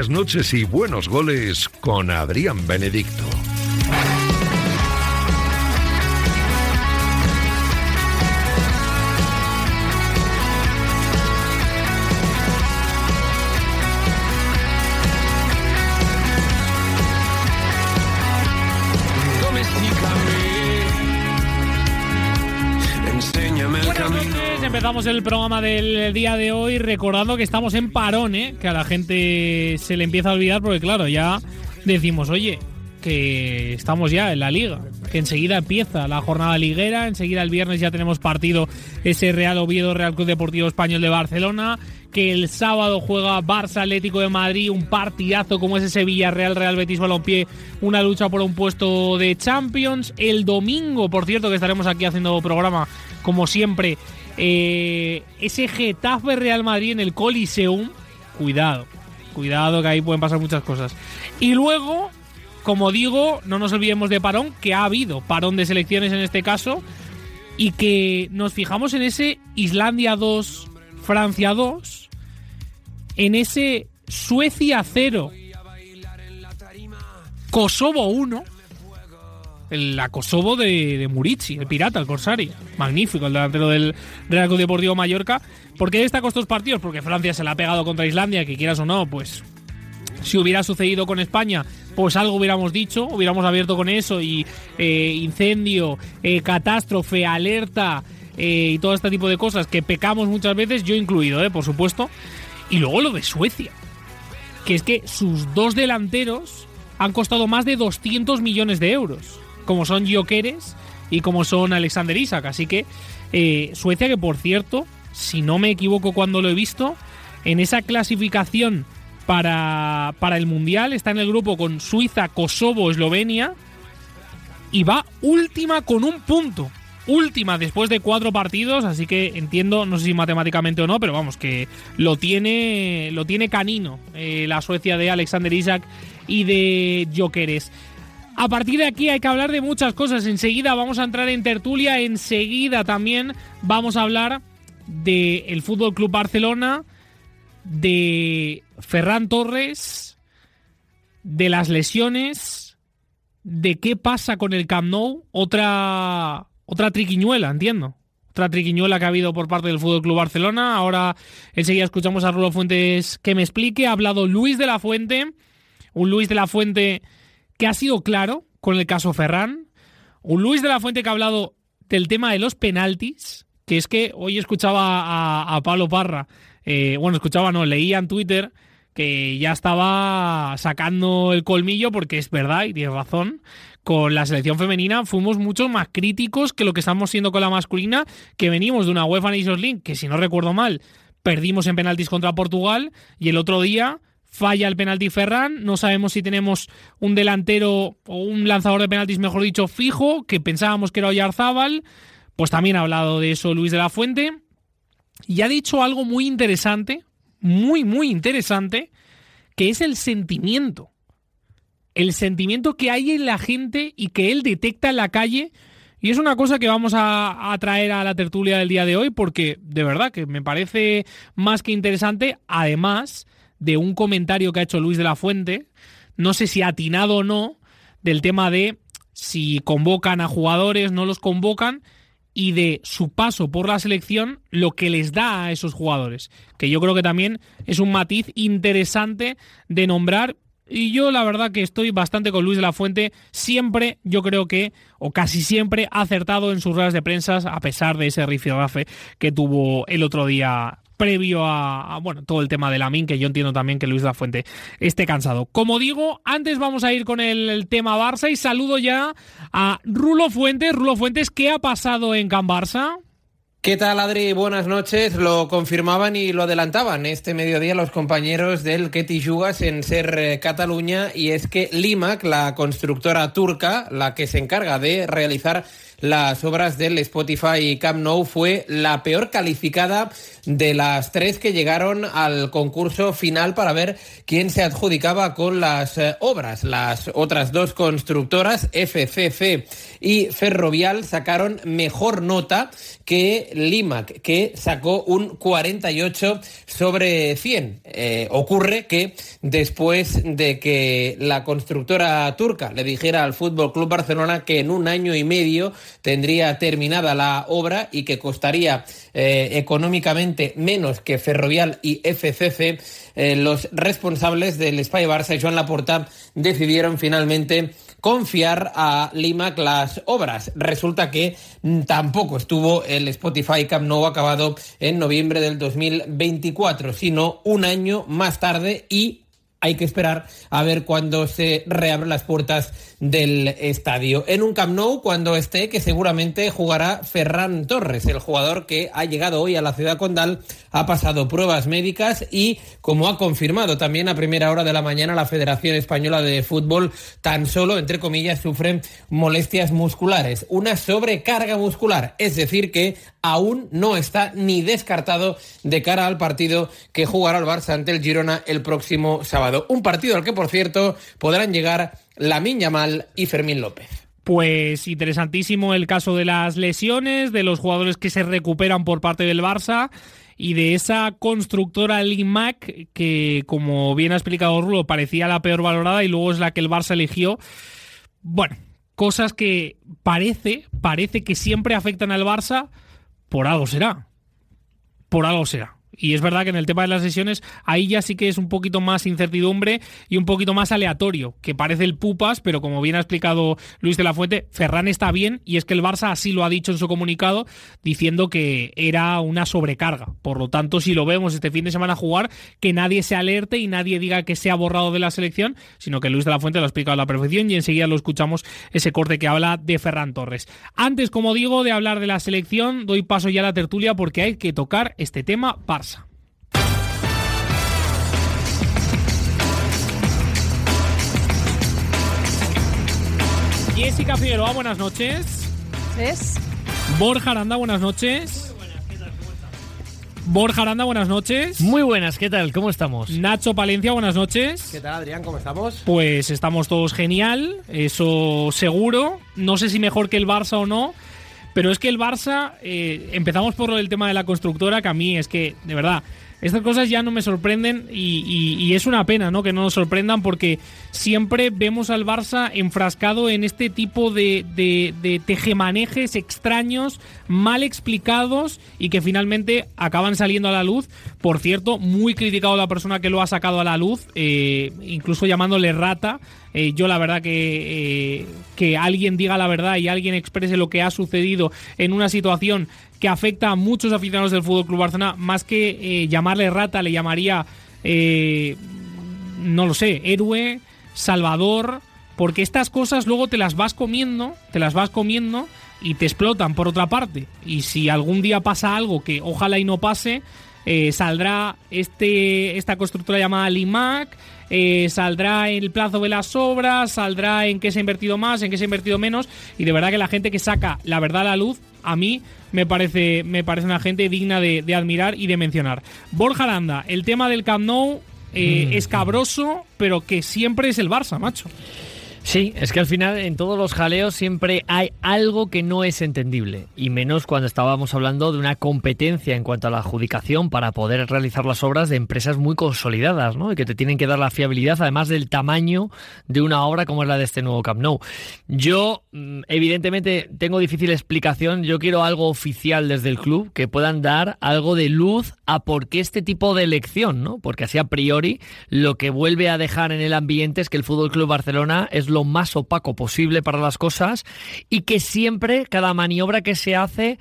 buenas noches y buenos goles con Adrián Benedicto. Empezamos el programa del día de hoy recordando que estamos en parón, que a la gente se le empieza a olvidar porque claro, ya decimos, oye, que estamos ya en la Liga, que enseguida empieza la jornada liguera, enseguida el viernes ya tenemos partido ese Real Oviedo, Real Club Deportivo Español de Barcelona, que el sábado juega Barça Atlético de Madrid, un partidazo como es ese Villarreal Real Betis Balompié, una lucha por un puesto de Champions. El domingo, por cierto, que estaremos aquí haciendo programa como siempre, ese Getafe Real Madrid en el Coliseum. Cuidado que ahí pueden pasar muchas cosas. Y luego, como digo, no nos olvidemos de parón, que ha habido parón de selecciones en este caso, y que nos fijamos en ese Islandia 2, Francia 2, en ese Suecia 0, Kosovo 1, la Kosovo de Murici, el pirata, el corsario, magnífico, el delantero del Real Club Deportivo Mallorca. ¿Por qué destaco estos partidos? Porque Francia se la ha pegado contra Islandia, que quieras o no, pues si hubiera sucedido con España, pues algo hubiéramos dicho, hubiéramos abierto con eso, y incendio, catástrofe, alerta, y todo este tipo de cosas que pecamos muchas veces, yo incluido, por supuesto. Y luego lo de Suecia, que es que sus dos delanteros han costado más de 200 millones de euros, como son Gyökeres y como son Alexander Isak. Así que Suecia, que por cierto, si no me equivoco cuando lo he visto, en esa clasificación para el Mundial está en el grupo con Suiza, Kosovo, Eslovenia, y va última con un punto. Última después de 4 partidos, así que entiendo, no sé si matemáticamente o no, pero vamos, que lo tiene canino la Suecia de Alexander Isak y de Gyökeres. A partir de aquí hay que hablar de muchas cosas. Enseguida vamos a entrar en tertulia, enseguida también vamos a hablar del Fútbol Club Barcelona, de Ferran Torres, de las lesiones, de qué pasa con el Camp Nou, otra triquiñuela, entiendo. Otra triquiñuela que ha habido por parte del Fútbol Club Barcelona. Ahora enseguida escuchamos a Rulo Fuentes que me explique. Ha hablado Luis de la Fuente, un Luis de la Fuente que ha sido claro con el caso Ferran, un Luis de la Fuente que ha hablado del tema de los penaltis, que es que hoy escuchaba a Pablo Parra, leía en Twitter que ya estaba sacando el colmillo, porque es verdad y tiene razón. Con la selección femenina fuimos mucho más críticos que lo que estamos siendo con la masculina, que venimos de una UEFA Nations League que, si no recuerdo mal, perdimos en penaltis contra Portugal, y el otro día falla el penalti Ferran. No sabemos si tenemos un delantero o un lanzador de penaltis, mejor dicho, fijo, que pensábamos que era Oyarzábal. Pues también ha hablado de eso Luis de la Fuente, y ha dicho algo muy interesante, muy, muy interesante, que es el sentimiento. El sentimiento que hay en la gente y que él detecta en la calle. Y es una cosa que vamos a traer a la tertulia del día de hoy, porque de verdad que me parece más que interesante, además de un comentario que ha hecho Luis de la Fuente, no sé si atinado o no, del tema de si convocan a jugadores, no los convocan, y de su paso por la selección, lo que les da a esos jugadores, que yo creo que también es un matiz interesante de nombrar. Y yo la verdad que estoy bastante con Luis de la Fuente. Siempre, yo creo que, o casi siempre, ha acertado en sus ruedas de prensa, a pesar de ese rifirrafe que tuvo el otro día previo a todo el tema de Lamine, que yo entiendo también que Luis de la Fuente esté cansado. Como digo, antes vamos a ir con el tema Barça, y saludo ya a Rulo Fuentes. Rulo Fuentes, ¿qué ha pasado en Can Barça? ¿Qué tal, Adri? Buenas noches. Lo confirmaban y lo adelantaban este mediodía los compañeros del Ketty Yugas en Ser Cataluña, y es que Limac, la constructora turca, la que se encarga de realizar las obras del Spotify Camp Nou. Fue la peor calificada de las 3 que llegaron al concurso final para ver quién se adjudicaba con las obras. Las otras 2 constructoras, FCC y Ferrovial, sacaron mejor nota que Limac, que sacó un 48 sobre 100. Ocurre que después de que la constructora turca le dijera al Fútbol Club Barcelona que en 1 año y medio tendría terminada la obra y que costaría económicamente menos que Ferrovial y FCC, los responsables del Espai Barça y Joan Laporta decidieron finalmente confiar a Limac las obras. Resulta que tampoco estuvo el Spotify Camp Nou acabado en noviembre del 2024, sino 1 año más tarde, y hay que esperar a ver cuándo se reabren las puertas del estadio. En un Camp Nou, cuando esté, que seguramente jugará Ferran Torres, el jugador que ha llegado hoy a la ciudad condal, ha pasado pruebas médicas y, como ha confirmado también a primera hora de la mañana la Federación Española de Fútbol, tan solo, entre comillas, sufren molestias musculares, una sobrecarga muscular, es decir que aún no está ni descartado de cara al partido que jugará el Barça ante el Girona el próximo sábado. Un partido al que, por cierto, podrán llegar Lamine Yamal y Fermín López. Pues interesantísimo el caso de las lesiones, de los jugadores que se recuperan por parte del Barça y de esa constructora Limac que, como bien ha explicado Rulo, parecía la peor valorada y luego es la que el Barça eligió. Bueno, cosas que parece que siempre afectan al Barça. Por algo será. Y es verdad que en el tema de las lesiones ahí ya sí que es un poquito más incertidumbre y un poquito más aleatorio, que parece el pupas, pero como bien ha explicado Luis de la Fuente, Ferran está bien y es que el Barça así lo ha dicho en su comunicado, diciendo que era una sobrecarga. Por lo tanto, si lo vemos este fin de semana jugar, que nadie se alerte y nadie diga que se ha borrado de la selección, sino que Luis de la Fuente lo ha explicado a la perfección y enseguida lo escuchamos, ese corte que habla de Ferran Torres. Antes, como digo, de hablar de la selección, doy paso ya a la tertulia porque hay que tocar este tema Barça. Jessica Figueroa, buenas noches. ¿Es? Borja Aranda, buenas noches. Borja Aranda, buenas noches. Muy buenas, ¿qué tal? ¿Cómo estamos? Nacho Palencia, buenas noches. ¿Qué tal, Adrián? ¿Cómo estamos? Pues estamos todos genial, eso seguro. No sé si mejor que el Barça o no, pero es que el Barça, empezamos por el tema de la constructora, que a mí es que, de verdad, estas cosas ya no me sorprenden y es una pena, ¿no?, que no nos sorprendan, porque siempre vemos al Barça enfrascado en este tipo de tejemanejes extraños, mal explicados y que finalmente acaban saliendo a la luz. Por cierto, muy criticado la persona que lo ha sacado a la luz, incluso llamándole rata. Yo la verdad que alguien diga la verdad y alguien exprese lo que ha sucedido en una situación que afecta a muchos aficionados del FC Barcelona, más que llamarle rata, le llamaría, no lo sé, héroe, salvador, porque estas cosas luego te las vas comiendo y te explotan por otra parte. Y si algún día pasa algo que ojalá y no pase, saldrá esta constructora llamada Limac, saldrá el plazo de las obras, saldrá en qué se ha invertido más, en qué se ha invertido menos, y de verdad que la gente que saca la verdad a la luz, a mí me parece una gente digna de admirar y de mencionar. Borja Aranda, el tema del Camp Nou, escabroso, pero que siempre es el Barça, macho. Sí, es que al final en todos los jaleos siempre hay algo que no es entendible, y menos cuando estábamos hablando de una competencia en cuanto a la adjudicación para poder realizar las obras de empresas muy consolidadas, ¿no?, y que te tienen que dar la fiabilidad además del tamaño de una obra como es la de este nuevo Camp Nou. Yo, evidentemente, tengo difícil explicación. Yo quiero algo oficial desde el club, que puedan dar algo de luz a por qué este tipo de elección, ¿no? Porque así a priori lo que vuelve a dejar en el ambiente es que el FC Barcelona es lo más opaco posible para las cosas y que siempre cada maniobra que se hace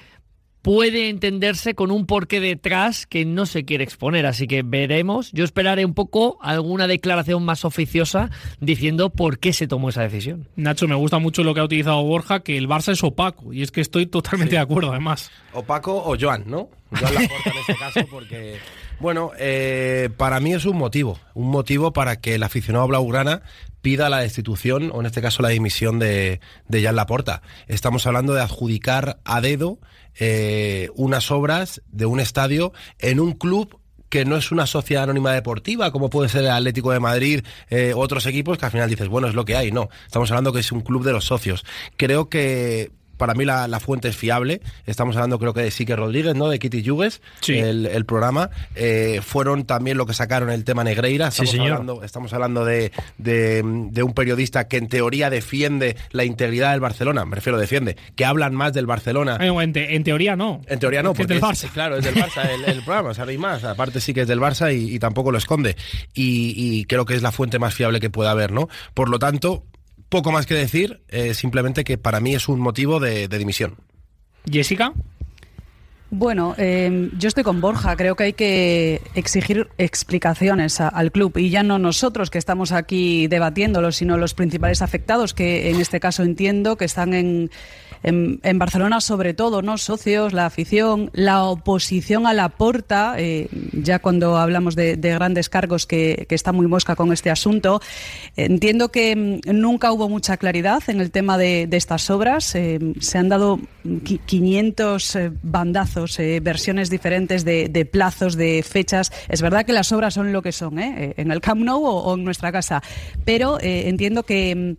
puede entenderse con un porqué detrás que no se quiere exponer. Así que veremos. Yo esperaré un poco alguna declaración más oficiosa diciendo por qué se tomó esa decisión. Nacho, me gusta mucho lo que ha utilizado Borja, que el Barça es opaco, y es que estoy totalmente de acuerdo, además. Opaco o Joan, ¿no? Joan Laporta en este caso, porque Bueno, para mí es un motivo para que el aficionado blaugrana pida la destitución, o en este caso la dimisión de Joan Laporta. Estamos hablando de adjudicar a dedo unas obras de un estadio en un club que no es una sociedad anónima deportiva, como puede ser el Atlético de Madrid, otros equipos que al final dices, bueno, es lo que hay. No, estamos hablando que es un club de los socios. Creo que para mí la fuente es fiable. Estamos hablando, creo que de Sique Rodríguez, ¿no? De Kitty Yugues, sí. el programa. Fueron también lo que sacaron el tema Negreira. Estamos hablando de un periodista que en teoría defiende la integridad del Barcelona. Me refiero, defiende. Que hablan más del Barcelona. En teoría no. En teoría no, porque es del Barça. Claro, es del Barça el programa, o sea, no hay más. Aparte sí que es del Barça y tampoco lo esconde. Y creo que es la fuente más fiable que pueda haber, ¿no? Por lo tanto, poco más que decir, simplemente que para mí es un motivo de dimisión. ¿Jessica? Bueno, yo estoy con Borja. Creo que hay que exigir explicaciones al club, y ya no nosotros que estamos aquí debatiéndolo, sino los principales afectados, que en este caso entiendo que están en Barcelona, sobre todo, ¿no? Socios, la afición, la oposición a Laporta, ya cuando hablamos de grandes cargos, que está muy mosca con este asunto. Entiendo que nunca hubo mucha claridad en el tema de estas obras. Se han dado 500 bandazos, versiones diferentes de plazos, de fechas. Es verdad que las obras son lo que son, en el Camp Nou o en nuestra casa, pero entiendo que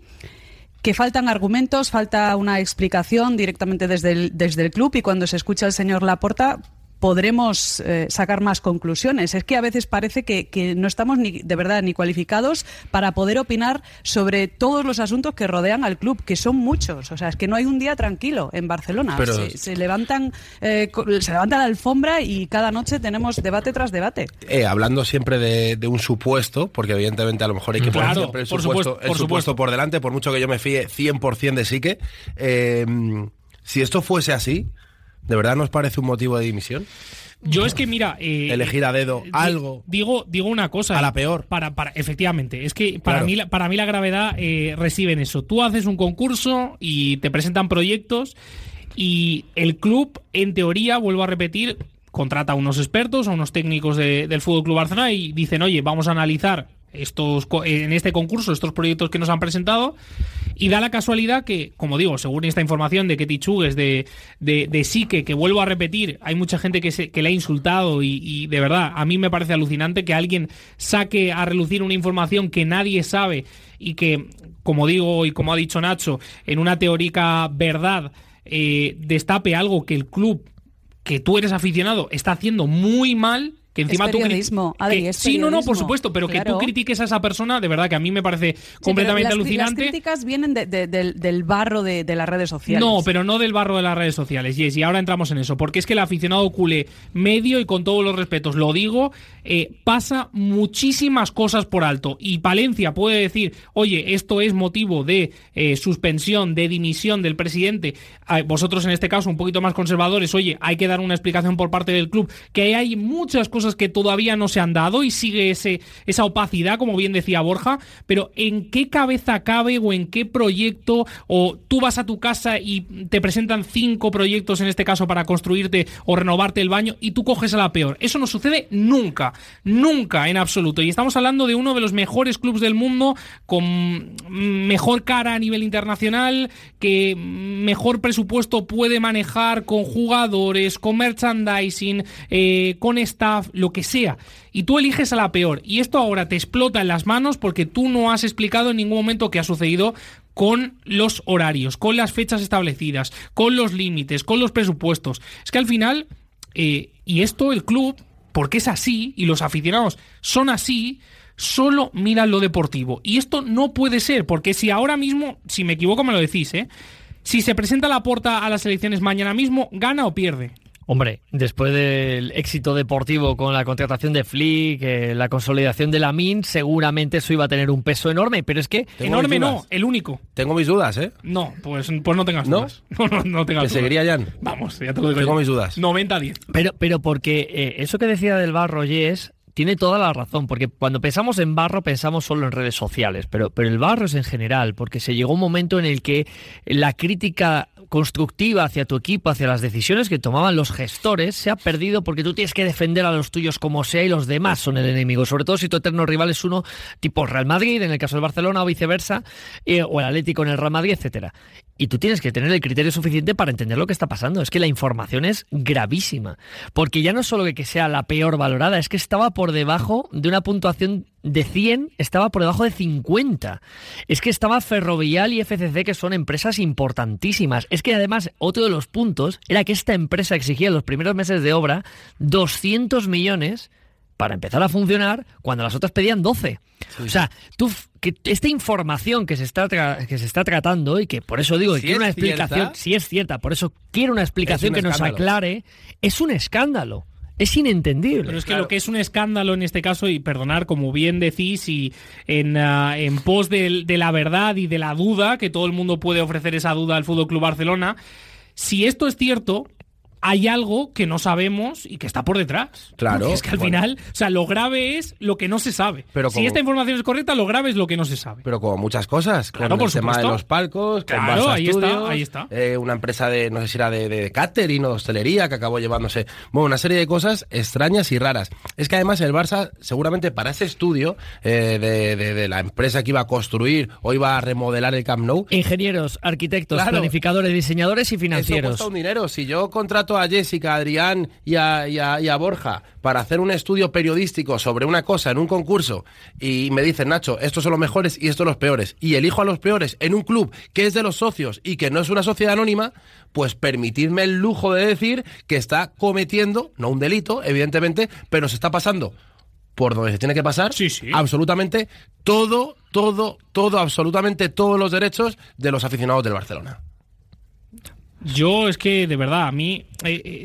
faltan argumentos, falta una explicación directamente desde el club, y cuando se escucha al señor Laporta podremos sacar más conclusiones. Es que a veces parece que no estamos de verdad ni cualificados para poder opinar sobre todos los asuntos que rodean al club, que son muchos. O sea, es que no hay un día tranquilo en Barcelona. Pero se levantan la alfombra y cada noche tenemos debate tras debate. Hablando siempre de un supuesto, porque evidentemente a lo mejor hay que poner siempre el supuesto por delante, por mucho que yo me fíe 100% de Sique. Si esto fuese así, ¿de verdad nos parece un motivo de dimisión? Yo es que, mira... elegir a dedo algo... Digo una cosa. A la peor. Efectivamente. Es que claro. para mí la gravedad reside en eso. Tú haces un concurso y te presentan proyectos, y el club, en teoría, vuelvo a repetir, contrata a unos expertos, a unos técnicos del FC Barcelona, y dicen, oye, vamos a analizar en este concurso estos proyectos que nos han presentado, y da la casualidad que, como digo, según esta información de Ketty Chugues, de Sique, que vuelvo a repetir, hay mucha gente que le ha insultado, y de verdad a mí me parece alucinante que alguien saque a relucir una información que nadie sabe, y que, como digo y como ha dicho Nacho, en una teórica verdad destape algo que el club, que tú eres aficionado, está haciendo muy mal. Que encima es periodismo, Adri, es periodismo. No, por supuesto, pero claro, que tú critiques a esa persona, de verdad que a mí me parece completamente alucinante. Las críticas vienen del barro de las redes sociales. No, pero no del barro de las redes sociales, Jess, y ahora entramos en eso, porque es que el aficionado culé medio, y con todos los respetos lo digo, pasa muchísimas cosas por alto, y Palencia puede decir, oye, esto es motivo de suspensión, de dimisión del presidente. Vosotros, en este caso, un poquito más conservadores, oye, hay que dar una explicación por parte del club, que hay muchas cosas que todavía no se han dado, y sigue esa opacidad, como bien decía Borja. Pero ¿en qué cabeza cabe, o en qué proyecto, o tú vas a tu casa y te presentan 5 proyectos, en este caso, para construirte o renovarte el baño, y tú coges a la peor? Eso no sucede nunca en absoluto, y estamos hablando de uno de los mejores clubes del mundo, con mejor cara a nivel internacional, que mejor presupuesto puede manejar, con jugadores, con merchandising, con staff, lo que sea, y tú eliges a la peor, y esto ahora te explota en las manos porque tú no has explicado en ningún momento qué ha sucedido con los horarios, con las fechas establecidas, con los límites, con los presupuestos. Es que al final, y esto el club, porque es así, y los aficionados son así, solo miran lo deportivo, y esto no puede ser, porque si ahora mismo, si me equivoco me lo decís, si se presenta Laporta a las elecciones mañana mismo, ¿gana o pierde? Hombre, después del éxito deportivo con la contratación de Flick, la consolidación de Lamine, seguramente eso iba a tener un peso enorme, pero es que... Enorme no, el único. Tengo mis dudas, ¿eh? No, pues no tengas dudas. No tengas dudas. ¿Seguiría Jan? Vamos, ya te lo digo. Tengo mis dudas. 90-10. Pero porque eso que decía del barro, Jess, tiene toda la razón, porque cuando pensamos en barro pensamos solo en redes sociales, pero el barro es en general, porque se llegó un momento en el que la crítica constructiva hacia tu equipo, hacia las decisiones que tomaban los gestores, se ha perdido porque tú tienes que defender a los tuyos como sea y los demás son el enemigo, sobre todo si tu eterno rival es uno tipo Real Madrid, en el caso del Barcelona, o viceversa, o el Atlético en el Real Madrid, etcétera. Y tú tienes que tener el criterio suficiente para entender lo que está pasando. Es que la información es gravísima, porque ya no solo que sea la peor valorada, es que estaba por debajo de una puntuación de 100, estaba por debajo de 50. Es que estaba Ferrovial y FCC, que son empresas importantísimas. Es que además otro de los puntos era que esta empresa exigía en los primeros meses de obra 200 millones para empezar a funcionar cuando las otras pedían 12. Sí. O sea, que esta información que se está tratando, y que por eso digo que quiero una explicación, si es cierta, por eso quiero una explicación que nos aclare, es un escándalo. Es inentendible. Pero es que lo que es un escándalo en este caso, y perdonar, como bien decís, y en pos de la verdad y de la duda, que todo el mundo puede ofrecer esa duda al FC Barcelona, si esto es cierto, hay algo que no sabemos y que está por detrás. Claro. Porque es que al final, o sea, lo grave es lo que no se sabe. Pero si esta información es correcta, lo grave es lo que no se sabe. Pero como muchas cosas. Claro, por el tema de los palcos, claro, con Barça ahí Studios, ahí está. Una empresa de, no sé si era de catering o de hostelería, que acabó llevándose, bueno, una serie de cosas extrañas y raras. Es que además el Barça, seguramente para ese estudio de la empresa que iba a construir o iba a remodelar el Camp Nou, ingenieros, arquitectos, planificadores, diseñadores y financieros. Eso cuesta un dinero. Si yo contrato a Jessica, a Adrián y a Borja para hacer un estudio periodístico sobre una cosa en un concurso, y me dicen, Nacho, estos son los mejores y estos los peores, y elijo a los peores en un club que es de los socios y que no es una sociedad anónima, pues permitidme el lujo de decir que está cometiendo, no un delito, evidentemente, pero se está pasando por donde se tiene que pasar, sí. Absolutamente todo, absolutamente todos los derechos de los aficionados del Barcelona. Yo es que, de verdad, a mí,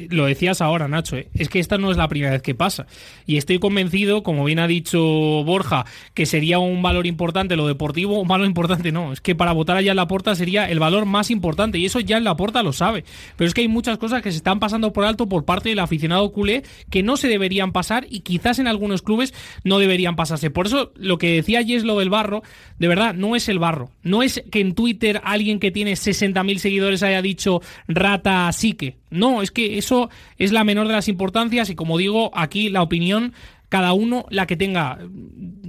lo decías ahora, Nacho, es que esta no es la primera vez que pasa. Y estoy convencido, como bien ha dicho Borja, que sería un valor importante lo deportivo. Un valor importante no, es que para votar a Jan Laporta sería el valor más importante, y eso Jan Laporta lo sabe. Pero es que hay muchas cosas que se están pasando por alto por parte del aficionado culé que no se deberían pasar, y quizás en algunos clubes no deberían pasarse. Por eso, lo que decía Jess, lo del barro, de verdad, no es el barro. No es que en Twitter alguien que tiene 60.000 seguidores haya dicho rata psique. No, es que eso es la menor de las importancias, y como digo, aquí la opinión, cada uno la que tenga,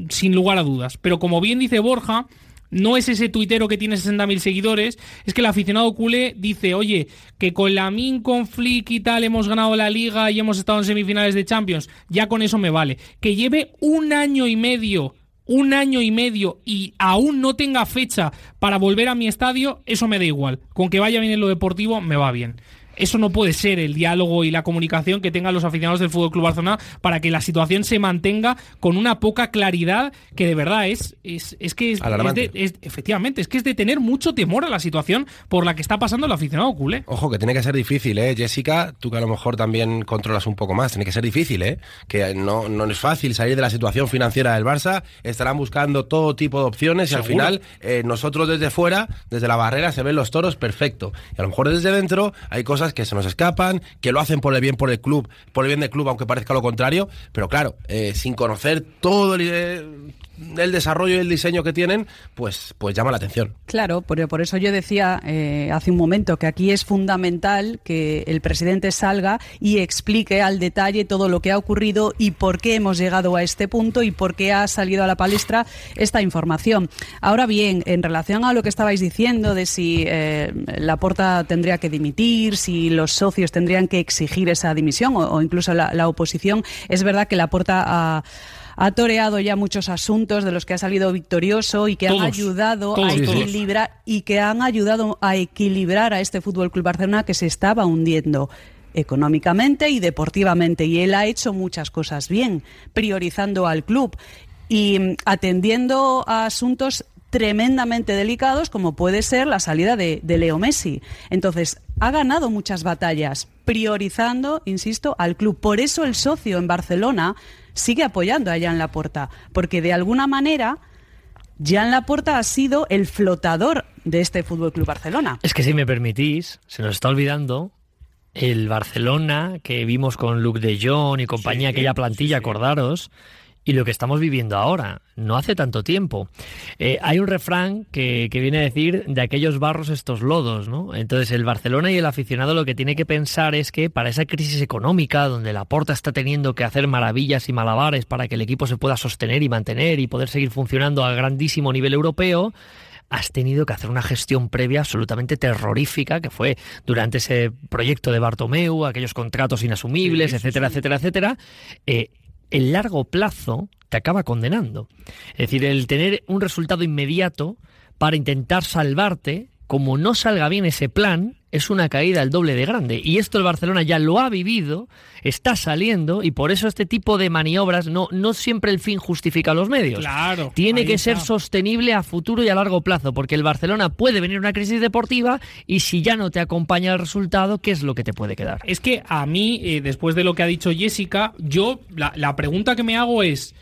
sin lugar a dudas. Pero como bien dice Borja, no es ese tuitero que tiene 60.000 seguidores, es que el aficionado culé dice, oye, que con Lamine, con Flick y tal hemos ganado la Liga y hemos estado en semifinales de Champions, ya con eso me vale. Que lleve un año y medio y aún no tenga fecha para volver a mi estadio, eso me da igual. Con que vaya bien en lo deportivo, me va bien. Eso no puede ser el diálogo y la comunicación que tengan los aficionados del FC Barcelona para que la situación se mantenga con una poca claridad, que de verdad efectivamente, es que es de tener mucho temor a la situación por la que está pasando el aficionado culé. Ojo, que tiene que ser difícil, Jessica, tú que a lo mejor también controlas un poco más, tiene que ser difícil, que no es fácil salir de la situación financiera del Barça, estarán buscando todo tipo de opciones. ¿Seguro? Y al final nosotros desde fuera, desde la barrera, se ven los toros perfecto, y a lo mejor desde dentro hay cosas que se nos escapan, que lo hacen por el bien del club, aunque parezca lo contrario, pero claro, sin conocer todo el desarrollo y el diseño que tienen, pues llama la atención. Claro, por eso yo decía hace un momento que aquí es fundamental que el presidente salga y explique al detalle todo lo que ha ocurrido y por qué hemos llegado a este punto y por qué ha salido a la palestra esta información. Ahora bien, en relación a lo que estabais diciendo de si Laporta tendría que dimitir, si los socios tendrían que exigir esa dimisión o incluso la oposición, es verdad que Laporta ha toreado ya muchos asuntos de los que ha salido victorioso y que han ayudado a equilibrar a este FC Barcelona que se estaba hundiendo económicamente y deportivamente, y él ha hecho muchas cosas bien, priorizando al club y atendiendo a asuntos tremendamente delicados como puede ser la salida de Leo Messi. Entonces, ha ganado muchas batallas priorizando, insisto, al club. Por eso el socio en Barcelona sigue apoyando a Jan Laporta, porque de alguna manera Jan Laporta ha sido el flotador de este FC Barcelona. Es que si me permitís, se nos está olvidando el Barcelona que vimos con Luc de Jong y compañía, aquella plantilla, acordaros, y lo que estamos viviendo ahora, no hace tanto tiempo. Hay un refrán que viene a decir de aquellos barros estos lodos, ¿no? Entonces el Barcelona y el aficionado lo que tiene que pensar es que para esa crisis económica, donde Laporta está teniendo que hacer maravillas y malabares para que el equipo se pueda sostener y mantener y poder seguir funcionando a grandísimo nivel europeo, has tenido que hacer una gestión previa absolutamente terrorífica, que fue durante ese proyecto de Bartomeu, aquellos contratos inasumibles, etcétera, etcétera, etcétera. El largo plazo te acaba condenando. Es decir, el tener un resultado inmediato para intentar salvarte, como no salga bien ese plan, es una caída el doble de grande. Y esto el Barcelona ya lo ha vivido, está saliendo, y por eso este tipo de maniobras, no siempre el fin justifica los medios. Claro. Tiene que ser está. sostenible a futuro y a largo plazo, porque el Barcelona puede venir una crisis deportiva y si ya no te acompaña el resultado, ¿qué es lo que te puede quedar? Es que a mí, después de lo que ha dicho Jessica, yo la pregunta que me hago es,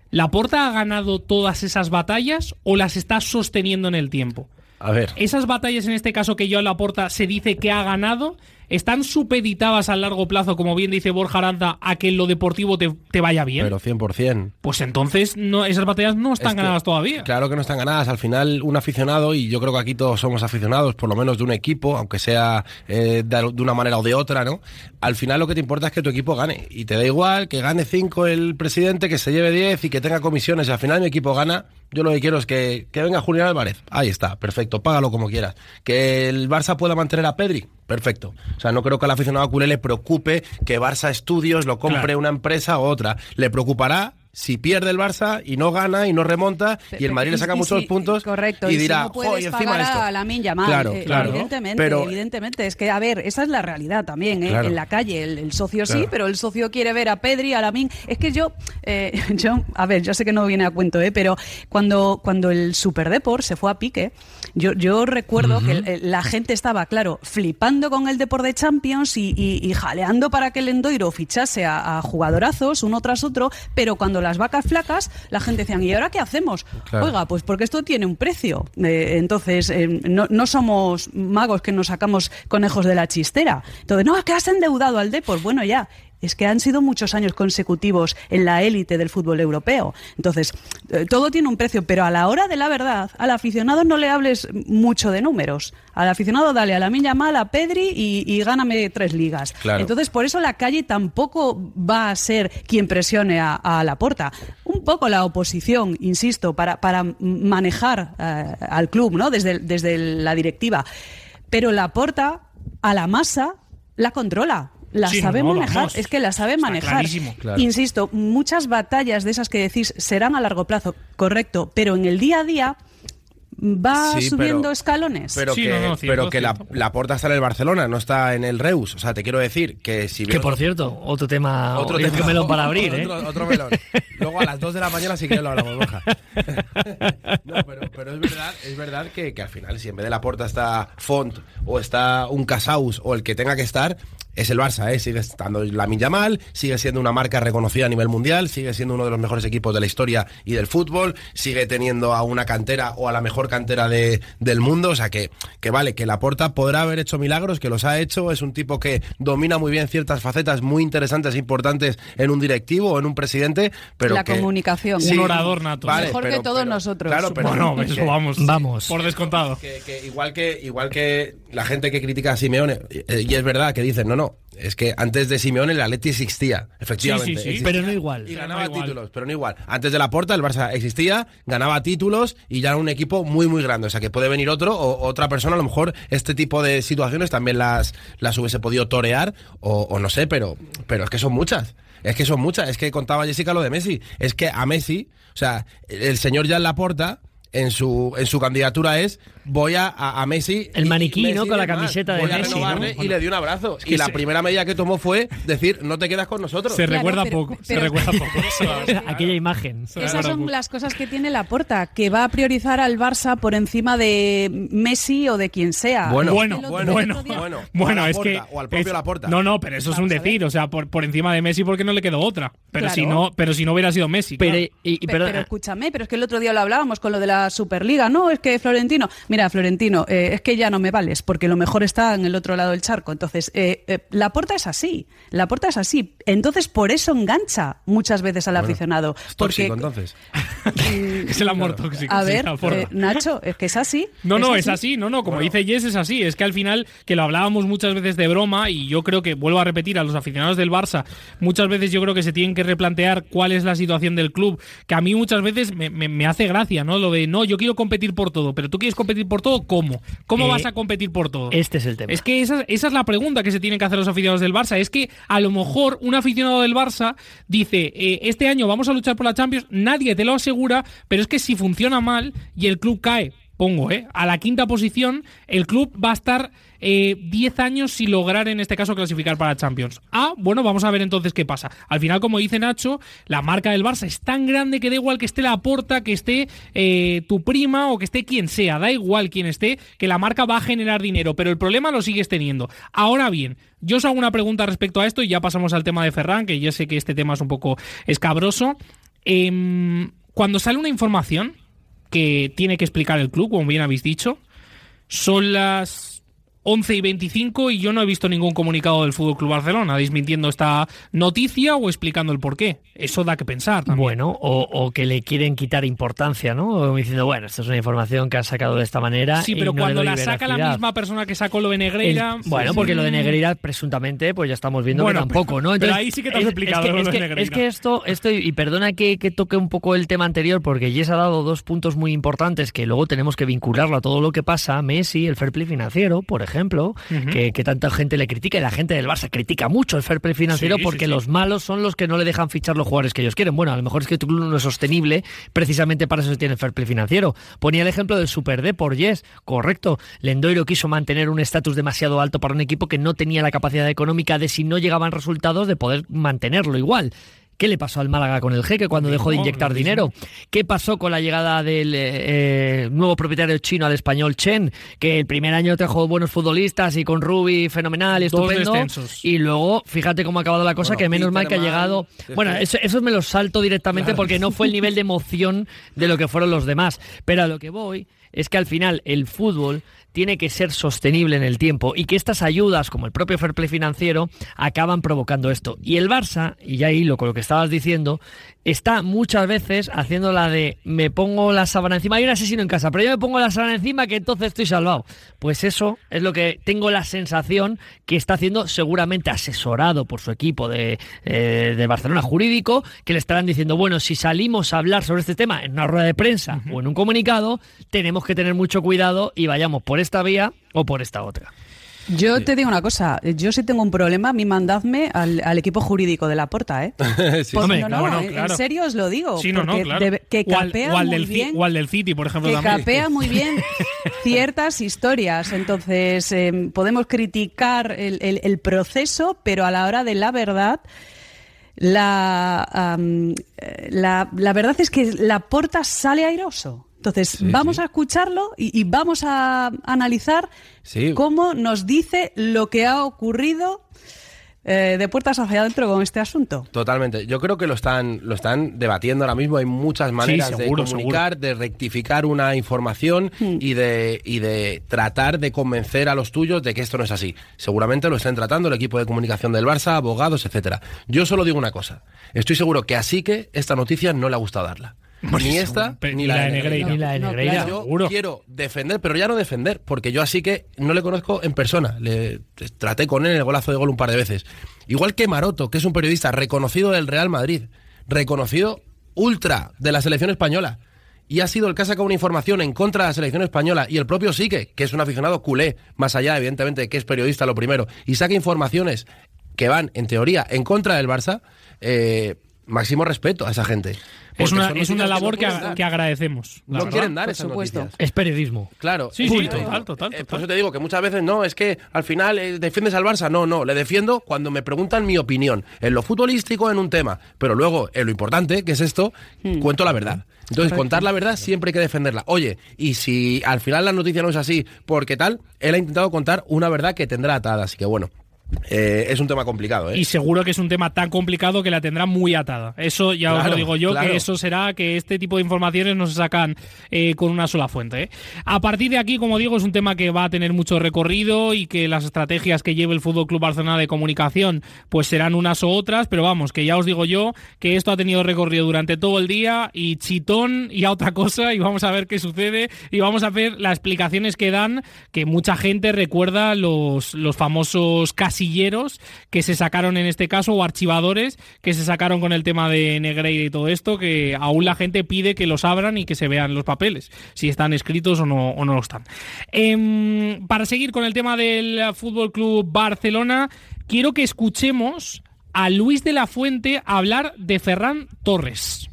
¿Laporta ha ganado todas esas batallas o las está sosteniendo en el tiempo? A ver. Esas batallas, en este caso que Joan Laporta se dice que ha ganado, ¿están supeditadas a largo plazo, como bien dice Borja Aranda, a que en lo deportivo te vaya bien? Pero 100%. Pues entonces esas batallas no están ganadas todavía. Claro que no están ganadas. Al final, un aficionado, y yo creo que aquí todos somos aficionados, por lo menos de un equipo, aunque sea de una manera o de otra, ¿no? Al final lo que te importa es que tu equipo gane. Y te da igual que gane 5 el presidente, que se lleve 10 y que tenga comisiones. Y al final mi equipo gana. Yo lo que quiero es que venga Julián Álvarez. Ahí está, perfecto, págalo como quieras. Que el Barça pueda mantener a Pedri, perfecto. O sea, no creo que al aficionado culé le preocupe que Barça Estudios lo compre una empresa u otra. Le preocupará si pierde el Barça y no gana y no remonta y el Madrid le saca muchos puntos, correcto, y dirá, si no puedes encima pagar esto. a Lamine Yamal, Claro, evidentemente, es que, a ver, esa es la realidad también, claro. En la calle, el socio Claro. sí, pero el socio quiere ver a Pedri, a Lamine, es que yo, a ver, yo sé que no viene a cuento, pero cuando el Superdeport se fue a pique, yo recuerdo que la gente estaba, claro, flipando con el Deport de Champions y jaleando para que el Endoiro fichase a jugadorazos uno tras otro, pero cuando las vacas flacas, la gente decía, ¿y ahora qué hacemos? Claro. Oiga, pues porque esto tiene un precio. Entonces, no somos magos que nos sacamos conejos de la chistera. Entonces, no, que has endeudado al Depor. Bueno, ya, es que han sido muchos años consecutivos en la élite del fútbol europeo. Entonces, todo tiene un precio, pero a la hora de la verdad, al aficionado no le hables mucho de números. Al aficionado dale a Lamine Yamal, a Pedri y gáname 3 ligas. Claro. Entonces, por eso la calle tampoco va a ser quien presione a Laporta. Un poco la oposición, insisto, para manejar al club, ¿no? Desde la directiva. Pero Laporta, a la masa, la controla. La Sí, sabe no, manejar, vamos, es que la sabe está manejar. clarísimo. Claro. Insisto, muchas batallas de esas que decís serán a largo plazo, correcto, pero en el día a día va Sí, subiendo pero- escalones. Pero Sí, que, no, cierto, pero que cierto. la Porta está en el Barcelona, no está en el Reus. O sea, te quiero decir que si Que veo- por cierto, otro tema, Otro otro tema. melón para abrir, ¿eh? Otro melón. Luego a las 2 de la mañana sí que lo hablamos, Borja. No, pero es verdad que al final, si en vez de la Porta está Font o está un Casaus o el que tenga que estar, es el Barça, ¿eh? Sigue estando Lamine Yamal, sigue siendo una marca reconocida a nivel mundial, sigue siendo uno de los mejores equipos de la historia y del fútbol, sigue teniendo a una cantera o a la mejor cantera del mundo, o sea que vale, que Laporta podrá haber hecho milagros, que los ha hecho, es un tipo que domina muy bien ciertas facetas muy interesantes e importantes en un directivo o en un presidente, pero La que... comunicación. Un orador nato. Mejor que todos nosotros, Claro, pero Bueno, eso vamos. Por descontado. que igual que la gente que critica a Simeone, y es verdad que dicen, no, es que antes de Simeone el Atleti existía, efectivamente. Sí, sí, sí. existía, Pero no igual. y Pero ganaba no igual. títulos, pero no igual. Antes de Laporta el Barça existía, ganaba títulos y ya era un equipo muy, muy grande. O sea, que puede venir otro o otra persona, a lo mejor este tipo de situaciones también las hubiese podido torear o no sé, pero es que son muchas. Es que contaba Jessica lo de Messi. Es que a Messi, o sea, el señor Joan Laporta en su candidatura es voy a Messi. El maniquí, Messi, ¿no? Con la es más, camiseta de voy a Messi, renovarle ¿no? y le di un abrazo. que Y la se- primera medida que tomó fue decir, no te quedas con nosotros. Se Claro, recuerda pero- poco. pero- Se recuerda poco. Aquella imagen. Se Esas recuerda son poco. las cosas que tiene Laporta, que va a priorizar al Barça por encima de Messi o de quien sea. Bueno, Bueno, El otro bueno, día- Bueno, o a es que. Laporta, o al propio es- Laporta. No, pero eso es un Vamos a ver. decir. O sea, por encima de Messi porque no le quedó otra. Pero Claro. si no hubiera sido Messi. Pero, claro. y Pero escúchame, pero es que el otro día lo hablábamos con lo de la Superliga, ¿no? Es que Florentino, mira, Florentino, es que ya no me vales porque lo mejor está en el otro lado del charco. Entonces, Laporta es así. Entonces, por eso engancha muchas veces al aficionado. Es Porque, tóxico, entonces. Es el amor tóxico. a sí, ver, la forma. Nacho, es que es así. Es así, como dice Jess, es así. Es que al final, que lo hablábamos muchas veces de broma, y yo creo que, vuelvo a repetir, a los aficionados del Barça, muchas veces yo creo que se tienen que replantear cuál es la situación del club, que a mí muchas veces me hace gracia, ¿no? Lo de, no, yo quiero competir por todo, pero tú quieres competir por todo, ¿cómo? ¿Cómo vas a competir por todo? Este es el tema. Es que esa es la pregunta que se tienen que hacer los aficionados del Barça. Es que a lo mejor un aficionado del Barça dice, este año vamos a luchar por la Champions, nadie te lo asegura, pero es que si funciona mal y el club cae, a la quinta posición, el club va a estar 10 años sin lograr, en este caso, clasificar para Champions. Bueno, vamos a ver entonces qué pasa. Al final, como dice Nacho, la marca del Barça es tan grande que da igual que esté Laporta, que esté tu prima o que esté quien sea, da igual quién esté, que la marca va a generar dinero, pero el problema lo sigues teniendo. Ahora bien, yo os hago una pregunta respecto a esto y ya pasamos al tema de Ferran, que ya sé que este tema es un poco escabroso. Cuando sale una información que tiene que explicar el club, como bien habéis dicho, son las 11:25 y yo no he visto ningún comunicado del FC Barcelona desmintiendo esta noticia o explicando el porqué. Eso da que pensar también. Bueno, o que le quieren quitar importancia, ¿no? O diciendo, bueno, esto es una información que has sacado de esta manera. Sí, pero y no cuando le doy la saca veracidad. la misma persona que sacó lo de Negreira... Porque lo de Negreira, presuntamente, pues ya estamos viendo que tampoco, ¿no? Pero ahí sí que te has explicado lo de Negreira. Es que esto, y perdona que toque un poco el tema anterior, porque Jess ha dado 2 puntos muy importantes que luego tenemos que vincularlo a todo lo que pasa. Messi, el fair play financiero, por ejemplo, que tanta gente le critica, y la gente del Barça critica mucho el fair play financiero porque los malos son los que no le dejan fichar los jugadores que ellos quieren. Bueno, a lo mejor es que tu club no es sostenible, precisamente para eso se tiene el fair play financiero. Ponía el ejemplo del Super D por Yes, correcto. Lendoiro quiso mantener un estatus demasiado alto para un equipo que no tenía la capacidad económica de, si no llegaban resultados, de poder mantenerlo igual. ¿Qué le pasó al Málaga con el Jeque cuando dejó de inyectar dinero? ¿Qué pasó con la llegada del nuevo propietario chino al Español Chen? Que el primer año trajo buenos futbolistas y con Rubi fenomenal y estupendo. Y luego, fíjate cómo ha acabado la cosa, que menos mal que ha llegado... Bueno, eso me lo salto directamente porque no fue el nivel de emoción de lo que fueron los demás. Pero a lo que voy es que al final el fútbol tiene que ser sostenible en el tiempo y que estas ayudas, como el propio fair play financiero, acaban provocando esto. Y el Barça, y ya hilo con lo que estabas diciendo, está muchas veces haciendo la de me pongo la sábana encima, hay un asesino en casa, pero yo me pongo la sábana encima que entonces estoy salvado. Pues eso es lo que tengo la sensación que está haciendo, seguramente asesorado por su equipo de Barcelona jurídico, que le estarán diciendo, bueno, si salimos a hablar sobre este tema en una rueda de prensa o en un comunicado, tenemos que tener mucho cuidado y vayamos por esta vía o por esta otra. Yo te digo una cosa, yo si tengo un problema, a mí mandadme al equipo jurídico de Laporta, ¿eh? Sí. Porque, claro. En serio os lo digo. Sí, claro. Que capea muy bien, o al del City, por ejemplo, que también. capea muy bien ciertas historias. Entonces, podemos criticar el proceso, pero a la hora de la verdad... La verdad es que Laporta sale airoso. Entonces, vamos a escucharlo y vamos a analizar cómo nos dice lo que ha ocurrido de puertas hacia adentro con este asunto. Totalmente. Yo creo que lo están debatiendo ahora mismo. Hay muchas maneras de comunicar, de rectificar una información y de tratar de convencer a los tuyos de que esto no es así. Seguramente lo estén tratando el equipo de comunicación del Barça, abogados, etcétera. Yo solo digo una cosa. Estoy seguro que así que esta noticia no le ha gustado darla. Ni esta, ni la de Negreira. Ni la de Negreira. Yo quiero defender, pero ya no defender, porque yo así que no le conozco en persona. Le traté con él en el golazo de gol un par de veces. Igual que Maroto, que es un periodista reconocido del Real Madrid, reconocido ultra de la selección española, y ha sido el que ha sacado una información en contra de la selección española, y el propio Sique, que es un aficionado culé, más allá evidentemente de que es periodista lo primero, y saca informaciones que van, en teoría, en contra del Barça, máximo respeto a esa gente. Es una labor que agradecemos. No quieren dar esas noticias. Es periodismo. Claro. Sí, total. Por eso te digo que muchas veces no, es que al final defiendes al Barça. No, le defiendo cuando me preguntan mi opinión. En lo futbolístico, en un tema. Pero luego, en lo importante, que es esto, cuento la verdad. Entonces, contar la verdad siempre hay que defenderla. Oye, y si al final la noticia no es así, porque tal, él ha intentado contar una verdad que tendrá atada. Así que bueno. Es un tema complicado, ¿eh? Y seguro que es un tema tan complicado que la tendrá muy atada. Eso ya os lo digo yo, que eso será que este tipo de informaciones no se sacan con una sola fuente, ¿eh? A partir de aquí, como digo, es un tema que va a tener mucho recorrido y que las estrategias que lleve el FC Barcelona de comunicación pues serán unas u otras, pero vamos, que ya os digo yo que esto ha tenido recorrido durante todo el día y chitón y a otra cosa, y vamos a ver qué sucede y vamos a ver las explicaciones que dan, que mucha gente recuerda los famosos casilleros que se sacaron en este caso, o archivadores que se sacaron con el tema de Negreira y todo esto, que aún la gente pide que los abran y que se vean los papeles, si están escritos o no lo están. Para seguir con el tema del Fútbol Club Barcelona, quiero que escuchemos a Luis de la Fuente hablar de Ferran Torres.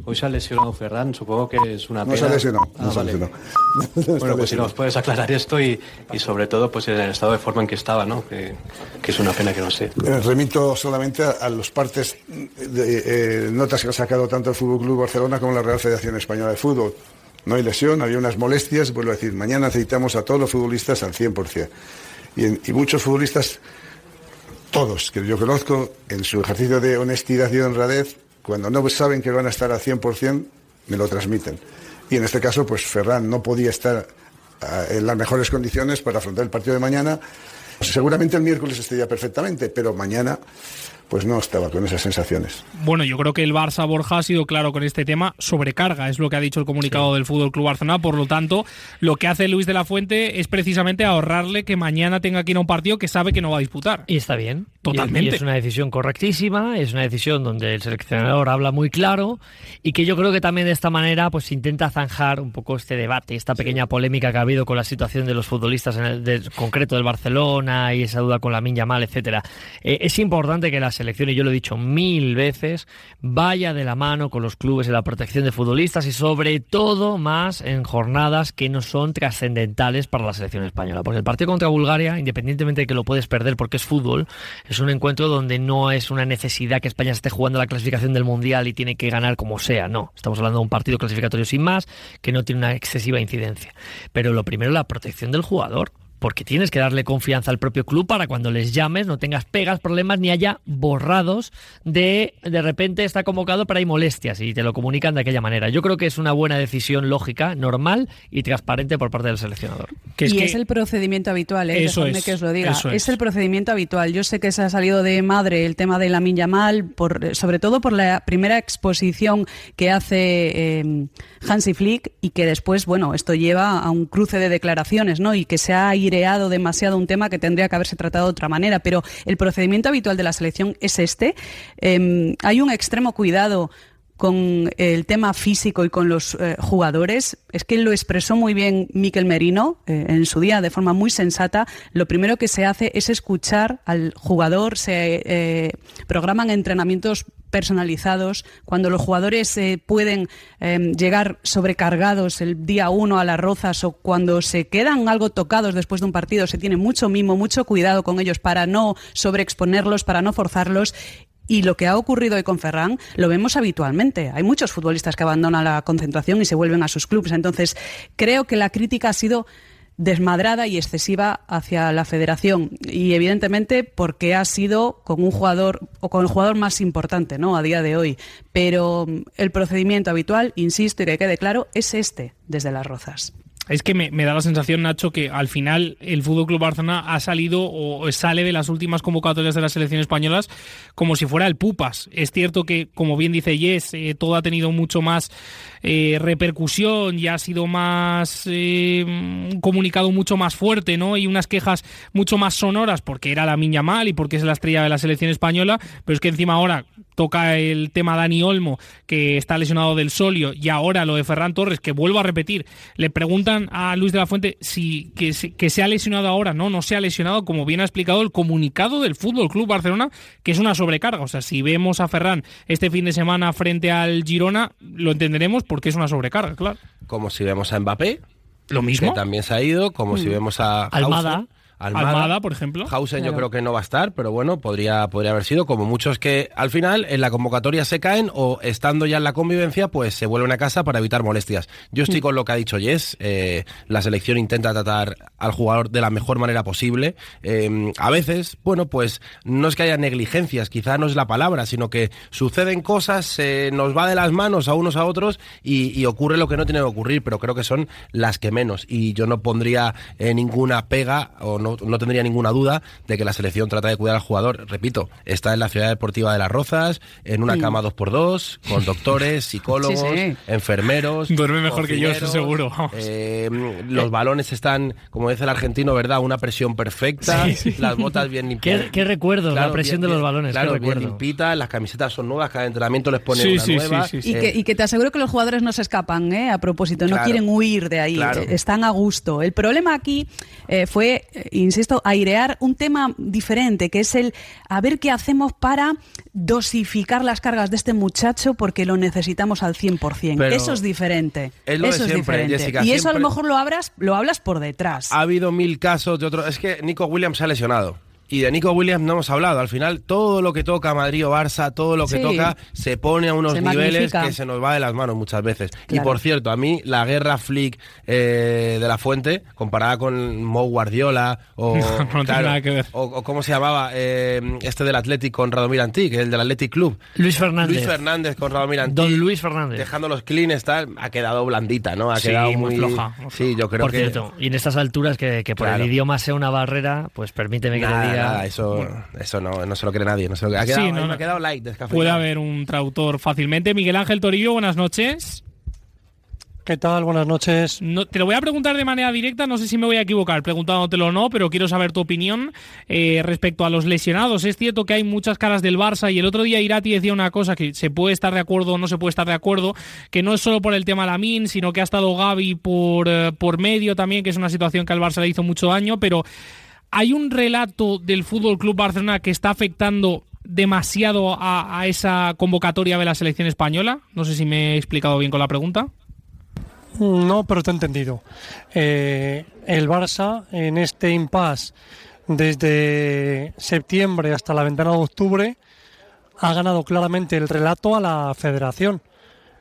Hoy se ha lesionado Ferran, supongo que es una pena. No se ha lesionado. Vale. Bueno, pues si nos puedes aclarar esto y sobre todo pues en el estado de forma en que estaba, ¿no? Que es una pena que no sé. Remito solamente a los partes de notas que ha sacado tanto el Fútbol Club Barcelona como la Real Federación Española de Fútbol. No hay lesión, había unas molestias, vuelvo a decir, mañana necesitamos a todos los futbolistas al 100%. Y muchos futbolistas, todos que yo conozco, en su ejercicio de honestidad y honradez, cuando no saben que van a estar al 100%, me lo transmiten. Y en este caso, pues Ferran no podía estar en las mejores condiciones para afrontar el partido de mañana. Seguramente el miércoles estaría perfectamente, pero mañana pues no estaba con esas sensaciones. Bueno, yo creo que el Barça, Borja, ha sido claro con este tema. Sobrecarga es lo que ha dicho el comunicado del Fútbol Club Barcelona. Por lo tanto, lo que hace Luis de la Fuente es precisamente ahorrarle que mañana tenga que ir a un partido que sabe que no va a disputar. Y está bien. Totalmente. Y es una decisión correctísima, es una decisión donde el seleccionador habla muy claro y que yo creo que también de esta manera pues intenta zanjar un poco este debate, esta pequeña polémica que ha habido con la situación de los futbolistas en concreto del Barcelona y esa duda con Lamine Yamal, etcétera. Es importante que la selección, y yo lo he dicho 1000 veces, vaya de la mano con los clubes en la protección de futbolistas y sobre todo más en jornadas que no son trascendentales para la selección española. Porque el partido contra Bulgaria, independientemente de que lo puedes perder porque es fútbol, es un encuentro donde no es una necesidad que España esté jugando la clasificación del Mundial y tiene que ganar como sea, no. Estamos hablando de un partido clasificatorio sin más, que no tiene una excesiva incidencia. Pero lo primero, la protección del jugador. Porque tienes que darle confianza al propio club para cuando les llames no tengas pegas, problemas, ni haya borrados de repente está convocado pero hay molestias y te lo comunican de aquella manera. Yo creo que es una buena decisión lógica, normal y transparente por parte del seleccionador. Es el procedimiento habitual, dejadme que os lo diga. Es el procedimiento habitual. Yo sé que se ha salido de madre el tema de Lamine Yamal, sobre todo por la primera exposición que hace Hansi Flick y que después, bueno, esto lleva a un cruce de declaraciones, ¿no? Y que se ha aireado demasiado un tema que tendría que haberse tratado de otra manera, pero el procedimiento habitual de la selección es este. Hay un extremo cuidado con el tema físico y con los jugadores. Es que lo expresó muy bien Mikel Merino en su día de forma muy sensata. Lo primero que se hace es escuchar al jugador, se programan entrenamientos personalizados. Cuando los jugadores pueden llegar sobrecargados el día 1 a las Rozas o cuando se quedan algo tocados después de un partido, se tiene mucho mimo, mucho cuidado con ellos para no sobreexponerlos, para no forzarlos. Y lo que ha ocurrido hoy con Ferran lo vemos habitualmente. Hay muchos futbolistas que abandonan la concentración y se vuelven a sus clubes. Entonces, creo que la crítica ha sido desmadrada y excesiva hacia la federación y evidentemente porque ha sido con un jugador o con el jugador más importante, ¿no?, a día de hoy, pero el procedimiento habitual, insisto y que quede claro, es este desde Las Rozas. Es que me da la sensación, Nacho, que al final el FC Barcelona ha salido o sale de las últimas convocatorias de la selección española como si fuera el Pupas. Es cierto que, como bien dice Yes, todo ha tenido mucho más repercusión y ha sido más un comunicado mucho más fuerte, ¿no? Y unas quejas mucho más sonoras porque era Lamine Yamal y porque es la estrella de la selección española, pero es que encima ahora toca el tema Dani Olmo, que está lesionado del solio, y ahora lo de Ferran Torres, que vuelvo a repetir, le preguntan a Luis de la Fuente si que se ha lesionado ahora. No se ha lesionado, como bien ha explicado el comunicado del Fútbol Club Barcelona, que es una sobrecarga. O sea, si vemos a Ferran este fin de semana frente al Girona, lo entenderemos porque es una sobrecarga, claro. Como si vemos a Mbappé, lo mismo, que también se ha ido, como si vemos a Almada. Almada, por ejemplo. Hausen Claro. yo creo que no va a estar, pero bueno, podría haber sido, como muchos que al final en la convocatoria se caen o estando ya en la convivencia, pues se vuelven a casa para evitar molestias. Yo estoy con lo que ha dicho Jess, la selección intenta tratar al jugador de la mejor manera posible. A veces, bueno, pues no es que haya negligencias, quizá no es la palabra, sino que suceden cosas, se nos va de las manos a unos a otros y ocurre lo que no tiene que ocurrir, pero creo que son las que menos. Y yo no pondría ninguna pega o no tendría ninguna duda de que la selección trata de cuidar al jugador. Repito, está en la Ciudad Deportiva de Las Rozas, en una cama 2x2, con doctores, psicólogos, Sí. enfermeros. Duerme mejor que yo, eso cocineros. seguro. Vamos. Los balones están, como dice el argentino, ¿verdad? Una presión perfecta, las botas bien limpias. ¿Qué recuerdos? Claro, la presión bien, de los balones. Claro, qué bien recuerdo. limpita, las camisetas son nuevas, cada entrenamiento les pone Sí, una sí, nueva. sí, sí, sí. Y que te aseguro que los jugadores no se escapan, a propósito, no Claro. quieren huir de ahí, Claro. están a gusto. El problema aquí fue, insisto, airear un tema diferente, que es el a ver qué hacemos para dosificar las cargas de este muchacho porque lo necesitamos al 100%. Pero eso es diferente. es lo de eso es siempre, diferente. Jessica, y eso a lo siempre- mejor lo hablas por detrás. Ha habido 1000 casos de otros. Es que Nico Williams se ha lesionado. Y de Nico Williams no hemos hablado. Al final, todo lo que toca Madrid o Barça, todo lo que Sí. toca, se pone a unos Se niveles magnifica. que se nos va de las manos muchas veces. Y Claro. por cierto, a mí la guerra Flick de la Fuente, comparada con Mo Guardiola o No tiene nada que ver. o ¿cómo se llamaba? Este del Athletic con Radomir Antic, el del Athletic Club. Luis Fernández. Luis Fernández con Radomir Antic. Don Luis Fernández. Dejando los cleans, tal, ha quedado blandita, ¿no? Ha Sí, quedado muy muy floja, muy Sí, yo creo Por que cierto, y en estas alturas que por Claro. el idioma sea una barrera, pues permíteme que Nada, te diga. nada, eso no se lo cree nadie. No se lo cree. Ha quedado, Sí, no, me no. ha quedado light, descafeinado. Puede haber un traductor fácilmente. Miguel Ángel Torillo, buenas noches. ¿Qué tal? Buenas noches. No, te lo voy a preguntar de manera directa, no sé si me voy a equivocar preguntándotelo o no, pero quiero saber tu opinión respecto a los lesionados. Es cierto que hay muchas caras del Barça y el otro día Irati decía una cosa que se puede estar de acuerdo o no se puede estar de acuerdo, que no es solo por el tema Lamine, sino que ha estado Gavi por medio también, que es una situación que al Barça le hizo mucho daño, pero ¿hay un relato del Fútbol Club Barcelona que está afectando demasiado a esa convocatoria de la selección española? No sé si me he explicado bien con la pregunta. No, pero te he entendido. El Barça, en este impasse, desde septiembre hasta la ventana de octubre, ha ganado claramente el relato a la federación.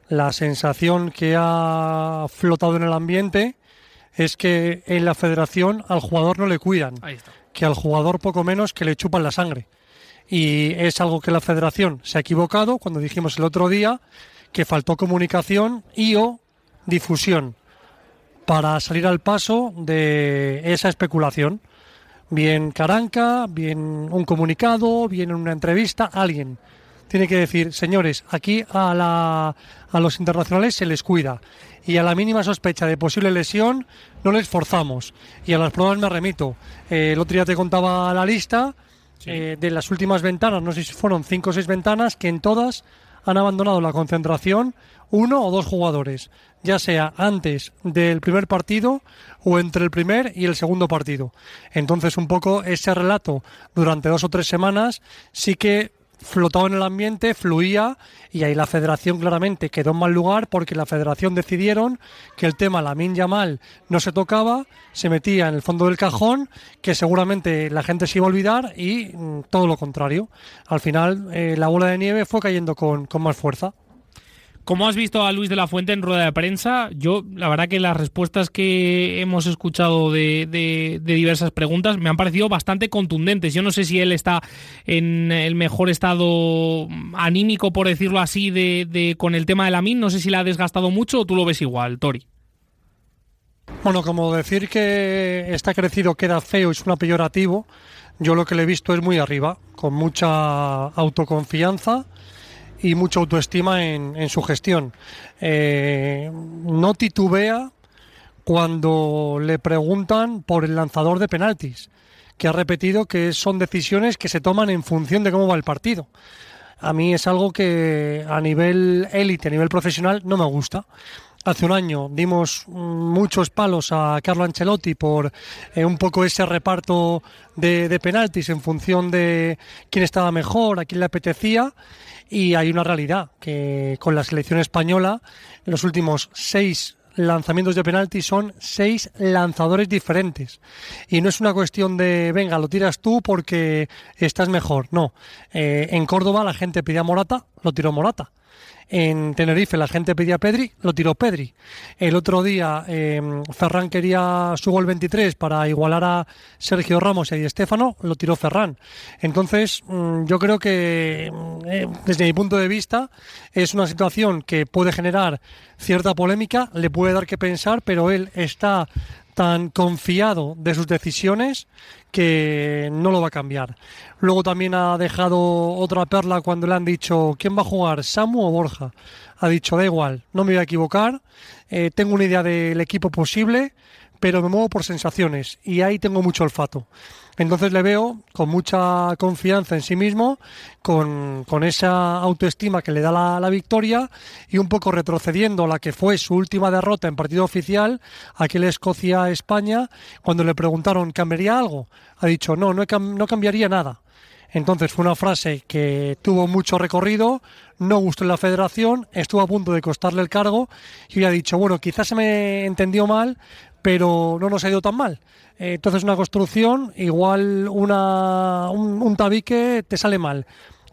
La sensación que ha flotado en el ambiente es que en la federación al jugador no le cuidan, Ahí está. que al jugador poco menos que le chupan la sangre. Y es algo que la federación se ha equivocado cuando dijimos el otro día que faltó comunicación y o difusión para salir al paso de esa especulación. Bien Caranca, bien un comunicado, bien una entrevista, alguien tiene que decir, señores, aquí a los internacionales se les cuida y a la mínima sospecha de posible lesión no les forzamos. Y a las pruebas me remito. El otro día te contaba la lista de las últimas ventanas, no sé si fueron 5 o 6 ventanas, que en todas han abandonado la concentración 1 o 2 jugadores, ya sea antes del primer partido o entre el primer y el segundo partido. Entonces un poco ese relato durante 2 o 3 semanas sí que flotaba en el ambiente, fluía, y ahí la federación claramente quedó en mal lugar porque la federación decidieron que el tema Lamine Yamal no se tocaba, se metía en el fondo del cajón, que seguramente la gente se iba a olvidar y todo lo contrario. Al final la bola de nieve fue cayendo con más fuerza. ¿Cómo has visto a Luis de la Fuente en rueda de prensa? Yo, la verdad que las respuestas que hemos escuchado de diversas preguntas me han parecido bastante contundentes. Yo no sé si él está en el mejor estado anímico, por decirlo así, con el tema de Lamine. No sé si le ha desgastado mucho o tú lo ves igual, Tori. Bueno, como decir que está crecido queda feo es un peyorativo, yo lo que le he visto es muy arriba, con mucha autoconfianza y mucha autoestima en su gestión. No titubea cuando le preguntan por el lanzador de penaltis, que ha repetido que son decisiones que se toman en función de cómo va el partido. A mí es algo que a nivel élite, a nivel profesional, no me gusta. Hace un año dimos muchos palos a Carlo Ancelotti por un poco ese reparto de penaltis en función de quién estaba mejor, a quién le apetecía. Y hay una realidad, que con la selección española, en los últimos 6 lanzamientos de penalti son 6 lanzadores diferentes. Y no es una cuestión de, venga, lo tiras tú porque estás mejor. No. En Córdoba la gente pedía Morata, lo tiró Morata. En Tenerife la gente pedía Pedri, lo tiró Pedri. El otro día Ferran quería su gol 23 para igualar a Sergio Ramos y a Di Stéfano, lo tiró Ferran. Entonces yo creo que desde mi punto de vista es una situación que puede generar cierta polémica, le puede dar que pensar, pero él está tan confiado de sus decisiones que no lo va a cambiar. Luego también ha dejado otra perla cuando le han dicho ¿quién va a jugar, Samu o Borja? Ha dicho, da igual, no me voy a equivocar, tengo una idea del equipo posible, pero me muevo por sensaciones y ahí tengo mucho olfato. Entonces le veo con mucha confianza en sí mismo, con esa autoestima que le da la victoria y un poco retrocediendo a la que fue su última derrota en partido oficial, aquel Escocia-España, cuando le preguntaron ¿cambiaría algo? Ha dicho no cambiaría nada. Entonces fue una frase que tuvo mucho recorrido, no gustó en la federación, estuvo a punto de costarle el cargo y ha dicho, bueno, quizás se me entendió mal, pero no nos ha ido tan mal. Entonces una construcción, igual un tabique te sale mal,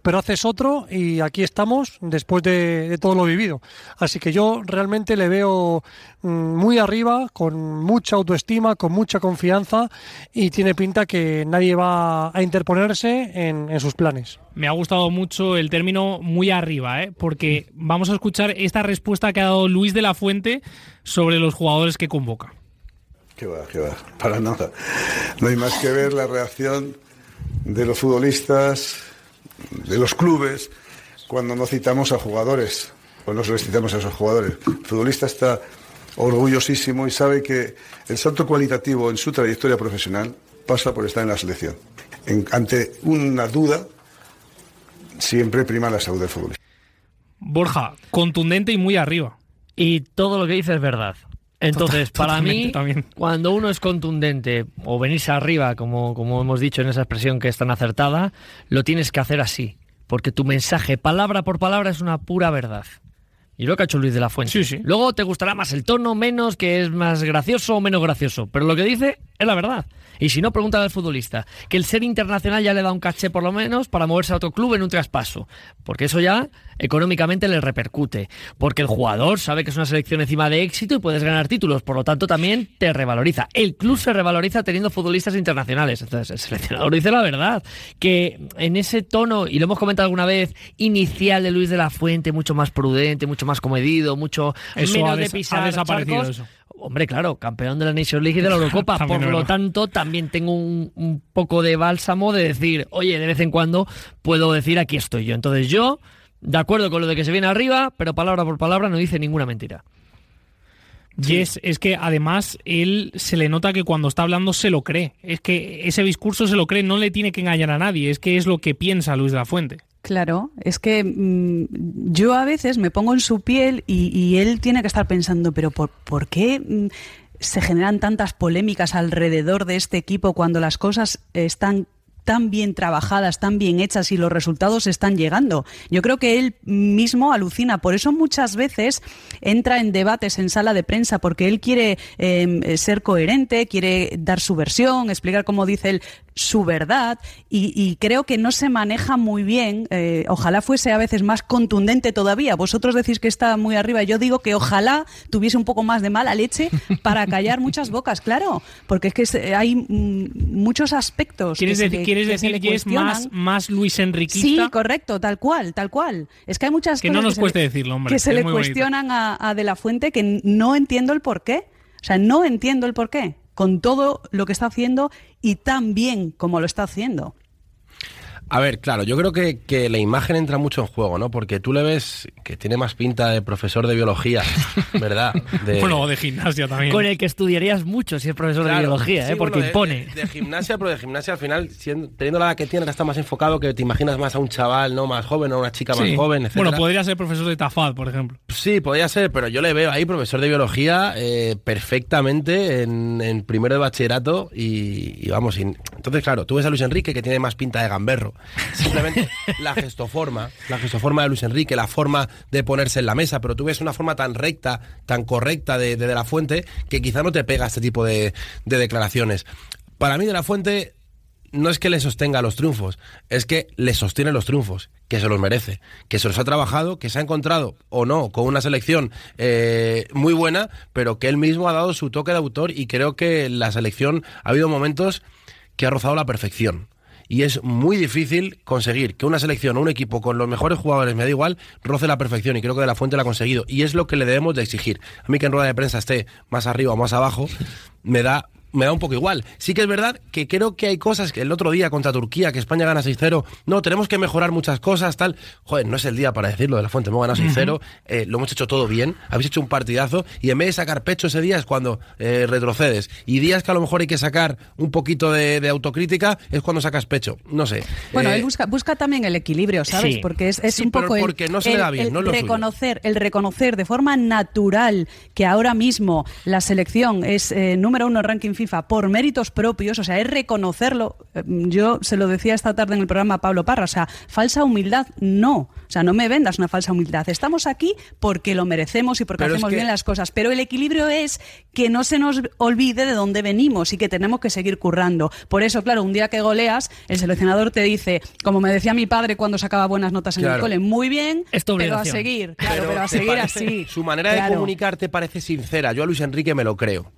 pero haces otro y aquí estamos después de todo lo vivido. Así que yo realmente le veo muy arriba, con mucha autoestima, con mucha confianza y tiene pinta que nadie va a interponerse en sus planes. Me ha gustado mucho el término muy arriba, porque vamos a escuchar esta respuesta que ha dado Luis de la Fuente sobre los jugadores que convoca. Qué va, para nada. No hay más que ver la reacción de los futbolistas, de los clubes, cuando no citamos a jugadores, o no solicitamos a esos jugadores. El futbolista está orgullosísimo y sabe que el salto cualitativo en su trayectoria profesional pasa por estar en la selección. Ante una duda, siempre prima la salud del futbolista. Borja, contundente y muy arriba. Y todo lo que dice es verdad. Entonces, para mí, también. Cuando uno es contundente o venirse arriba, como hemos dicho en esa expresión que es tan acertada, lo tienes que hacer así, porque tu mensaje, palabra por palabra, es una pura verdad. Y lo que ha hecho Luis de la Fuente. Sí, sí. Luego te gustará más el tono, menos, que es más gracioso o menos gracioso, pero lo que dice es la verdad. Y si no, pregúntale al futbolista, que el ser internacional ya le da un caché por lo menos para moverse a otro club en un traspaso, porque eso ya económicamente le repercute, porque el jugador sabe que es una selección encima de éxito y puedes ganar títulos, por lo tanto también te revaloriza. El club se revaloriza teniendo futbolistas internacionales. Entonces el seleccionador dice la verdad, que en ese tono, y lo hemos comentado alguna vez, inicial de Luis de la Fuente, mucho más prudente, mucho más comedido, mucho menos de pisar ha desaparecido charcos. eso. Hombre, claro, campeón de la Nations League y de la Eurocopa. Por lo tanto, también tengo un poco de bálsamo de decir, oye, de vez en cuando puedo decir aquí estoy yo. Entonces yo, de acuerdo con lo de que se viene arriba, pero palabra por palabra no dice ninguna mentira. Sí. Y es que además él se le nota que cuando está hablando se lo cree. Es que ese discurso se lo cree, no le tiene que engañar a nadie. Es que es lo que piensa Luis de la Fuente. Claro, es que yo a veces me pongo en su piel y él tiene que estar pensando, pero ¿por qué se generan tantas polémicas alrededor de este equipo cuando las cosas están tan bien trabajadas, tan bien hechas y los resultados están llegando? Yo creo que él mismo alucina, por eso muchas veces entra en debates en sala de prensa, porque él quiere ser coherente, quiere dar su versión, explicar, como dice él, su verdad, y creo que no se maneja muy bien. Ojalá fuese a veces más contundente todavía. Vosotros decís que está muy arriba, yo digo que ojalá tuviese un poco más de mala leche para callar muchas bocas, claro, porque es que hay muchos aspectos. ¿Quieres decir que es más Luis Enriquista? Sí, correcto, tal cual. Es que hay muchas que cosas no nos cueste decirlo, hombre, que se le muy cuestionan a De la Fuente, que no entiendo el porqué. O sea, no entiendo el porqué, con todo lo que está haciendo y tan bien como lo está haciendo. A ver, claro, yo creo que la imagen entra mucho en juego, ¿no? Porque tú le ves que tiene más pinta de profesor de biología, ¿verdad? Bueno, de gimnasia también. Con el que estudiarías mucho si es profesor de biología, sí, porque impone. De gimnasia, pero de gimnasia al final, teniendo la edad que tiene, está más enfocado, que te imaginas más a un chaval no más joven o a una chica más joven, etc. Bueno, podría ser profesor de Tafad, por ejemplo. Sí, podría ser, pero yo le veo ahí profesor de biología perfectamente en primero de bachillerato y vamos. Entonces, claro, tú ves a Luis Enrique que tiene más pinta de gamberro. malo. Simplemente la gestoforma de Luis Enrique, la forma de ponerse en la mesa, pero tú ves una forma tan recta, tan correcta de De La Fuente, que quizá no te pega este tipo de declaraciones. Para mí De La Fuente no es que le sostenga los triunfos, es que le sostiene los triunfos, que se los merece, que se los ha trabajado, que se ha encontrado o no con una selección muy buena, pero que él mismo ha dado su toque de autor, y creo que la selección ha habido momentos que ha rozado la perfección. Y es muy difícil conseguir que una selección o un equipo con los mejores jugadores, me da igual, roce la perfección, y creo que De La Fuente lo ha conseguido, y es lo que le debemos de exigir. A mí que en rueda de prensa esté más arriba o más abajo, me da un poco igual. Sí que es verdad que creo que hay cosas que el otro día contra Turquía, que España gana 6-0, no, tenemos que mejorar muchas cosas, tal. Joder, no es el día para decirlo, De La Fuente, hemos ganado 6-0, lo hemos hecho todo bien, habéis hecho un partidazo, y en vez de sacar pecho ese día es cuando retrocedes. Y días que a lo mejor hay que sacar un poquito de autocrítica es cuando sacas pecho. No sé. Bueno, él busca también el equilibrio, ¿sabes? Sí. Porque es Sí, un pero poco porque no se le da bien, no es lo suyo. el reconocer de forma natural que ahora mismo la selección es número 1 en ranking FIFA por méritos propios, o sea, es reconocerlo. Yo se lo decía esta tarde en el programa a Pablo Parra, o sea, falsa humildad no. O sea, no me vendas una falsa humildad. Estamos aquí porque lo merecemos y porque hacemos bien las cosas, pero el equilibrio es que no se nos olvide de dónde venimos y que tenemos que seguir currando. Por eso, claro, un día que goleas, el seleccionador te dice, como me decía mi padre cuando sacaba buenas notas en el cole, muy bien, pero a seguir, pero a seguir así. Su manera de comunicar te parece sincera. Yo a Luis Enrique me lo creo.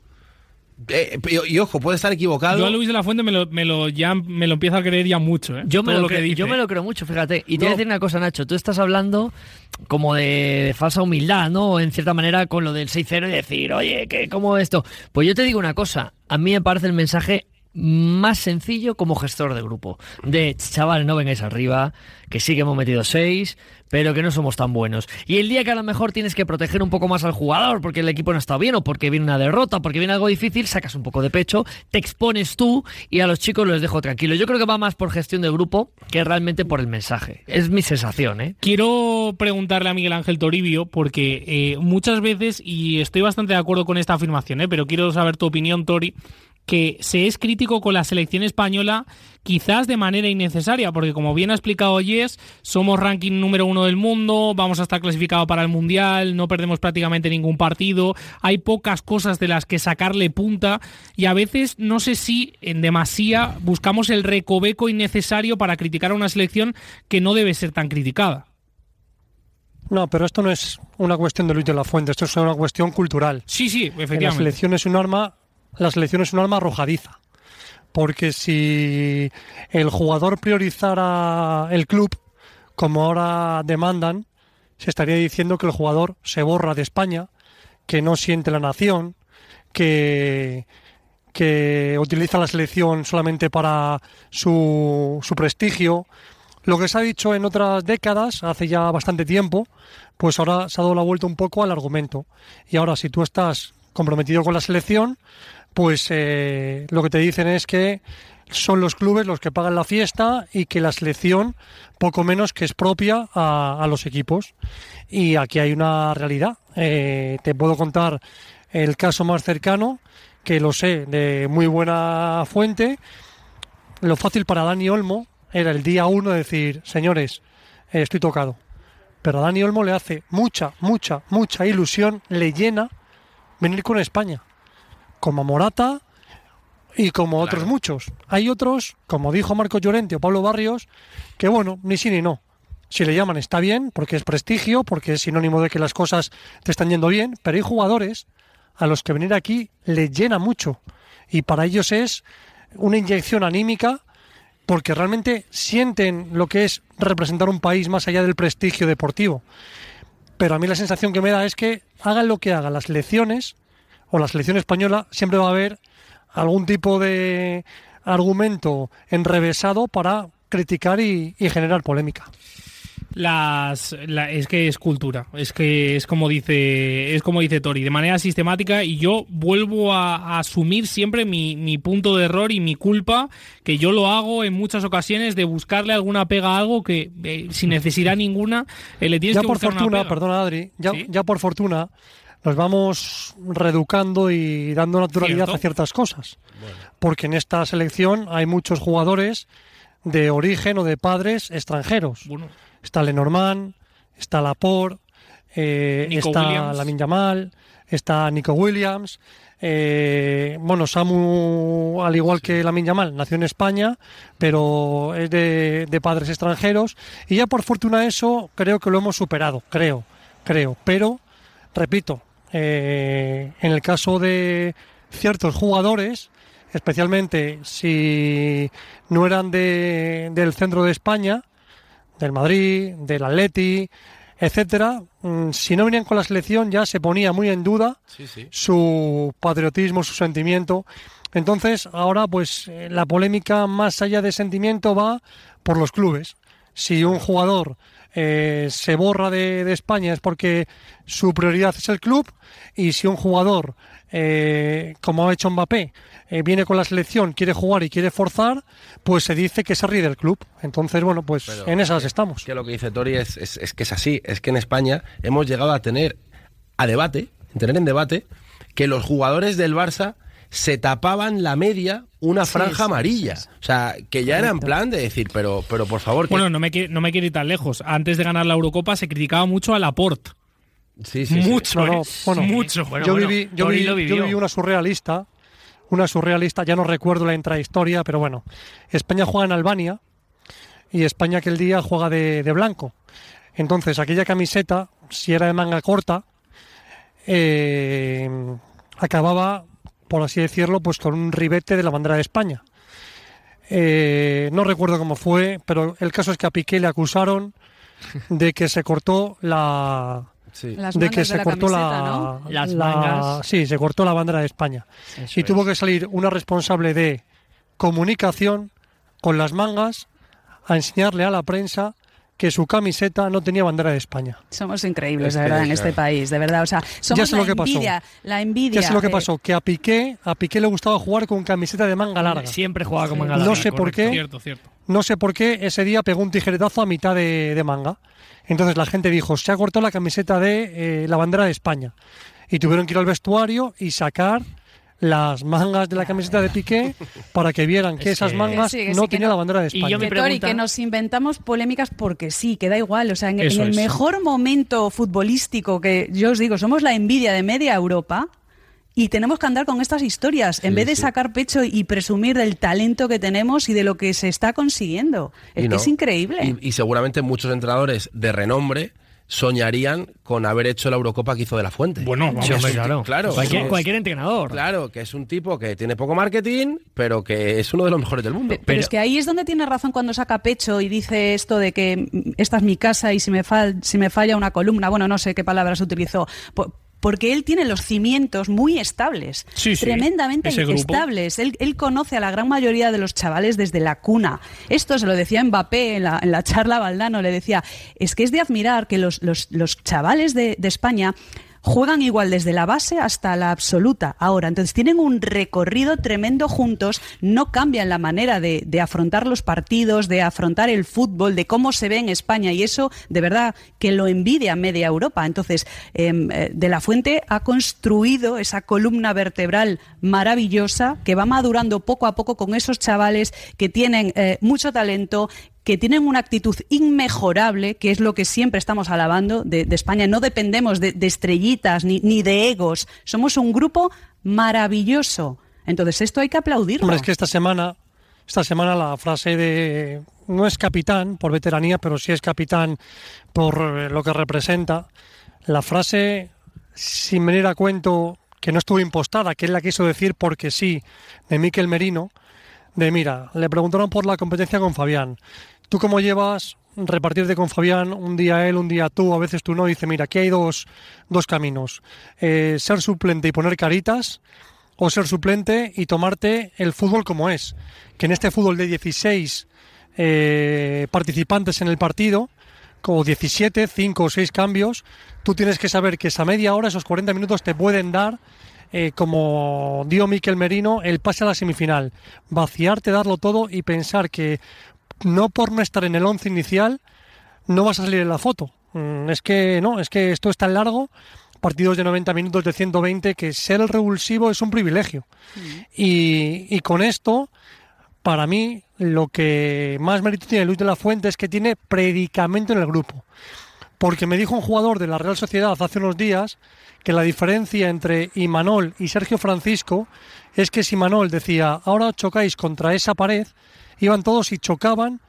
Y ojo, puede estar equivocado. Yo a Luis de la Fuente me lo empiezo a creer ya mucho, ¿eh? Yo me lo creo mucho, fíjate. Y te voy a decir una cosa, Nacho. Tú estás hablando como de falsa humildad, ¿no? En cierta manera con lo del 6-0 y decir, oye, ¿cómo esto? Pues yo te digo una cosa. A mí me parece el mensaje más sencillo como gestor de grupo. De, chavales, no vengáis arriba, que sí que hemos metido 6, pero que no somos tan buenos. Y el día que a lo mejor tienes que proteger un poco más al jugador porque el equipo no está bien, o porque viene una derrota, o porque viene algo difícil, sacas un poco de pecho, te expones tú y a los chicos los dejo tranquilos. Yo creo que va más por gestión de grupo que realmente por el mensaje. Es mi sensación, ¿eh? Quiero preguntarle a Miguel Ángel Toribio, porque muchas veces, y estoy bastante de acuerdo con esta afirmación, pero quiero saber tu opinión, Tori, que se es crítico con la selección española quizás de manera innecesaria, porque como bien ha explicado Yes, somos ranking número 1 del mundo, vamos a estar clasificados para el Mundial, no perdemos prácticamente ningún partido, hay pocas cosas de las que sacarle punta, y a veces no sé si en demasía buscamos el recoveco innecesario para criticar a una selección que no debe ser tan criticada. No, pero esto no es una cuestión de Luis de la Fuente, esto es una cuestión cultural. Sí, efectivamente. La selección es un arma arrojadiza, porque si el jugador priorizara el club, como ahora demandan, se estaría diciendo que el jugador se borra de España, que no siente la nación, que utiliza la selección solamente para su prestigio. Lo que se ha dicho en otras décadas, hace ya bastante tiempo, pues ahora se ha dado la vuelta un poco al argumento. Y ahora, si tú estás comprometido con la selección, pues lo que te dicen es que son los clubes los que pagan la fiesta y que la selección poco menos que es propia a los equipos. Y aquí hay una realidad. Te puedo contar el caso más cercano, que lo sé de muy buena fuente. Lo fácil para Dani Olmo era el día 1 decir, señores, estoy tocado. Pero a Dani Olmo le hace mucha ilusión, le llena venir con España, como Morata y como otros muchos. Hay otros, como dijo Marco Llorente o Pablo Barrios, que bueno, ni sí ni no. Si le llaman está bien, porque es prestigio, porque es sinónimo de que las cosas te están yendo bien, pero hay jugadores a los que venir aquí les llena mucho, y para ellos es una inyección anímica, porque realmente sienten lo que es representar un país más allá del prestigio deportivo. Pero a mí la sensación que me da es que hagan lo que hagan las selecciones o la selección española, siempre va a haber algún tipo de argumento enrevesado para criticar y generar polémica. Es que es cultura, es como dice Tori, de manera sistemática, y yo vuelvo a asumir siempre mi punto de error y mi culpa, que yo lo hago en muchas ocasiones, de buscarle alguna pega a algo que sin necesidad ninguna le tienes que buscar una pega. Perdona Adri, ya por fortuna nos vamos reeducando y dando naturalidad a ciertas cosas. Bueno. Porque en esta selección hay muchos jugadores de origen o de padres extranjeros. Bueno. Está Lenormand, está Laporte, Nico está Williams. Lamine Yamal, está Nico Williams. Samu, al igual que Lamine Yamal, nació en España, pero es de padres extranjeros. Y ya por fortuna eso creo que lo hemos superado, creo. Pero, repito, en el caso de ciertos jugadores, especialmente si no eran del centro de España, del Madrid, del Atleti, etcétera, si no venían con la selección ya se ponía muy en duda su patriotismo, su sentimiento. Entonces ahora pues la polémica más allá de sentimiento va por los clubes. Si un jugador se borra de España es porque su prioridad es el club, y si un jugador, como ha hecho Mbappé, viene con la selección, quiere jugar y quiere forzar, pues se dice que se ríe del club. Entonces, bueno, pues pero en esas estamos. Que lo que dice Tori es que es así, es que en España hemos llegado a tener en debate que los jugadores del Barça se tapaban la media una franja amarilla. Sí. O sea, que ya era en plan de decir, pero por favor... Bueno, no me quiero ir tan lejos. Antes de ganar la Eurocopa se criticaba mucho a Laporte. Sí. Mucho, mucho. Yo viví una surrealista, ya no recuerdo la intrahistoria, pero bueno. España juega en Albania y España aquel día juega de blanco. Entonces, aquella camiseta, si era de manga corta, acababa, por así decirlo, pues con un ribete de la bandera de España. No recuerdo cómo fue, pero el caso es que a Piqué le acusaron de que se cortó las mangas. Sí, se cortó la bandera de España. Eso tuvo que salir una responsable de comunicación con las mangas a enseñarle a la prensa que su camiseta no tenía bandera de España. Somos increíbles, de verdad, en este país, de verdad. O sea, somos la envidia. Ya sé lo que pasó, que a Piqué le gustaba jugar con camiseta de manga larga. Siempre jugaba con manga larga. No sé por qué. Cierto. No sé por qué ese día pegó un tijeretazo a mitad de manga. Entonces la gente dijo, se ha cortado la camiseta de la bandera de España. Y tuvieron que ir al vestuario y sacar las mangas de la camiseta de Piqué para que vieran que esas mangas no tenían la bandera de España. Y yo que nos inventamos polémicas porque sí, que da igual. O sea, en el mejor momento futbolístico, que yo os digo, somos la envidia de media Europa, y tenemos que andar con estas historias en vez de sacar pecho y presumir del talento que tenemos y de lo que se está consiguiendo. Es increíble. Y seguramente muchos entrenadores de renombre soñarían con haber hecho la Eurocopa que hizo De La Fuente. Bueno, claro. Cualquier entrenador. Claro, que es un tipo que tiene poco marketing, pero que es uno de los mejores del mundo. Pero es que ahí es donde tiene razón cuando saca pecho y dice esto de que esta es mi casa y si me falla una columna, bueno, no sé qué palabras utilizó. Porque él tiene los cimientos muy estables, tremendamente estables. Él conoce a la gran mayoría de los chavales desde la cuna. Esto se lo decía Mbappé en la charla Valdano, le decía, es que es de admirar que los chavales de España juegan igual desde la base hasta la absoluta. Ahora, entonces tienen un recorrido tremendo juntos, no cambian la manera de afrontar los partidos, de afrontar el fútbol, de cómo se ve en España, y eso, de verdad, que lo envidia media Europa. Entonces, De La Fuente ha construido esa columna vertebral maravillosa que va madurando poco a poco con esos chavales que tienen mucho talento, que tienen una actitud inmejorable, que es lo que siempre estamos alabando de España. No dependemos de estrellitas ni de egos. Somos un grupo maravilloso. Entonces esto hay que aplaudirlo. Hombre, es que esta semana la frase de... No es capitán por veteranía, pero sí es capitán por lo que representa. La frase, sin venir a cuento, que no estuvo impostada, que él la quiso decir porque sí, de Mikel Merino, mira, le preguntaron por la competencia con Fabián. ¿Tú cómo llevas repartirte con Fabián? Un día él, un día tú, a veces tú no. Dice, mira, aquí hay dos caminos. Ser suplente y poner caritas, o ser suplente y tomarte el fútbol como es. Que en este fútbol de 16 participantes en el partido, como 17, 5 o 6 cambios, tú tienes que saber que esa media hora, esos 40 minutos te pueden dar, como dio Mikel Merino, el pase a la semifinal. Vaciarte, darlo todo y pensar que no por no estar en el 11 inicial no vas a salir en la foto. Es que esto es tan largo, partidos de 90 minutos, de 120, que ser el revulsivo es un privilegio. Y con esto, para mí, lo que más mérito tiene Luis de la Fuente es que tiene predicamento en el grupo. Porque me dijo un jugador de la Real Sociedad hace unos días que la diferencia entre Imanol y Sergio Francisco es que si Imanol decía, ahora chocáis contra esa pared, iban todos y chocaban,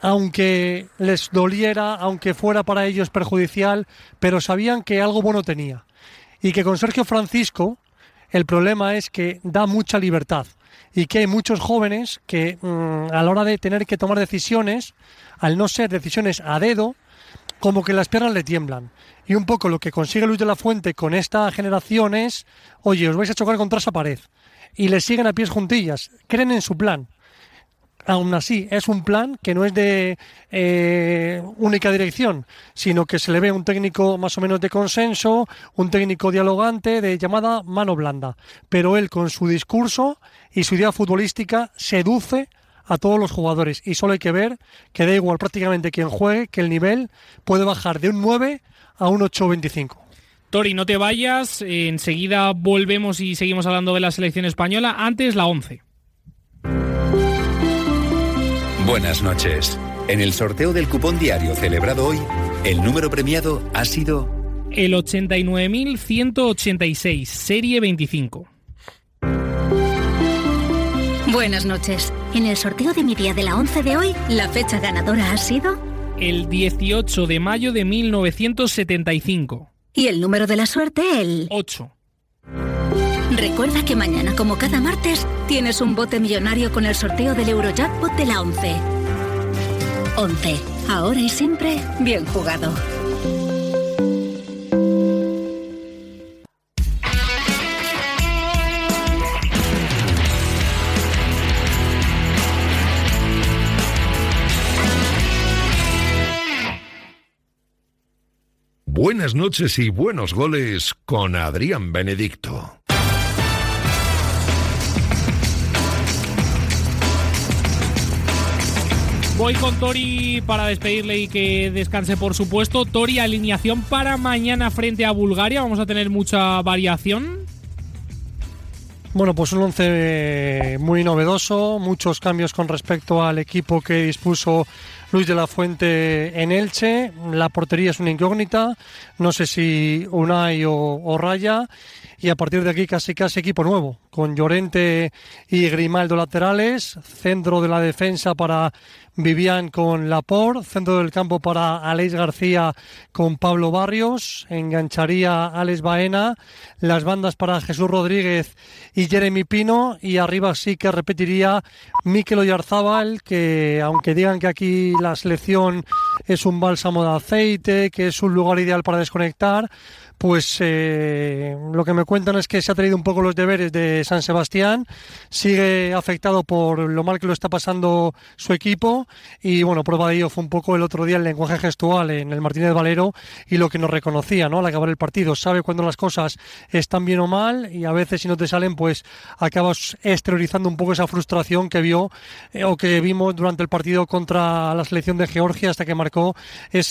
aunque les doliera, aunque fuera para ellos perjudicial, pero sabían que algo bueno tenía. Y que con Sergio Francisco el problema es que da mucha libertad y que hay muchos jóvenes que a la hora de tener que tomar decisiones, al no ser decisiones a dedo, como que las piernas le tiemblan. Y un poco lo que consigue Luis de la Fuente con esta generación es, oye, os vais a chocar contra esa pared. Y le siguen a pies juntillas, creen en su plan. Aún así, es un plan que no es de única dirección, sino que se le ve un técnico más o menos de consenso, un técnico dialogante de llamada mano blanda. Pero él, con su discurso y su idea futbolística, seduce a todos los jugadores. Y solo hay que ver que da igual prácticamente quien juegue, que el nivel puede bajar de un 9 a un 8,25. Tori, no te vayas, enseguida volvemos y seguimos hablando de la selección española. Antes, la 11. Buenas noches. En el sorteo del cupón diario celebrado hoy, el número premiado ha sido el 89.186, serie 25. Buenas noches. En el sorteo de mi día de la 11 de hoy, la fecha ganadora ha sido el 18 de mayo de 1975. Y el número de la suerte, el 8. Recuerda que mañana, como cada martes, tienes un bote millonario con el sorteo del Eurojackpot de la 11. 11. Ahora y siempre, bien jugado. Buenas noches y buenos goles con Adrián Benedicto. Voy con Tori para despedirle y que descanse, por supuesto. Tori, alineación para mañana frente a Bulgaria. Vamos a tener mucha variación. Bueno, pues un 11 muy novedoso, muchos cambios con respecto al equipo que dispuso Luis de la Fuente en Elche. La portería es una incógnita, no sé si Unai o Raya. Y a partir de aquí casi equipo nuevo, con Llorente y Grimaldo laterales, centro de la defensa para Vivian con Laporte, centro del campo para Aleix García con Pablo Barrios, engancharía Alex Baena, las bandas para Jesús Rodríguez y Jeremy Pino, y arriba sí que repetiría Mikel Oyarzábal, que aunque digan que aquí la selección es un bálsamo de aceite, que es un lugar ideal para desconectar, pues lo que me cuentan es que se ha traído un poco los deberes de San Sebastián, sigue afectado por lo mal que lo está pasando su equipo, y bueno, prueba de ello fue un poco el otro día el lenguaje gestual en el Martínez Valero y lo que nos reconocía, ¿no? Al acabar el partido, sabe cuando las cosas están bien o mal, y a veces si no te salen pues acabas exteriorizando un poco esa frustración que vio o que vimos durante el partido contra la selección de Georgia, hasta que marcó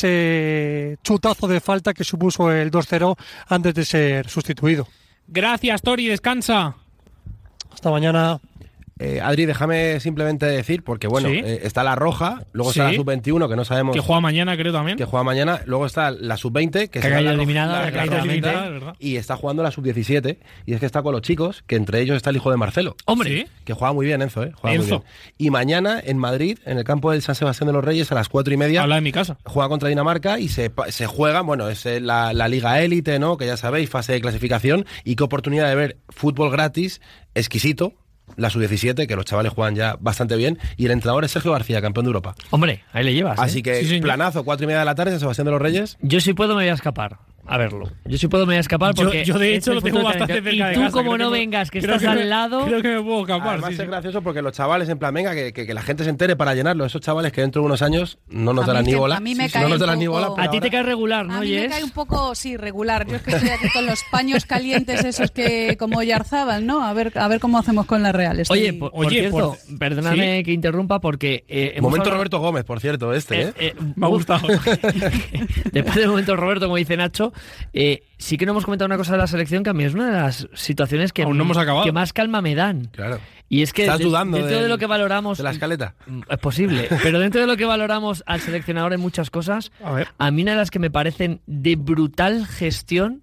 ese chutazo de falta que supuso el 2-0 antes de ser sustituido. Gracias, Tori, descansa. Hasta mañana. Adri, déjame simplemente decir, porque bueno, ¿Sí? Está la roja, luego ¿Sí? está la sub-21, que no sabemos... Que juega mañana, creo, también. Que juega mañana, luego está la sub-20, que ha caído eliminada, ¿verdad? y está jugando la sub-17, y es que está con los chicos, que entre ellos está el hijo de Marcelo. Hombre, ¿sí? Que juega muy bien, Enzo, juega Enzo. muy bien. Y mañana, en Madrid, en el campo del San Sebastián de los Reyes, a las 4:30, habla de mi casa. juega contra Dinamarca y se juega, bueno, es la Liga Élite, ¿no? Que ya sabéis, fase de clasificación, y qué oportunidad de ver fútbol gratis, exquisito, la sub-17, que los chavales juegan ya bastante bien, y el entrenador es Sergio García, campeón de Europa. Hombre, ahí le llevas. Así que Sí, señor. planazo, 4:30 de la tarde, San Sebastián de los Reyes. Yo si puedo me voy a escapar a verlo. Yo si puedo me voy a escapar porque Yo de hecho es el lo tengo futuro bastante talento. cerca de Y tú casa. como Creo no que vengas, que creo estás que al lado... Creo que me puedo escapar. Además sí, es sí. gracioso porque los chavales, en plan, venga, que la gente se entere para llenarlo. Esos chavales que dentro de unos años no nos darán ni bola. A mí me Sí, cae no nos un darán ni poco- bola. pero A ti te ahora- cae regular, ¿no, A mí Jess? me cae un poco, sí, regular. Yo es que estoy aquí con los paños calientes esos que como Oyarzábal, ¿no? A ver cómo hacemos con la Real. Estoy- Oye, por cierto, perdóname que interrumpa porque... hemos Momento hablado- Roberto Gómez, por cierto, Me ha gustado. Después del momento Roberto, como dice Nacho, Sí que no hemos comentado una cosa de la selección que a mí es una de las situaciones que, aún no hemos acabado, que más calma me dan. Claro. Y es que ¿Estás dudando dentro de lo que valoramos... de la escaleta? Es posible, pero dentro de lo que valoramos al seleccionador en muchas cosas, a mí una de las que me parecen de brutal gestión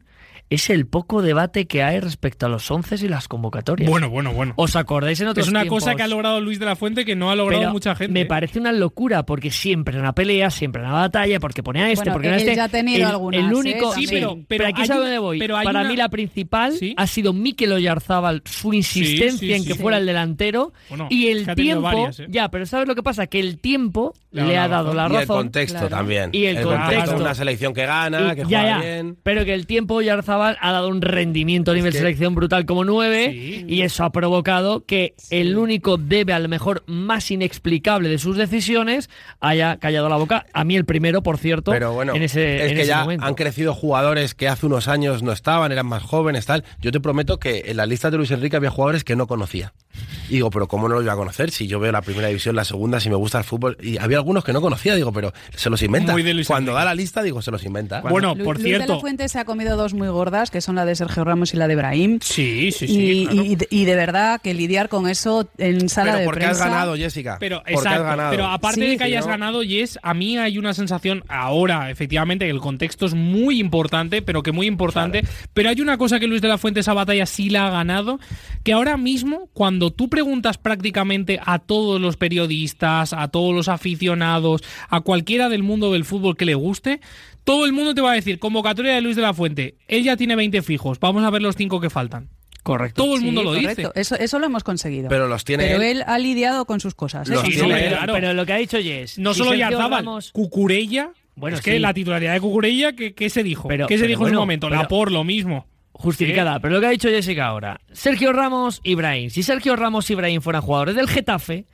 es el poco debate que hay respecto a los 11 y las convocatorias. Bueno. ¿Os acordáis en otros tiempos? Es una tiempos? cosa que ha logrado Luis de la Fuente que no ha logrado mucha gente. Me parece una locura, porque siempre en una pelea, siempre en una batalla, porque pone a este, Bueno, porque no a él este. ya ha tenido algunas, el único, sí, pero aquí es a donde voy. Para mí la principal ha sido Mikel Oyarzábal, su insistencia en que fuera el delantero, y el tiempo. Varias, Ya, pero ¿sabes lo que pasa? Que el tiempo le ha dado la razón. Y el contexto también. Y el contexto. Una selección que gana, que juega bien. Pero que el tiempo Oyarzábal ha dado un rendimiento a nivel selección brutal como 9, y eso ha provocado que el único debe, a lo mejor más inexplicable de sus decisiones, haya callado la boca. A mí el primero, por cierto, pero bueno, en ese, es que ya momento. Han crecido jugadores que hace unos años no estaban, eran más jóvenes, tal. Yo te prometo que en la lista de Luis Enrique había jugadores que no conocía. Y digo, pero ¿cómo no los voy a conocer? Si yo veo la primera división, la segunda, si me gusta el fútbol. Y había algunos que no conocía, digo, pero se los inventa. Cuando da la lista, digo, se los inventa. Bueno, por Luis cierto. de la Fuente se ha comido dos muy gordas, que son la de Sergio Ramos y la de Brahim. Sí. Y de verdad que lidiar con eso en sala de prensa. Porque has ganado, Jessica. Pero, porque exacto, has ganado. pero aparte de que hayas ganado, Jess, a mí hay una sensación ahora, efectivamente, que el contexto es muy importante, pero pero hay una cosa que Luis de la Fuente esa batalla sí la ha ganado, que ahora mismo, cuando tú preguntas prácticamente a todos los periodistas, a todos los aficionados, a cualquiera del mundo del fútbol que le guste, todo el mundo te va a decir, convocatoria de Luis de la Fuente, él ya tiene 20 fijos, vamos a ver los 5 que faltan. Correcto. Todo el mundo lo dice. Eso lo hemos conseguido. Pero los tiene Pero él ha lidiado con sus cosas. Claro. Pero lo que ha dicho Jess, no solo Oyarzábal, Cucurella. Bueno, es que la titularidad de Cucurella, ¿qué se dijo? ¿Qué se dijo en su momento? Laporte, lo mismo. Justificada, pero lo que ha dicho Jessica ahora, Sergio Ramos y Brahim. Si Sergio Ramos y Brahim fueran jugadores del Getafe,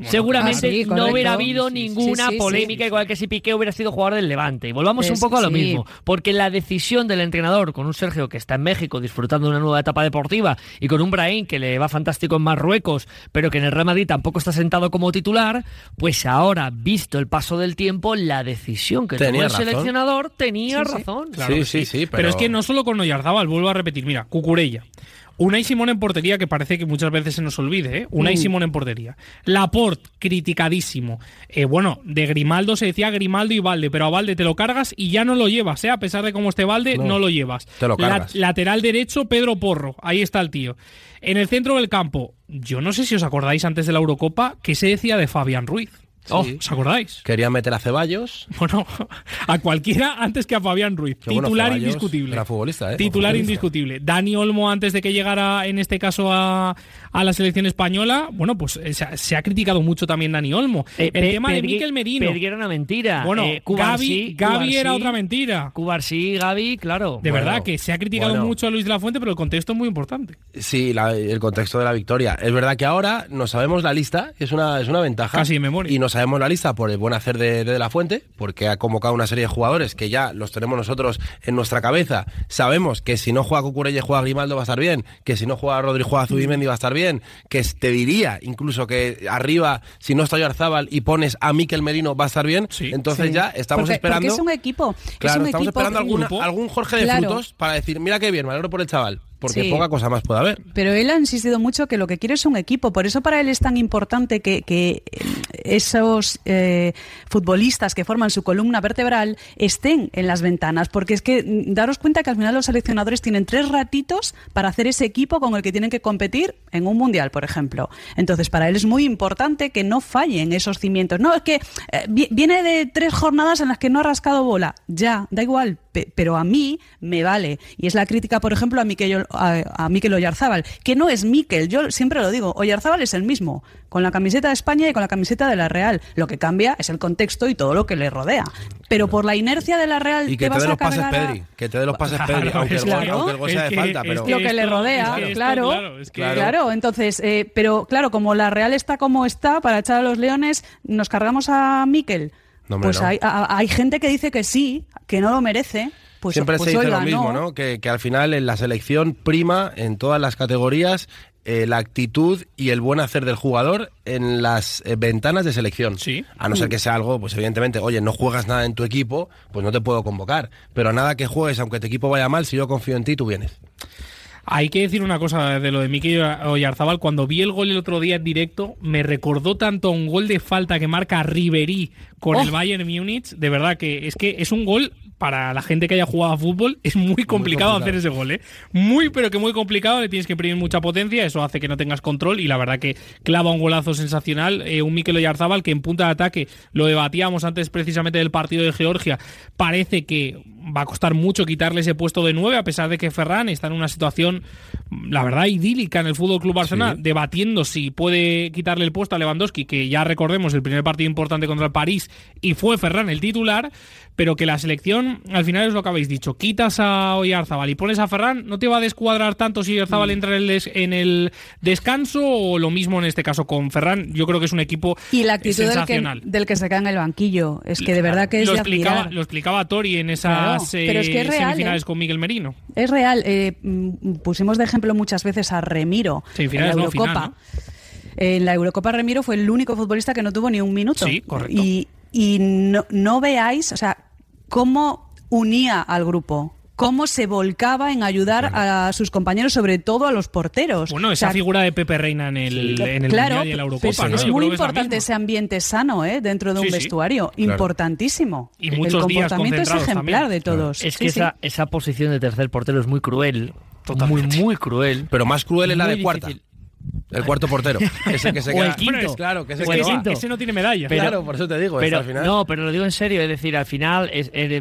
seguramente no hubiera habido ninguna polémica, igual que si Piqué hubiera sido jugador del Levante. Y volvamos un poco a lo mismo, porque la decisión del entrenador, con un Sergio que está en México disfrutando de una nueva etapa deportiva, y con un Brahim que le va fantástico en Marruecos, pero que en el Real Madrid tampoco está sentado como titular, pues ahora, visto el paso del tiempo, la decisión que tomó el seleccionador tenía razón. Claro sí, pero es que no solo con Oyarzábal, vuelvo a repetir, mira, Cucurella, Unai Simón en portería, que parece que muchas veces se nos olvide, ¿eh? Unai Simón en portería. Laporte, criticadísimo. Bueno, de Grimaldo se decía Grimaldo y Valde, pero a Valde te lo cargas y ya no lo llevas, ¿eh? A pesar de cómo esté Valde, no lo llevas. Te lo cargas. Lateral derecho, Pedro Porro. Ahí está el tío. En el centro del campo, yo no sé si os acordáis antes de la Eurocopa, ¿qué se decía de Fabián Ruiz? ¿Os acordáis? Quería meter a Ceballos. Bueno, a cualquiera antes que a Fabián Ruiz. Titular indiscutible. Era futbolista, Titular indiscutible. Dani Olmo, antes de que llegara, en este caso, a la selección española, bueno, pues se ha criticado mucho también Dani Olmo. El tema de Mikel Merino. Pedri era una mentira. Bueno, Gavi era otra mentira. Cubarsí, Gavi, claro. De verdad que se ha criticado mucho a Luis de la Fuente, pero el contexto es muy importante. Sí, el contexto de la victoria. Es verdad que ahora no sabemos la lista, es una ventaja. Casi en memoria. Y nos sabemos la lista por el buen hacer de la Fuente, porque ha convocado una serie de jugadores que ya los tenemos nosotros en nuestra cabeza. Sabemos que si no juega Cucurella y juega Grimaldo va a estar bien, que si no juega Rodri juega Zubimendi va a estar bien, que te diría incluso que arriba, si no está Oyarzábal y pones a Mikel Merino va a estar bien. Entonces ya estamos esperando. Porque es un equipo. Claro, estamos esperando algún Jorge de Frutos para decir, mira qué bien, me alegro por el chaval. Porque poca cosa más puede haber. Pero él ha insistido mucho que lo que quiere es un equipo. Por eso para él es tan importante que esos futbolistas que forman su columna vertebral estén en las ventanas. Porque es que daros cuenta que al final los seleccionadores tienen 3 ratitos para hacer ese equipo con el que tienen que competir en un mundial, por ejemplo. Entonces para él es muy importante que no fallen esos cimientos. No, es que viene de 3 jornadas en las que no ha rascado bola. Ya, da igual. Pero a mí me vale. Y es la crítica, por ejemplo, a Mikel Oyarzábal, que no es Mikel, yo siempre lo digo, Oyarzábal es el mismo, con la camiseta de España y con la camiseta de la Real. Lo que cambia es el contexto y todo lo que le rodea. Pero por la inercia de la Real y que te dé los pases Pedri, que te dé los pases Pedri, aunque el gol sea de falta, pero lo que le rodea, claro. Entonces, pero claro, como la Real está como está, para echar a los Leones, ¿nos cargamos a Mikel? No, pues no. Hay gente que dice que sí, que no lo merece. Pues, siempre se dice oiga, lo mismo, ¿no? Que al final en la selección prima en todas las categorías la actitud y el buen hacer del jugador en las ventanas de selección. Sí. A no ser que sea algo, pues evidentemente, oye, no juegas nada en tu equipo, pues no te puedo convocar. Pero nada que juegues, aunque tu equipo vaya mal, si yo confío en ti, tú vienes. Hay que decir una cosa de lo de Mikel Oyarzabal. Cuando vi el gol el otro día en directo, me recordó tanto a un gol de falta que marca Ribéry con el Bayern Múnich. De verdad que es un gol, para la gente que haya jugado a fútbol, es muy complicado hacer ese gol, ¿eh? Muy, pero que muy complicado. Le tienes que imprimir mucha potencia. Eso hace que no tengas control. Y la verdad que clava un golazo sensacional. Un Mikel Oyarzabal que en punta de ataque, lo debatíamos antes precisamente del partido de Georgia, parece que va a costar mucho quitarle ese puesto de 9, a pesar de que Ferran está en una situación, la verdad, idílica en el FC Barcelona, debatiendo si puede quitarle el puesto a Lewandowski, que ya recordemos el primer partido importante contra el París y fue Ferran el titular, pero que la selección, al final es lo que habéis dicho, quitas a Oyarzabal y pones a Ferran, no te va a descuadrar tanto si Oyarzabal entra en el descanso, o lo mismo en este caso con Ferran. Yo creo que es un equipo y la actitud sensacional. Del que se cae en el banquillo, es que de verdad que es lo de explicaba, admirar. lo explicaba Tori en esas pero es que es real, semifinales con Miguel Merino. Es real. Pusimos de ejemplo muchas veces a Remiro en la Eurocopa. Final, ¿no? En la Eurocopa Remiro fue el único futbolista que no tuvo ni un minuto. Sí, correcto. Y no veáis, o sea, cómo unía al grupo, cómo se volcaba en ayudar a sus compañeros, sobre todo a los porteros. Bueno, esa figura de Pepe Reina en el Mundial y en la Eurocopa, ¿no? Es muy importante ese ambiente sano, dentro de un vestuario. Claro. Importantísimo. Y muchos el comportamiento es ejemplar también. De todos. Es que esa posición de tercer portero es muy cruel. Totalmente. Muy cruel. Pero más cruel es la de cuarta. Difícil. El cuarto portero. Ese que se queda. O el quinto. Claro, que ese no tiene medalla. Claro, por eso te digo. Pero, al final... No, pero lo digo en serio. Es decir, al final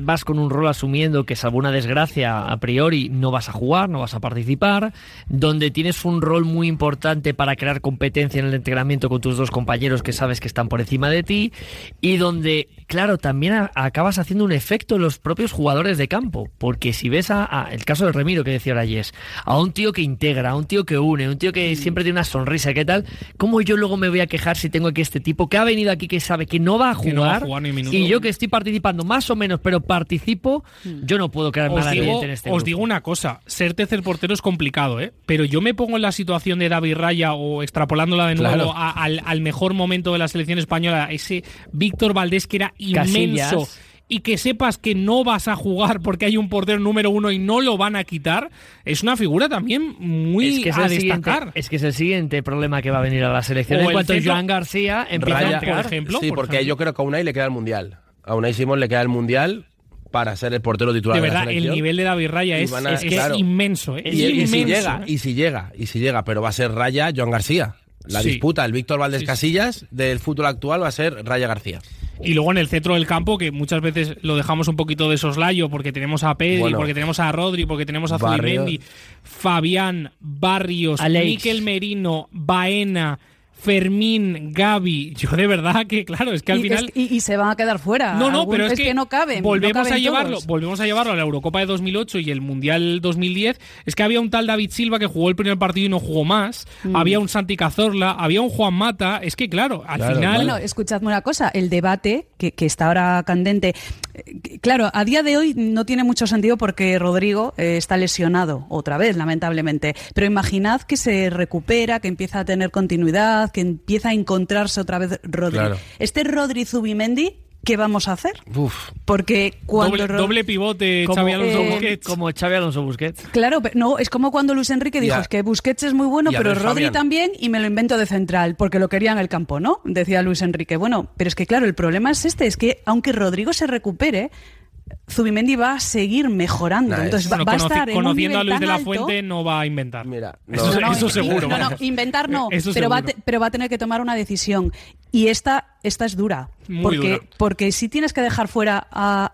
vas con un rol asumiendo que, salvo una desgracia, a priori no vas a jugar, no vas a participar, donde tienes un rol muy importante para crear competencia en el entrenamiento con tus dos compañeros que sabes que están por encima de ti, y donde, claro, también acabas haciendo un efecto en los propios jugadores de campo. Porque si ves el caso de Remiro que decía ahora Yes, a un tío que integra, a un tío que une, un tío que siempre tiene una sonrisa, ¿qué tal? ¿Cómo yo luego me voy a quejar si tengo aquí este tipo que ha venido aquí, que sabe que no va a jugar, ni un minuto, y yo que estoy participando más o menos, pero participo, yo no puedo crear nada evidente en este grupo? Os digo una cosa, ser tercer portero es complicado, pero yo me pongo en la situación de David Raya, o extrapolándola de nuevo al mejor momento de la selección española, ese Víctor Valdés que era inmenso. Casillas. Y que sepas que no vas a jugar porque hay un portero número 1 y no lo van a quitar, es una figura también muy a destacar. Es que es el siguiente problema que va a venir a la selección. En cuanto Joan García empieza a entrar, por ejemplo. Sí, porque yo creo que a Unai le queda el Mundial. A Unai Simón le queda el Mundial para ser el portero titular de la selección. De verdad, el nivel de David Raya es inmenso. Y si llega, pero va a ser Raya, Joan García. La disputa, el Víctor Valdés Casillas del fútbol actual va a ser Raya García. Y luego en el centro del campo, que muchas veces lo dejamos un poquito de soslayo, porque tenemos a Pedri, porque tenemos a Rodri, porque tenemos a Zubimendi, Fabián, Barrios, Mikel Merino, Baena, Fermín, Gavi. Yo de verdad que, claro, es que al final... Y se van a quedar fuera. No, pero es que no caben. Volvemos a llevarlo a la Eurocopa de 2008 y el Mundial 2010. Es que había un tal David Silva que jugó el primer partido y no jugó más. Había un Santi Cazorla, había un Juan Mata. Es que, claro, al final... Bueno, escuchadme una cosa. El debate, que está ahora candente... Claro, a día de hoy no tiene mucho sentido porque Rodrigo está lesionado otra vez, lamentablemente. Pero imaginad que se recupera, que empieza a tener continuidad, que empieza a encontrarse otra vez Rodri. Claro. Este Rodri Zubimendi, ¿qué vamos a hacer? Porque cuando... Doble pivote, Xabi Alonso Busquets. Como Xabi Alonso Busquets. Claro, pero no, es como cuando Luis Enrique dijo, es que Busquets es muy bueno, pero Rodri Fabián también, y me lo invento de central, porque lo quería en el campo, ¿no? Decía Luis Enrique. Bueno, pero es que claro, el problema es es que aunque Rodrigo se recupere, Zubimendi va a seguir mejorando. Entonces va a estar en un nivel conociendo a Luis tan de la alto. Fuente no va a inventar. Mira, eso seguro. No, inventar no, pero va a tener que tomar una decisión. Y esta es dura. Muy dura. Porque si tienes que dejar fuera a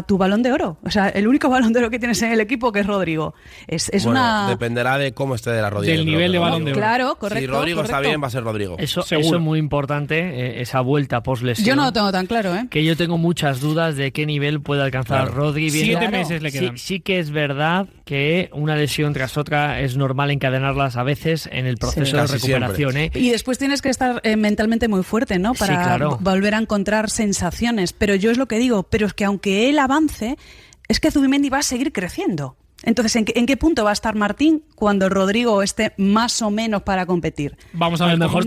tu Balón de Oro. O sea, el único Balón de Oro que tienes en el equipo, que es Rodrigo. Dependerá de cómo esté de la rodilla. Del nivel de Balón de Oro. Claro, correcto. Si Rodrigo está bien, va a ser Rodrigo. Eso es muy importante, esa vuelta post-lesión. Yo no lo tengo tan claro, ¿eh? Que yo tengo muchas dudas de qué nivel puede alcanzar Rodri. 7 meses le quedan. Sí que es verdad que una lesión tras otra es normal encadenarlas a veces en el proceso de recuperación. Y después tienes que estar mentalmente muy fuerte, ¿no? Para volver a encontrar sensaciones. Pero yo es lo que digo, pero es que aunque él avance, es que Zubimendi va a seguir creciendo. Entonces, ¿en qué punto va a estar Martín cuando Rodrigo esté más o menos para competir? Vamos a ver mejor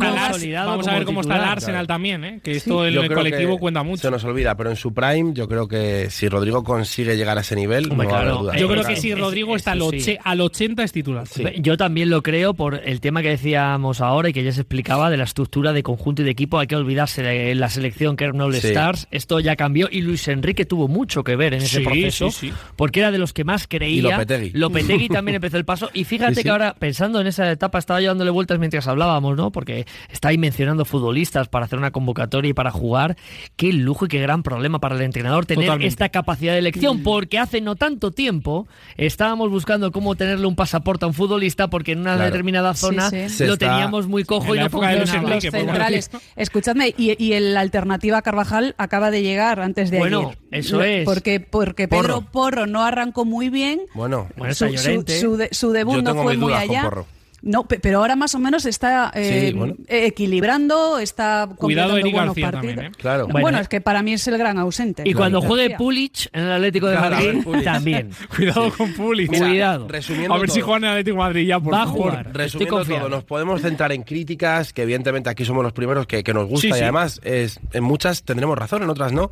cómo está el Arsenal también, ¿eh? Que esto en el colectivo cuenta mucho. Se nos olvida, pero en su prime yo creo que si Rodrigo consigue llegar a ese nivel, no va a haber duda. Yo creo que si Rodrigo está al 80 es titular. Sí. Yo también lo creo por el tema que decíamos ahora y que ya se explicaba de la estructura de conjunto y de equipo. Hay que olvidarse de la selección que era un All Stars. Esto ya cambió y Luis Enrique tuvo mucho que ver en ese proceso, porque era de los que más creía. Lopetegui también empezó el paso. Y fíjate que ahora, pensando en esa etapa, estaba yo dándole vueltas mientras hablábamos, ¿no? Porque está ahí mencionando futbolistas para hacer una convocatoria y para jugar. Qué lujo y qué gran problema para el entrenador tener esta capacidad de elección, porque hace no tanto tiempo estábamos buscando cómo tenerle un pasaporte a un futbolista porque en una determinada zona lo teníamos muy cojo y no funcionaba. Los centrales. Escuchadme, y el Alternativa Carvajal acaba de llegar antes de ayer. Bueno, eso es. Porque Pedro Porro no arrancó muy bien. Bueno, su debut no fue muy allá. No, pero ahora más o menos está equilibrando, está cuidado completando buenos García partidos. también, ¿eh? Claro. Bueno, es que para mí es el gran ausente. Y cuando juegue Pulic en el Atlético de Madrid, también. Cuidado con Pulic. Cuidado. Resumiendo a ver si juega en el Atlético de Madrid ya, por Va a favor. jugar. Resumiendo todo, nos podemos centrar en críticas, que evidentemente aquí somos los primeros que nos gusta y además en muchas tendremos razón, en otras no.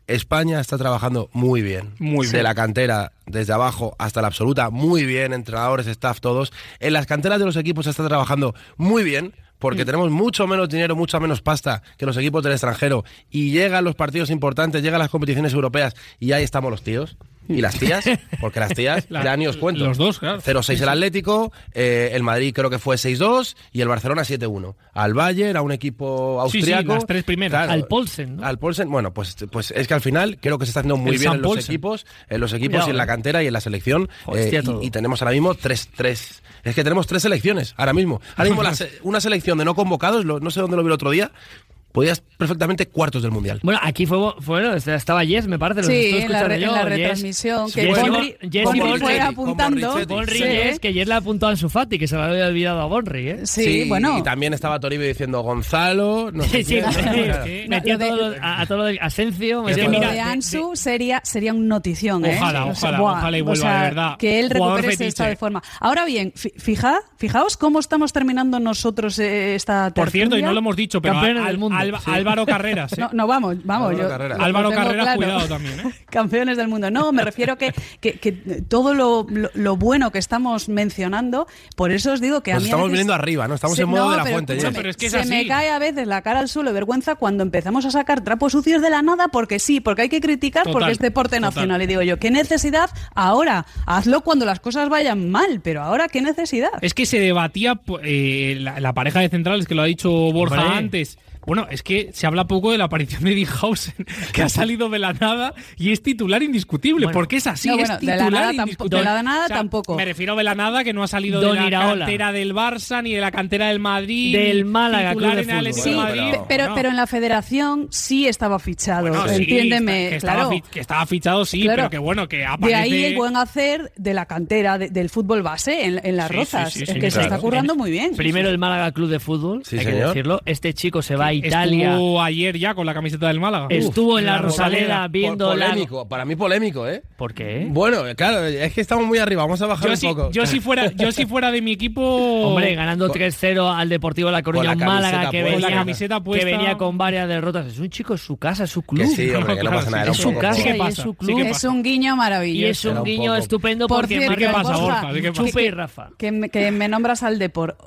España está trabajando muy bien. De la cantera, desde abajo hasta la absoluta, muy bien. Entrenadores, staff, todos. En las canteras de los equipos se está trabajando muy bien, porque tenemos mucho menos dinero, mucha menos pasta que los equipos del extranjero. Y llegan los partidos importantes, llegan las competiciones europeas y ahí estamos los tíos. Y las tías, porque las tías, ya ni os cuento. Los dos, claro. 0-6 el Atlético, el Madrid creo que fue 6-2 y el Barcelona 7-1. Al Bayern, a un equipo austriaco. Las tres primeras. Al Poulsen, ¿no? Al Poulsen, bueno, pues es que al final creo que se está haciendo muy bien en los equipos y en la cantera y en la selección. Y tenemos ahora mismo tres. Es que tenemos 3 selecciones ahora mismo. Ahora mismo una selección de no convocados, no sé dónde lo vi el otro día. Podías perfectamente cuartos del Mundial. Bueno, aquí estaba Jess, me parece. En la retransmisión. Que Bonri fue apuntando. Que Jess le apuntó a Ansu Fati, que se le había olvidado a Bonri, ¿eh? Sí, bueno. Y también estaba Toribio diciendo Gonzalo. No sé metía a todo lo de Asencio. Lo de Ansu sería un notición, ¿eh? Ojalá y vuelva, de verdad. Que él recupere ese estado de forma. Ahora bien, fijaos cómo estamos terminando nosotros esta tertulia. Por cierto, y no lo hemos dicho, pero campeones del mundo. Álvaro Carreras. No, vamos. Álvaro Carreras, claro. Cuidado también, ¿eh? Campeones del mundo. No, me refiero que todo lo bueno que estamos mencionando, por eso os digo que a mí estamos viniendo arriba, ¿no? Estamos en modo de la fuente. Pero es que se me cae a veces la cara al suelo de vergüenza cuando empezamos a sacar trapos sucios de la nada, porque hay que criticar porque es deporte nacional. Y digo yo, ¿qué necesidad ahora? Hazlo cuando las cosas vayan mal, pero ahora, ¿qué necesidad? Es que se debatía la pareja de centrales, que lo ha dicho Borja antes. Bueno, es que se habla poco de la aparición de Dijhausen, que ha salido de la nada y es titular indiscutible, porque es así, es titular indiscutible. De la nada tampoco. Me refiero a de la nada, que no ha salido de la cantera del Barça, ni de la cantera del Madrid, del Málaga, titular en Atlético de Madrid. Pero en la federación sí estaba fichado, entiéndeme. Que estaba fichado, pero que bueno, que aparece... De ahí el buen hacer de la cantera del fútbol base en Las Rozas, se está currando muy bien. Primero el Málaga Club de Fútbol, hay que decirlo. Este chico se va a Italia. Estuvo ayer ya con la camiseta del Málaga. Estuvo en la Rosaleda viendo para mí polémico, ¿eh? ¿Por qué? Bueno, claro, es que estamos muy arriba, vamos a bajar un poco. Yo si fuera de mi equipo... Hombre, ganando 3-0 al Deportivo La Coruña, Málaga, que venía con varias derrotas. Es un chico, es su casa, es su club. Que sí, hombre, que no pasa nada. Es su casa y es su club. Es un guiño maravilloso. Y es un guiño estupendo porque ¿qué pasa, Borja? Chupe y Rafa. Que me nombras al Depor.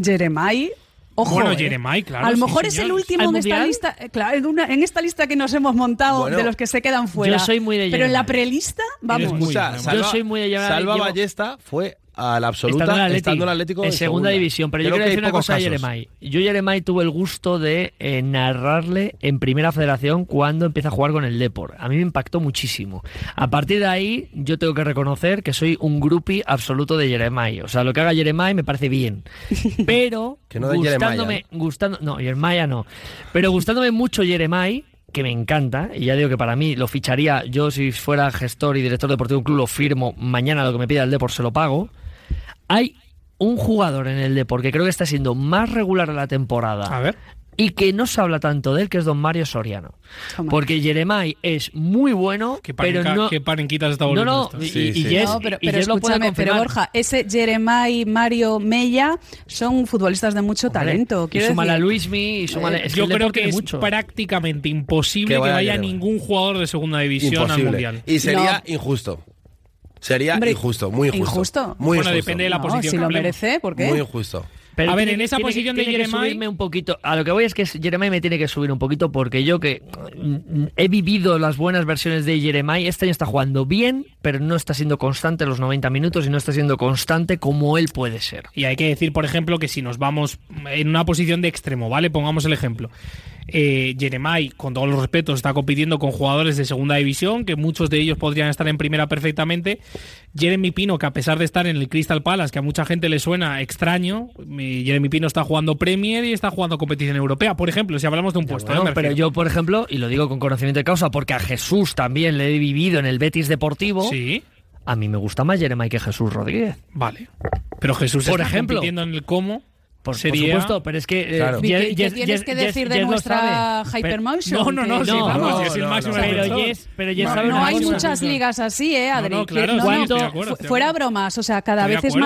Jeremai. Ojo, bueno, Jeremai, claro. A lo mejor es el último en esta lista, claro, en esta lista que nos hemos montado de los que se quedan fuera. Yo soy muy de Jeremai. Pero en la prelista, vamos. Yo soy muy de Jeremai. Salva Ballesta fue a la absoluta estando en el Atlético en segunda división. Pero yo quiero decir una cosa a Jeremai. Jeremai tuve el gusto de narrarle en Primera Federación cuando empieza a jugar con el Depor. A mí me impactó muchísimo. A partir de ahí, yo tengo que reconocer que soy un groupie absoluto de Jeremai. O sea, lo que haga Jeremai me parece bien. Pero que no Jeremai no. Pero gustándome mucho Jeremai, que me encanta, y ya digo que para mí lo ficharía, yo si fuera gestor y director deportivo de un club lo firmo, mañana lo que me pida el Depor se lo pago. Hay un jugador en el Depor que creo que está siendo más regular en la temporada. A ver. y que no se habla tanto de él, que es don Mario Soriano. Porque Jeremai es muy bueno, pero no... ¿Qué panenquitas está volviendo? No, esto? y Jess, pero Jess lo puede escúchame, confirmar. pero Borja, ese Jeremai, Mario, Mella son futbolistas de mucho talento. Y súmale a Luismi, y súmale... Yo creo que es prácticamente imposible que vaya ningún jugador de segunda división al Mundial. Y sería injusto. Sería injusto, muy injusto. ¿Injusto? Muy bueno, injusto. depende de la posición. Si lo merece, ¿por qué? Muy injusto. Pero a ver, en esa posición de Jeremai... subirme un poquito. A lo que voy es que Jeremai me tiene que subir un poquito porque yo que he vivido las buenas versiones de Jeremai, este año está jugando bien, pero no está siendo constante los 90 minutos y no está siendo constante como él puede ser. Y hay que decir, por ejemplo, que si nos vamos en una posición de extremo, ¿vale? Pongamos el ejemplo. Jeremai, con todos los respetos, está compitiendo con jugadores de segunda división, que muchos de ellos podrían estar en primera perfectamente. Jeremy Pino, que a pesar de estar en el Crystal Palace, que a mucha gente le suena extraño, Jeremy Pino está jugando Premier y está jugando competición europea, por ejemplo, si hablamos de un puesto. Bueno, pero yo, por ejemplo, y lo digo con conocimiento de causa, porque a Jesús también le he vivido en el Betis Deportivo. Sí. A mí me gusta más Jeremai que Jesús Rodríguez. Vale. Pero Jesús por está ejemplo, compitiendo en el cómo. Por supuesto, pero es que... Claro. ¿Qué tienes que decir de nuestra Hypermotion? No, sí, vamos, es el máximo. Pero Jess sabe no hay muchas ligas así, Adri. Fuera bromas, o sea, cada vez es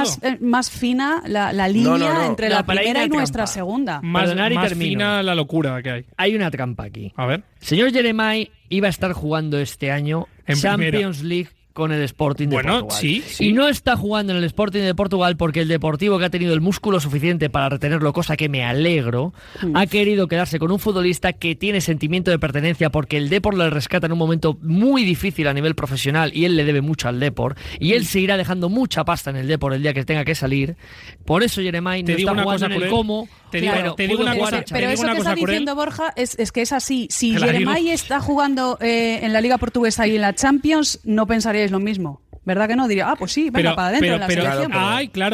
más fina la línea entre la primera y nuestra segunda. Más fina la locura que hay. Hay una trampa aquí. A ver. Señor Jeremai iba a estar jugando este año en Champions League con el Sporting de Portugal. Sí. Y no está jugando en el Sporting de Portugal porque el Deportivo, que ha tenido el músculo suficiente para retenerlo, cosa que me alegro, ha querido quedarse con un futbolista que tiene sentimiento de pertenencia porque el Depor le rescata en un momento muy difícil a nivel profesional y él le debe mucho al Depor y él seguirá dejando mucha pasta en el Depor el día que tenga que salir. Por eso Jeremai no está jugando en el cómo. Te digo una cosa. Pero eso que está diciendo Borja es que es así. Si Jeremai está jugando en la Liga Portuguesa y en la Champions, no pensaría lo mismo, ¿verdad que no? Diría, pues sí, venga, para adentro de la selección.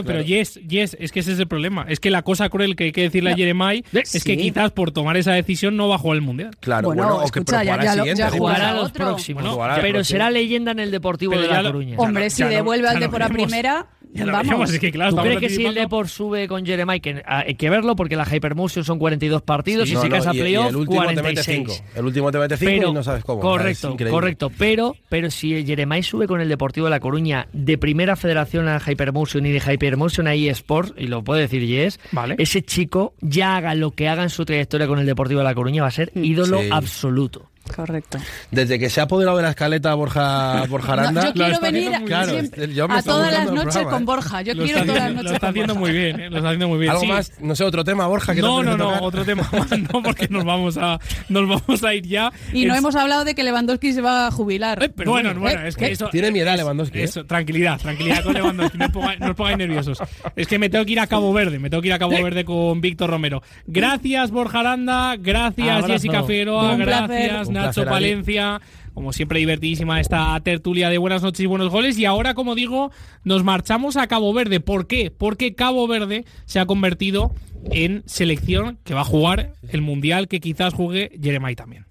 Pero Yes, es que ese es el problema. Es que la cosa cruel que hay que decirle a Jeremai es que quizás por tomar esa decisión no va a jugar el Mundial. Claro, bueno, escucha, ya jugará los próximos. Pero será leyenda en el Deportivo de La Coruña. Hombre, si devuelve al Depor a primera... Vamos. Es que, claro, ¿tú crees que si el Depor sube con Jeremai, que hay que verlo porque la Hypermotion son 42 partidos y si casa playoff, 46? El último te mete 5 y no sabes cómo. Correcto. Pero si Jeremai sube con el Deportivo de La Coruña de primera federación a Hypermotion y de Hypermotion a eSports, y lo puede decir Yes, ese chico, ya haga lo que haga en su trayectoria con el Deportivo de La Coruña, va a ser ídolo absoluto. Correcto. Desde que se ha apoderado de la escaleta Borja Aranda... Yo quiero venir a todas las noches con Borja. Yo quiero todas las noches. Lo está haciendo muy bien. Lo está haciendo muy bien. ¿Algo más? No sé, otro tema, Borja. No, otro tema más no, porque nos vamos a ir ya. Y no hemos hablado de que Lewandowski se va a jubilar. Pero bueno, es que eso... Tiene mi edad Lewandowski. Eso, tranquilidad con Lewandowski. No os pongáis nerviosos. Es que me tengo que ir a Cabo Verde con Víctor Romero. Gracias, Borja Aranda. Gracias, Jessica Figueroa. Gracias, Nacho Palencia. Como siempre, divertidísima esta tertulia de buenas noches y buenos goles. Y ahora, como digo, nos marchamos a Cabo Verde. ¿Por qué? Porque Cabo Verde se ha convertido en selección que va a jugar el Mundial que quizás juegue Jeremai también.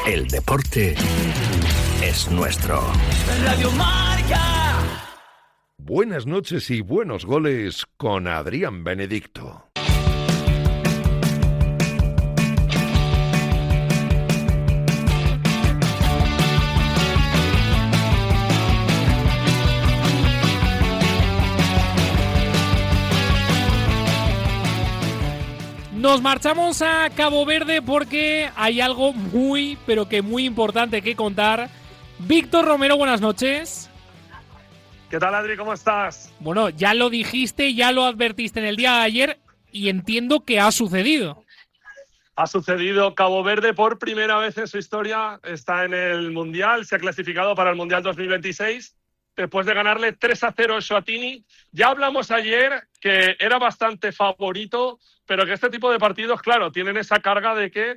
El deporte es nuestro. Radio Marca. Buenas noches y buenos goles con Adrián Benedicto. Nos marchamos a Cabo Verde porque hay algo muy, pero que muy importante que contar. Víctor Romero, buenas noches. ¿Qué tal, Adri? ¿Cómo estás? Bueno, ya lo dijiste, ya lo advertiste en el día de ayer y entiendo que ha sucedido. Ha sucedido. Cabo Verde por primera vez en su historia está en el Mundial, se ha clasificado para el Mundial 2026 después de ganarle 3-0 a Eswatini. Ya hablamos ayer que era bastante favorito, pero que este tipo de partidos, claro, tienen esa carga de que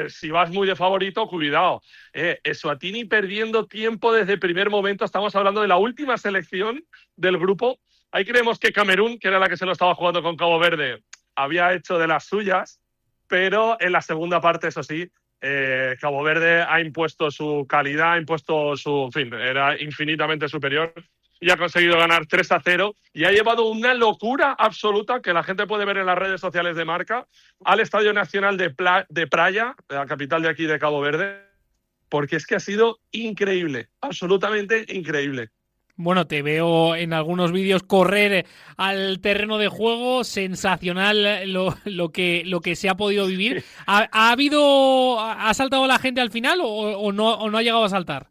si vas muy de favorito, cuidado. Eswatini perdiendo tiempo desde el primer momento. Estamos hablando de la última selección del grupo. Ahí creemos que Camerún, que era la que se lo estaba jugando con Cabo Verde, había hecho de las suyas, pero en la segunda parte, eso sí, Cabo Verde ha impuesto su calidad, ha impuesto su... En fin, era infinitamente superior. y ha conseguido ganar 3-0 y ha llevado una locura absoluta que la gente puede ver en las redes sociales de Marca al Estadio Nacional de Praia, la capital de aquí de Cabo Verde, porque es que ha sido increíble, absolutamente increíble. Bueno, te veo en algunos vídeos correr al terreno de juego, sensacional lo que se ha podido vivir. ¿Ha saltado la gente al final o no ha llegado a saltar?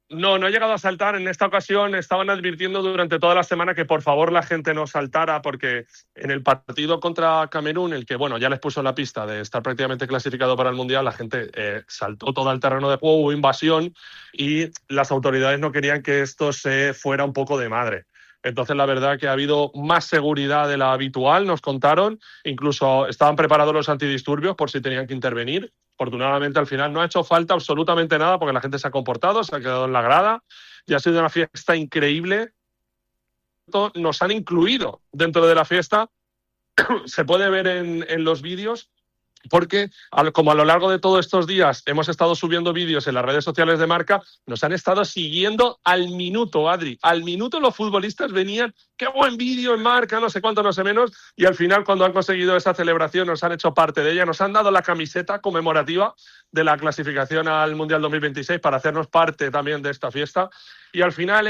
No ha llegado a saltar. En esta ocasión estaban advirtiendo durante toda la semana que por favor la gente no saltara, porque en el partido contra Camerún, el que bueno ya les puso en la pista de estar prácticamente clasificado para el Mundial, la gente saltó todo el terreno de juego, hubo invasión y las autoridades no querían que esto se fuera un poco de madre. Entonces la verdad que ha habido más seguridad de la habitual, nos contaron, incluso estaban preparados los antidisturbios por si tenían que intervenir. Afortunadamente al final no ha hecho falta absolutamente nada porque la gente se ha comportado, se ha quedado en la grada y ha sido una fiesta increíble. Nos han incluido dentro de la fiesta, se puede ver en los vídeos, porque como a lo largo de todos estos días hemos estado subiendo vídeos en las redes sociales de Marca, nos han estado siguiendo al minuto, Adri. Al minuto los futbolistas venían, qué buen vídeo en Marca, no sé cuánto, no sé menos, y al final cuando han conseguido esa celebración nos han hecho parte de ella, nos han dado la camiseta conmemorativa de la clasificación al Mundial 2026 para hacernos parte también de esta fiesta, y al final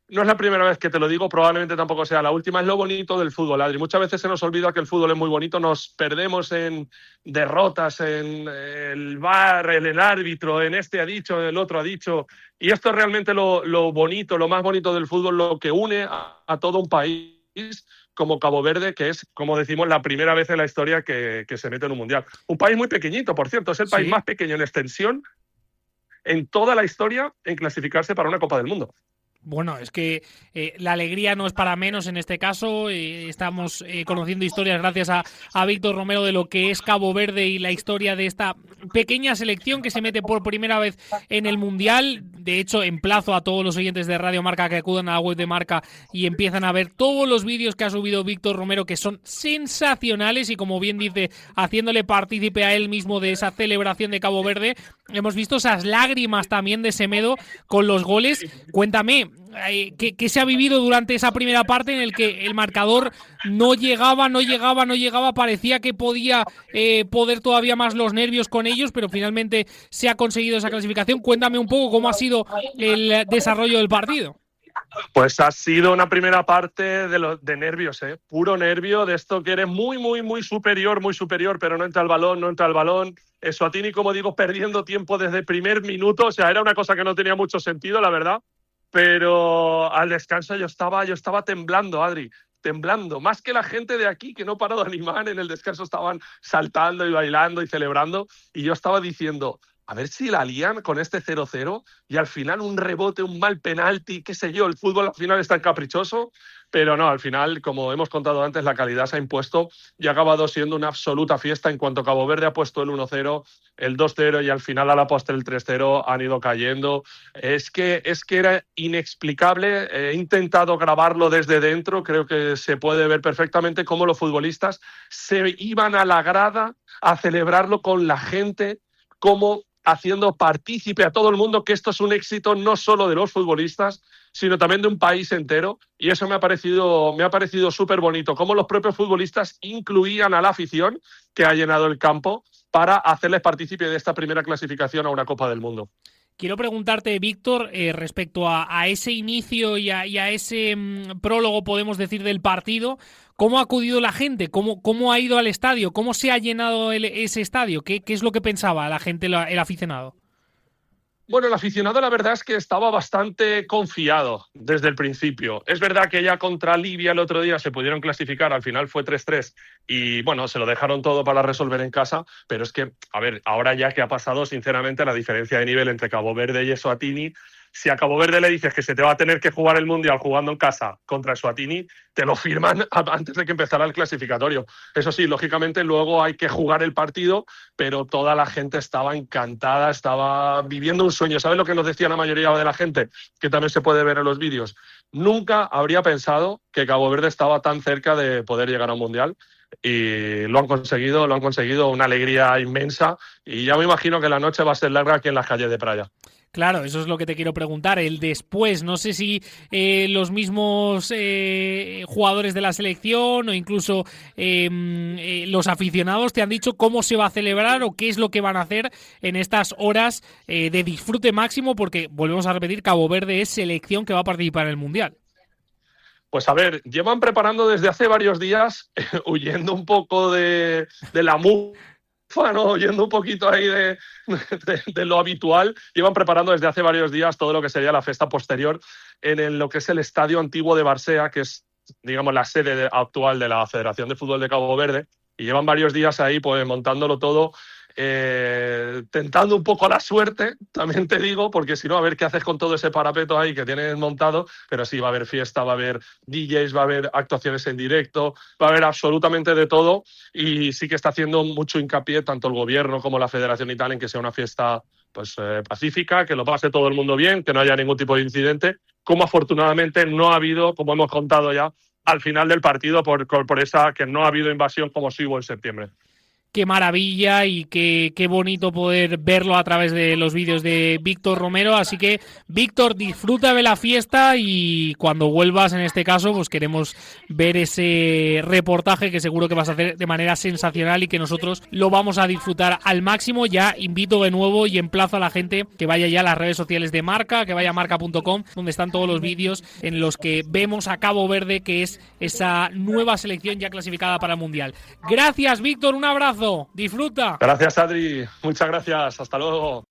no es la primera vez que te lo digo, probablemente tampoco sea la última. Es lo bonito del fútbol, Adri. Muchas veces se nos olvida que el fútbol es muy bonito, nos perdemos en derrotas, en el VAR, en el árbitro, en este ha dicho, el otro ha dicho. Y esto es realmente lo bonito, lo más bonito del fútbol, lo que une a todo un país como Cabo Verde, que es, como decimos, la primera vez en la historia que se mete en un mundial. Un país muy pequeñito, por cierto, es el país más pequeño en extensión en toda la historia en clasificarse para una Copa del Mundo. Bueno, es que la alegría no es para menos en este caso. Estamos conociendo historias gracias a Víctor Romero de lo que es Cabo Verde y la historia de esta pequeña selección que se mete por primera vez en el Mundial. De hecho, emplazo a todos los oyentes de Radio Marca que acudan a la web de Marca y empiezan a ver todos los vídeos que ha subido Víctor Romero, que son sensacionales y, como bien dice, haciéndole partícipe a él mismo de esa celebración de Cabo Verde. Hemos visto esas lágrimas también de Semedo con los goles. Cuéntame, ¿qué se ha vivido durante esa primera parte en el que el marcador no llegaba? Parecía que podía poder todavía más los nervios con ellos, pero finalmente se ha conseguido esa clasificación. Cuéntame un poco cómo ha sido el desarrollo del partido. Pues ha sido una primera parte de nervios, puro nervio, de esto que eres muy, muy, muy superior, pero no entra el balón. Eswatini, como digo, perdiendo tiempo desde el primer minuto, o sea, era una cosa que no tenía mucho sentido, la verdad, pero al descanso yo estaba temblando, Adri, temblando, más que la gente de aquí que no paró de animar. En el descanso estaban saltando y bailando y celebrando, y yo estaba diciendo, a ver si la lían con este 0-0 y al final un rebote, un mal penalti, qué sé yo, el fútbol al final es tan caprichoso, pero no, al final, como hemos contado antes, la calidad se ha impuesto y ha acabado siendo una absoluta fiesta. En cuanto Cabo Verde ha puesto el 1-0, el 2-0 y al final a la postre el 3-0 han ido cayendo. Es que era inexplicable. He intentado grabarlo desde dentro, creo que se puede ver perfectamente cómo los futbolistas se iban a la grada a celebrarlo con la gente, cómo haciendo partícipe a todo el mundo que esto es un éxito no solo de los futbolistas, sino también de un país entero, y eso me ha parecido súper bonito, cómo los propios futbolistas incluían a la afición que ha llenado el campo para hacerles partícipe de esta primera clasificación a una Copa del Mundo. Quiero preguntarte, Víctor, respecto a ese inicio y a ese prólogo, podemos decir, del partido, ¿cómo ha acudido la gente? ¿Cómo ha ido al estadio? ¿Cómo se ha llenado ese estadio? ¿Qué es lo que pensaba la gente, el aficionado? Bueno, el aficionado la verdad es que estaba bastante confiado desde el principio. Es verdad que ya contra Libia el otro día se pudieron clasificar, al final fue 3-3 y bueno, se lo dejaron todo para resolver en casa, pero es que, a ver, ahora ya que ha pasado, sinceramente, la diferencia de nivel entre Cabo Verde y Eswatini, si a Cabo Verde le dices que se te va a tener que jugar el Mundial jugando en casa contra Eswatini, te lo firman antes de que empezara el clasificatorio. Eso sí, lógicamente luego hay que jugar el partido, pero toda la gente estaba encantada, estaba viviendo un sueño. ¿Sabes lo que nos decía la mayoría de la gente? Que también se puede ver en los vídeos. Nunca habría pensado que Cabo Verde estaba tan cerca de poder llegar a un Mundial. Y lo han conseguido, una alegría inmensa, y ya me imagino que la noche va a ser larga aquí en las calles de Praia. Claro, eso es lo que te quiero preguntar. El después, no sé si los mismos jugadores de la selección o incluso los aficionados te han dicho cómo se va a celebrar o qué es lo que van a hacer en estas horas de disfrute máximo, porque volvemos a repetir, Cabo Verde es selección que va a participar en el Mundial. Pues a ver, llevan preparando desde hace varios días, huyendo un poco de la ¿no? Oyendo un poquito ahí de lo habitual, llevan preparando desde hace varios días todo lo que sería la fiesta posterior en lo que es el Estadio Antiguo de Barsea, que es, digamos, la sede actual de la Federación de Fútbol de Cabo Verde, y llevan varios días ahí pues montándolo todo, tentando un poco la suerte, también te digo, porque si no, a ver qué haces con todo ese parapeto ahí que tienes montado, pero sí, va a haber fiesta, va a haber DJs, va a haber actuaciones en directo, va a haber absolutamente de todo, y sí que está haciendo mucho hincapié tanto el gobierno como la federación y tal en que sea una fiesta pues pacífica, que lo pase todo el mundo bien, que no haya ningún tipo de incidente, como afortunadamente no ha habido, como hemos contado ya, al final del partido por esa que no ha habido invasión como sí hubo en septiembre. Qué maravilla y qué bonito poder verlo a través de los vídeos de Víctor Romero. Así que, Víctor, disfruta de la fiesta y cuando vuelvas, en este caso, pues queremos ver ese reportaje que seguro que vas a hacer de manera sensacional y que nosotros lo vamos a disfrutar al máximo. Ya invito de nuevo y emplazo a la gente que vaya ya a las redes sociales de Marca, que vaya a marca.com, donde están todos los vídeos en los que vemos a Cabo Verde, que es esa nueva selección ya clasificada para el Mundial. Gracias, Víctor, un abrazo. Disfruta. Gracias, Adri. Muchas gracias. Hasta luego.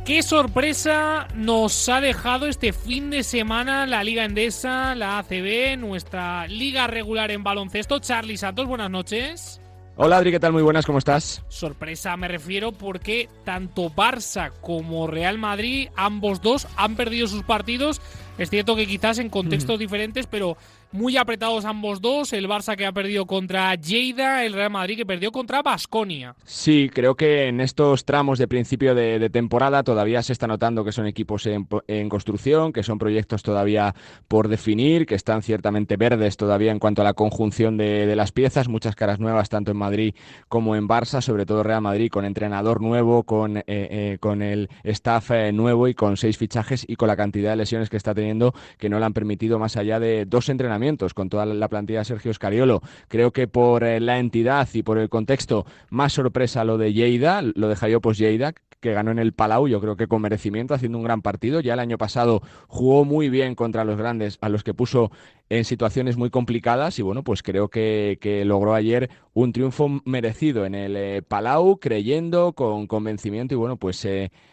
¿Qué sorpresa nos ha dejado este fin de semana la Liga Endesa, la ACB, nuestra liga regular en baloncesto? Charly Santos, buenas noches. Hola Adri, ¿qué tal? Muy buenas, ¿cómo estás? Sorpresa me refiero porque tanto Barça como Real Madrid, ambos dos, han perdido sus partidos. Es cierto que quizás en contextos diferentes, pero muy apretados ambos dos. El Barça que ha perdido contra Lleida, el Real Madrid que perdió contra Baskonia. Sí, creo que en estos tramos de principio de temporada todavía se está notando que son equipos en construcción, que son proyectos todavía por definir, que están ciertamente verdes todavía en cuanto a la conjunción de las piezas. Muchas caras nuevas tanto en Madrid como en Barça, sobre todo Real Madrid con entrenador nuevo, con el staff nuevo y con 6 fichajes y con la cantidad de lesiones que está teniendo, que no le han permitido más allá de 2 entrenamientos con toda la plantilla de Sergio Scariolo. Creo que por la entidad y por el contexto, más sorpresa lo de Lleida, lo de Jaiopos Lleida, que ganó en el Palau, yo creo que con merecimiento, haciendo un gran partido. Ya el año pasado jugó muy bien contra los grandes, a los que puso en situaciones muy complicadas, y bueno, pues creo que logró ayer un triunfo merecido en el Palau, creyendo, con convencimiento, y bueno, pues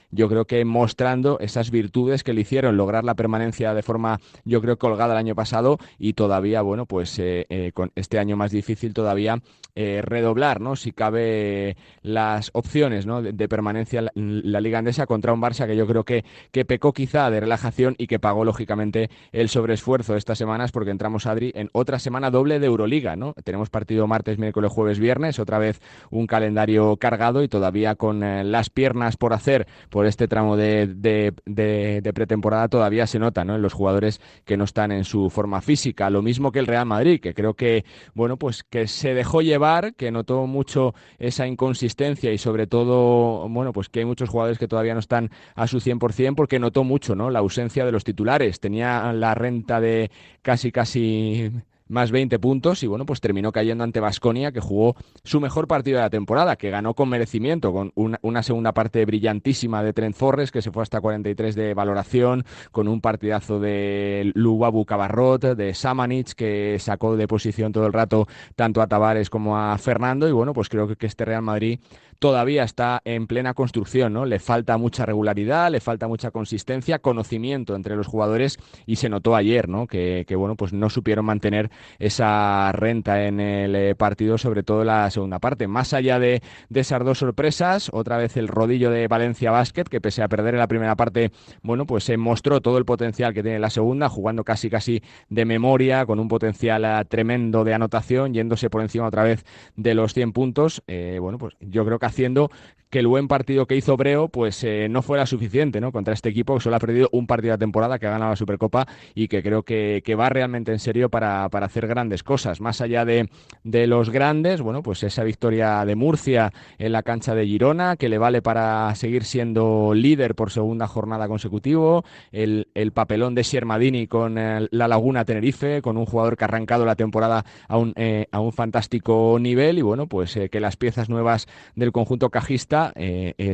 yo creo que mostrando esas virtudes que le hicieron lograr la permanencia de forma, yo creo, colgada el año pasado, y todavía, bueno, pues con este año más difícil todavía redoblar, ¿no?, si cabe, las opciones, ¿no?, de permanencia en la Liga Endesa contra un Barça que yo creo que pecó quizá de relajación y que pagó lógicamente el sobreesfuerzo de estas semanas, porque entramos, Adri, en otra semana doble de Euroliga, ¿no? Tenemos partido martes, miércoles, jueves, viernes, otra vez un calendario cargado y todavía con las piernas por hacer por este tramo de pretemporada. Todavía se nota, ¿no?, en los jugadores que no están en su forma física. Lo mismo que el Real Madrid, que creo que, bueno, pues que se dejó llevar, que notó mucho esa inconsistencia y sobre todo, bueno, pues que hay muchos jugadores que todavía no están a su 100%, porque notó mucho, ¿no?, la ausencia de los titulares. Tenía la renta de casi más 20 puntos y bueno, pues terminó cayendo ante Baskonia, que jugó su mejor partido de la temporada, que ganó con merecimiento, con una segunda parte brillantísima de Trent Forrest, que se fue hasta 43 de valoración, con un partidazo de Lubabu Cabarrot, de Samanic, que sacó de posición todo el rato tanto a Tavares como a Fernando, y bueno, pues creo que este Real Madrid todavía está en plena construcción, ¿no? Le falta mucha regularidad, le falta mucha consistencia, conocimiento entre los jugadores, y se notó ayer, ¿no?, que bueno, pues no supieron mantener esa renta en el partido, sobre todo en la segunda parte. Más allá de esas dos sorpresas, otra vez el rodillo de Valencia Basket, que pese a perder en la primera parte, bueno, pues se mostró todo el potencial que tiene en la segunda, jugando casi de memoria, con un potencial tremendo de anotación, yéndose por encima otra vez de los 100 puntos. Bueno, pues yo creo que haciendo que el buen partido que hizo Breo pues no fuera suficiente, ¿no?, contra este equipo que solo ha perdido un partido de temporada, que ha ganado la Supercopa y que creo que va realmente en serio para hacer grandes cosas. Más allá de los grandes, bueno, pues esa victoria de Murcia en la cancha de Girona, que le vale para seguir siendo líder por segunda jornada consecutivo, el papelón de Siermadini con la Laguna Tenerife, con un jugador que ha arrancado la temporada a un fantástico nivel, y bueno, pues que las piezas nuevas del conjunto cajista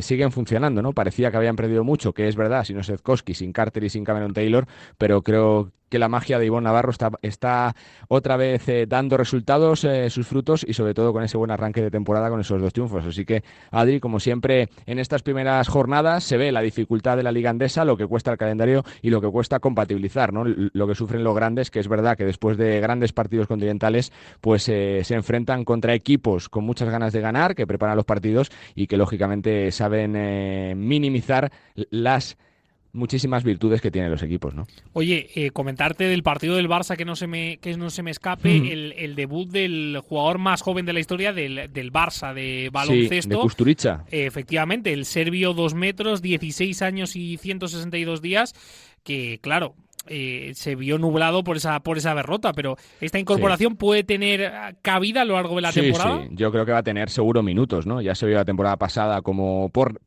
siguen funcionando, ¿no? Parecía que habían perdido mucho, que es verdad, sin Osezkowski, sin Carter y sin Cameron Taylor, pero creo que la magia de Ivonne Navarro está otra vez dando resultados, sus frutos, y sobre todo con ese buen arranque de temporada con esos 2 triunfos. Así que, Adri, como siempre, en estas primeras jornadas se ve la dificultad de la Liga Endesa, lo que cuesta el calendario y lo que cuesta compatibilizar, ¿no?, lo que sufren los grandes, que es verdad que después de grandes partidos continentales pues se enfrentan contra equipos con muchas ganas de ganar, que preparan los partidos y que lógicamente saben minimizar las muchísimas virtudes que tienen los equipos, ¿no? Oye, comentarte del partido del Barça, que no se me escape, el debut del jugador más joven de la historia del Barça de baloncesto. Sí, de Kusturica. Efectivamente, el serbio, 2 metros, 16 años y 162 días, que claro, se vio nublado por esa derrota, pero esta incorporación puede tener cabida a lo largo de la temporada. Sí, yo creo que va a tener seguro minutos, ¿no? Ya se vio la temporada pasada como por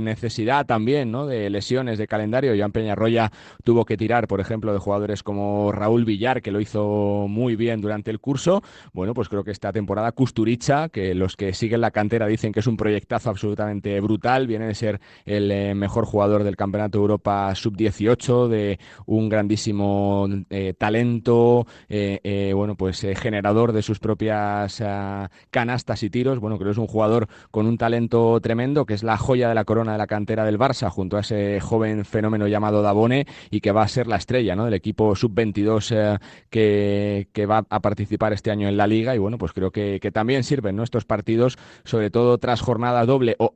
necesidad también, ¿no?, de lesiones de calendario. Joan Peñarroya tuvo que tirar, por ejemplo, de jugadores como Raúl Villar, que lo hizo muy bien durante el curso. Bueno, pues creo que esta temporada Kusturica, que los que siguen la cantera dicen que es un proyectazo absolutamente brutal, viene de ser el mejor jugador del Campeonato de Europa Sub-18, de un grandísimo talento, bueno, pues generador de sus propias canastas y tiros. Bueno, creo que es un jugador con un talento tremendo, que es la joya de la corona de la cantera del Barça, junto a ese joven fenómeno llamado Dabone, y que va a ser la estrella, ¿no?, del equipo sub-22 que va a participar este año en la Liga. Y bueno, pues creo que también sirven, ¿no?, estos partidos, sobre todo tras jornada doble o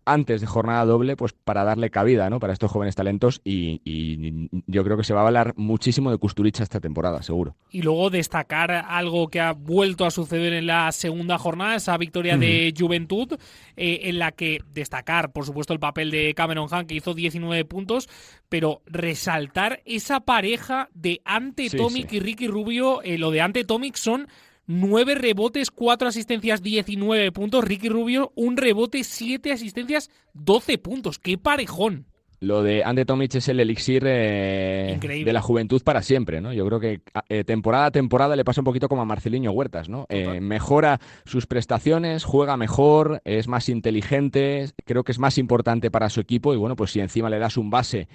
antes de jornada doble, pues para darle cabida, ¿no?, para estos jóvenes talentos, y yo creo que se va a hablar muchísimo de Kusturica esta temporada, seguro. Y luego destacar algo que ha vuelto a suceder en la segunda jornada, esa victoria de Juventud, en la que destacar, por supuesto, el papel de Cameron Hunt, que hizo 19 puntos, pero resaltar esa pareja de Ante Tomic y Ricky Rubio. Lo de Ante Tomic son 9 rebotes, 4 asistencias, 19 puntos. Ricky Rubio, 1 rebote, 7 asistencias, 12 puntos. ¡Qué parejón! Lo de Ante Tomic es el elixir de la juventud para siempre, ¿no? Yo creo que temporada a temporada le pasa un poquito como a Marceliño Huertas, ¿no? Mejora sus prestaciones, juega mejor, es más inteligente, creo que es más importante para su equipo, y bueno, pues si encima le das un base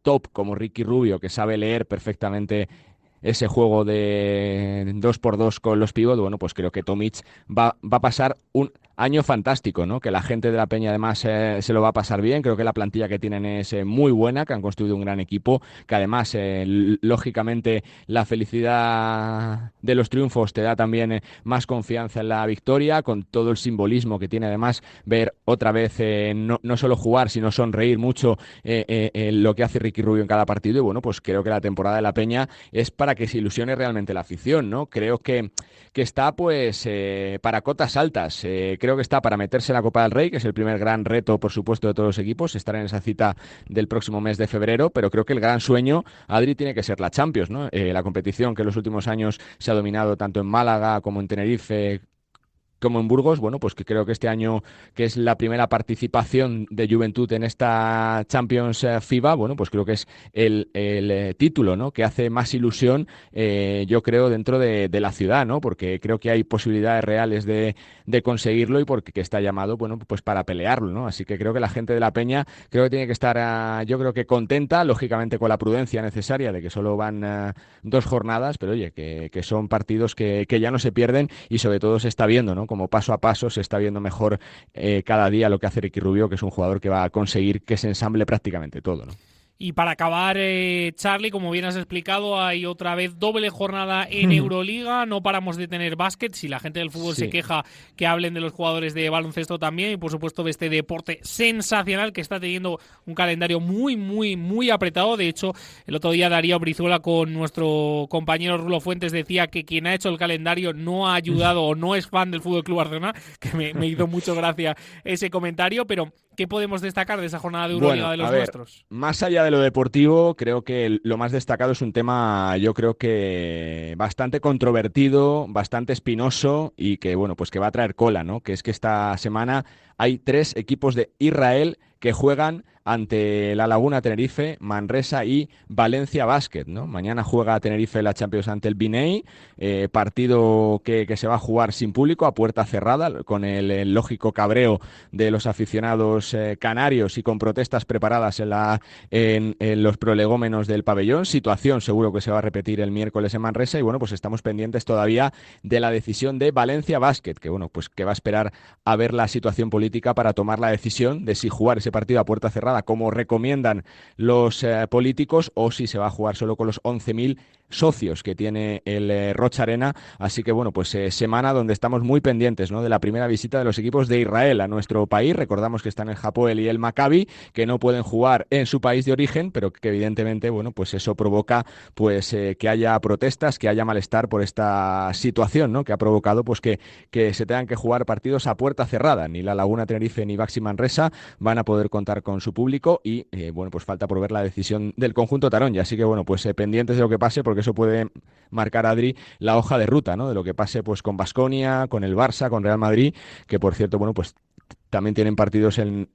top como Ricky Rubio, que sabe leer perfectamente ese juego de 2x2 con los pivots, bueno, pues creo que Tomic va a pasar un año fantástico, ¿no? Que la gente de la Peña además se lo va a pasar bien. Creo que la plantilla que tienen es muy buena, que han construido un gran equipo, que además lógicamente la felicidad de los triunfos te da también más confianza en la victoria, con todo el simbolismo que tiene además ver otra vez no solo jugar, sino sonreír mucho lo que hace Ricky Rubio en cada partido. Y bueno, pues creo que la temporada de la Peña es para que se ilusione realmente la afición, ¿no? Creo que está pues para cotas altas. Creo que está para meterse en la Copa del Rey, que es el primer gran reto, por supuesto, de todos los equipos, estar en esa cita del próximo mes de febrero, pero creo que el gran sueño, Adri, tiene que ser la Champions, ¿no? La competición que en los últimos años se ha dominado tanto en Málaga como en Tenerife, como en Burgos. Bueno, pues que creo que este año, que es la primera participación de Juventud en esta Champions FIBA, bueno, pues creo que es el título, ¿no?, que hace más ilusión, yo creo, dentro de la ciudad, ¿no?, porque creo que hay posibilidades reales de conseguirlo, y porque está llamado, bueno, pues para pelearlo, ¿no? Así que creo que la gente de la Peña creo que tiene que estar, yo creo que contenta, lógicamente con la prudencia necesaria de que solo van 2 jornadas, pero oye, que son partidos que ya no se pierden, y sobre todo se está viendo, ¿no?, como paso a paso se está viendo mejor cada día lo que hace Ricky Rubio, que es un jugador que va a conseguir que se ensamble prácticamente todo, ¿no? Y para acabar, Charlie, como bien has explicado, hay otra vez doble jornada en Euroliga. No paramos de tener básquet. Si la gente del fútbol se queja, que hablen de los jugadores de baloncesto también. Y por supuesto de este deporte sensacional que está teniendo un calendario muy, muy, muy apretado. De hecho, el otro día Darío Brizuela con nuestro compañero Rulo Fuentes decía que quien ha hecho el calendario no ha ayudado o no es fan del Fútbol Club Barcelona, que me hizo mucho gracia ese comentario. Pero ¿qué podemos destacar de esa jornada de Euroliga de los nuestros? Más allá de lo deportivo, creo que lo más destacado es un tema, yo creo que bastante controvertido, bastante espinoso y que, bueno, pues que va a traer cola, ¿no? Que es que esta semana hay 3 equipos de Israel que juegan ante La Laguna Tenerife, Manresa y Valencia Basket, ¿no? Mañana juega Tenerife la Champions ante el Binei, partido que se va a jugar sin público, a puerta cerrada, con el lógico cabreo de los aficionados canarios y con protestas preparadas en los prolegómenos del pabellón. Situación seguro que se va a repetir el miércoles en Manresa y, bueno, pues estamos pendientes todavía de la decisión de Valencia Basket, que, bueno, pues que va a esperar a ver la situación política para tomar la decisión de si jugar ese partido a puerta cerrada como recomiendan los políticos o si se va a jugar solo con los 11.000 socios que tiene el Rocha Arena. Así que, bueno, pues semana donde estamos muy pendientes, ¿no?, de la primera visita de los equipos de Israel a nuestro país. Recordamos que están el Hapoel y el Maccabi, que no pueden jugar en su país de origen, pero que evidentemente, bueno, pues eso provoca pues que haya protestas, que haya malestar por esta situación, ¿no?, que ha provocado pues que se tengan que jugar partidos a puerta cerrada. Ni La Laguna Tenerife ni Baxi Manresa van a poder contar con su público y, bueno, pues falta por ver la decisión del conjunto Taronja. Así que, bueno, pues pendientes de lo que pase, porque eso puede marcar, Adri, la hoja de ruta, ¿no?, de lo que pase pues con Baskonia, con el Barça, con Real Madrid, que por cierto, bueno, pues también tienen partidos en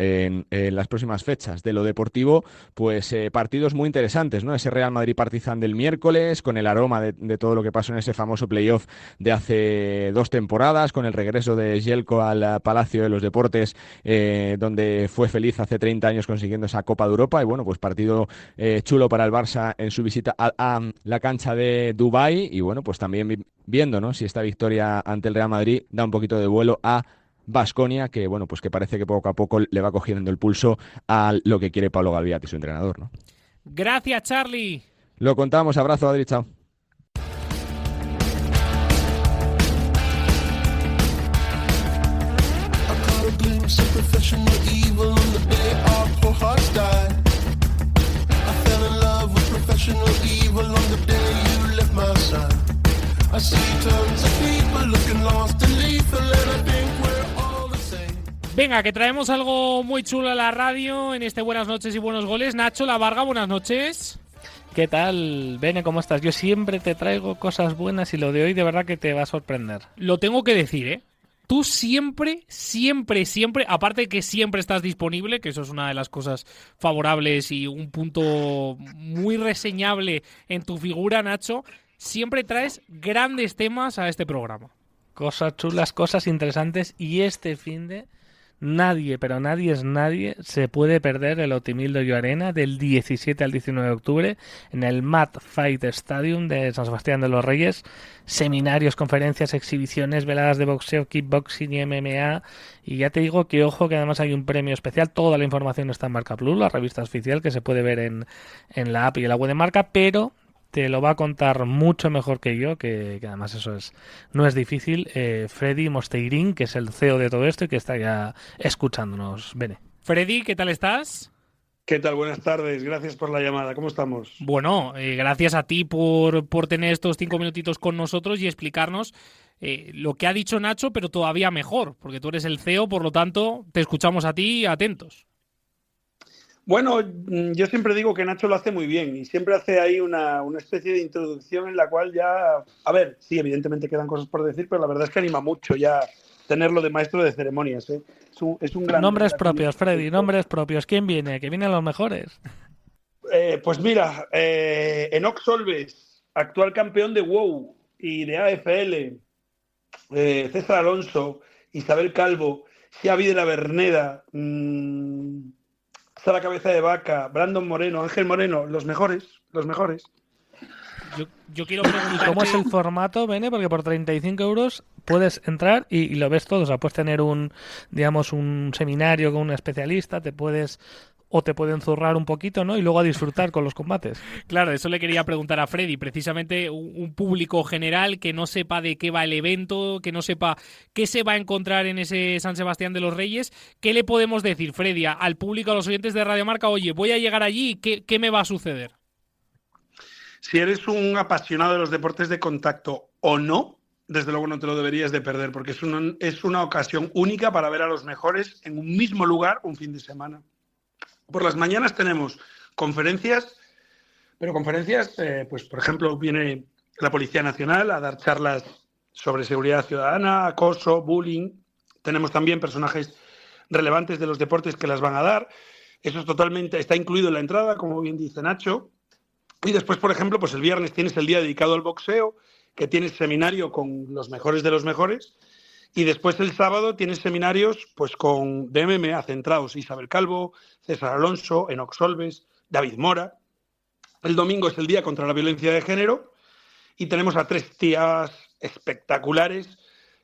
las próximas fechas. De lo deportivo, pues partidos muy interesantes, ¿no? Ese Real Madrid-Partizan del miércoles, con el aroma de todo lo que pasó en ese famoso playoff de hace 2 temporadas, con el regreso de Jelko al Palacio de los Deportes, donde fue feliz hace 30 años consiguiendo esa Copa de Europa. Y, bueno, pues partido chulo para el Barça en su visita a la cancha de Dubái. Y, bueno, pues también viendo, ¿no?, si esta victoria ante el Real Madrid da un poquito de vuelo a Baskonia, que, bueno, pues que parece que poco a poco le va cogiendo el pulso a lo que quiere Pablo Galviati, su entrenador, ¿no? Gracias, Charlie. Lo contamos. Abrazo, Adri, chao. Venga, que traemos algo muy chulo a la radio en este Buenas noches y buenos goles. Nacho La Varga, buenas noches. ¿Qué tal, Bene? ¿Cómo estás? Yo siempre te traigo cosas buenas y lo de hoy de verdad que te va a sorprender. Lo tengo que decir, ¿eh? Tú siempre, aparte de que siempre estás disponible, que eso es una de las cosas favorables y un punto muy reseñable en tu figura, Nacho, siempre traes grandes temas a este programa. Cosas chulas, cosas interesantes, y este finde nadie, pero nadie es nadie, se puede perder el Otimildo Arena del 17 al 19 de octubre en el Mad Fight Stadium de San Sebastián de los Reyes. Seminarios, conferencias, exhibiciones, veladas de boxeo, kickboxing y MMA. Y ya te digo que, ojo, que además hay un premio especial. Toda la información está en Marca Plus, la revista oficial, que se puede ver en la app y en la web de Marca, pero te lo va a contar mucho mejor que yo, que además eso no es difícil, Freddy Mosteirín, que es el CEO de todo esto y que está ya escuchándonos. Bene. Freddy, ¿qué tal estás? ¿Qué tal? Buenas tardes, gracias por la llamada, ¿cómo estamos? Bueno, gracias a ti por tener estos 5 minutitos con nosotros y explicarnos lo que ha dicho Nacho, pero todavía mejor, porque tú eres el CEO, por lo tanto, te escuchamos a ti, atentos. Bueno, yo siempre digo que Nacho lo hace muy bien y siempre hace ahí una especie de introducción en la cual ya... A ver, sí, evidentemente quedan cosas por decir, pero la verdad es que anima mucho ya tenerlo de maestro de ceremonias, ¿eh? Es un gran... Nombres propios, Freddy, nombres propios. ¿Quién viene? Que vienen los mejores. Pues mira, Enoch Solves, actual campeón de WoW y de AFL, César Alonso, Isabel Calvo, Xavi de la Verneda... Sara Cabeza de Vaca, Brandon Moreno, Ángel Moreno, los mejores. Yo quiero preguntarte... ¿Y cómo es el formato, Bene? Porque por 35 euros puedes entrar y lo ves todo. O sea, puedes tener un seminario con un especialista, te puedes o te pueden zurrar un poquito, ¿no? Y luego a disfrutar con los combates. Claro, eso le quería preguntar a Freddy, precisamente un público general que no sepa de qué va el evento, que no sepa qué se va a encontrar en ese San Sebastián de los Reyes. ¿Qué le podemos decir, Freddy, al público, a los oyentes de Radio Marca? Oye, voy a llegar allí, ¿qué me va a suceder? Si eres un apasionado de los deportes de contacto o no, desde luego no te lo deberías de perder, porque es una ocasión única para ver a los mejores en un mismo lugar un fin de semana. Por las mañanas tenemos conferencias, pero conferencias, pues por ejemplo, viene la Policía Nacional a dar charlas sobre seguridad ciudadana, acoso, bullying. Tenemos también personajes relevantes de los deportes que las van a dar. Eso está incluido en la entrada, como bien dice Nacho. Y después, por ejemplo, pues el viernes tienes el día dedicado al boxeo, que tienes seminario con los mejores de los mejores. Y después el sábado tienes seminarios pues de MMA centrados, Isabel Calvo, César Alonso, Enoc Solves, David Mora. El domingo es el día contra la violencia de género y tenemos a 3 tías espectaculares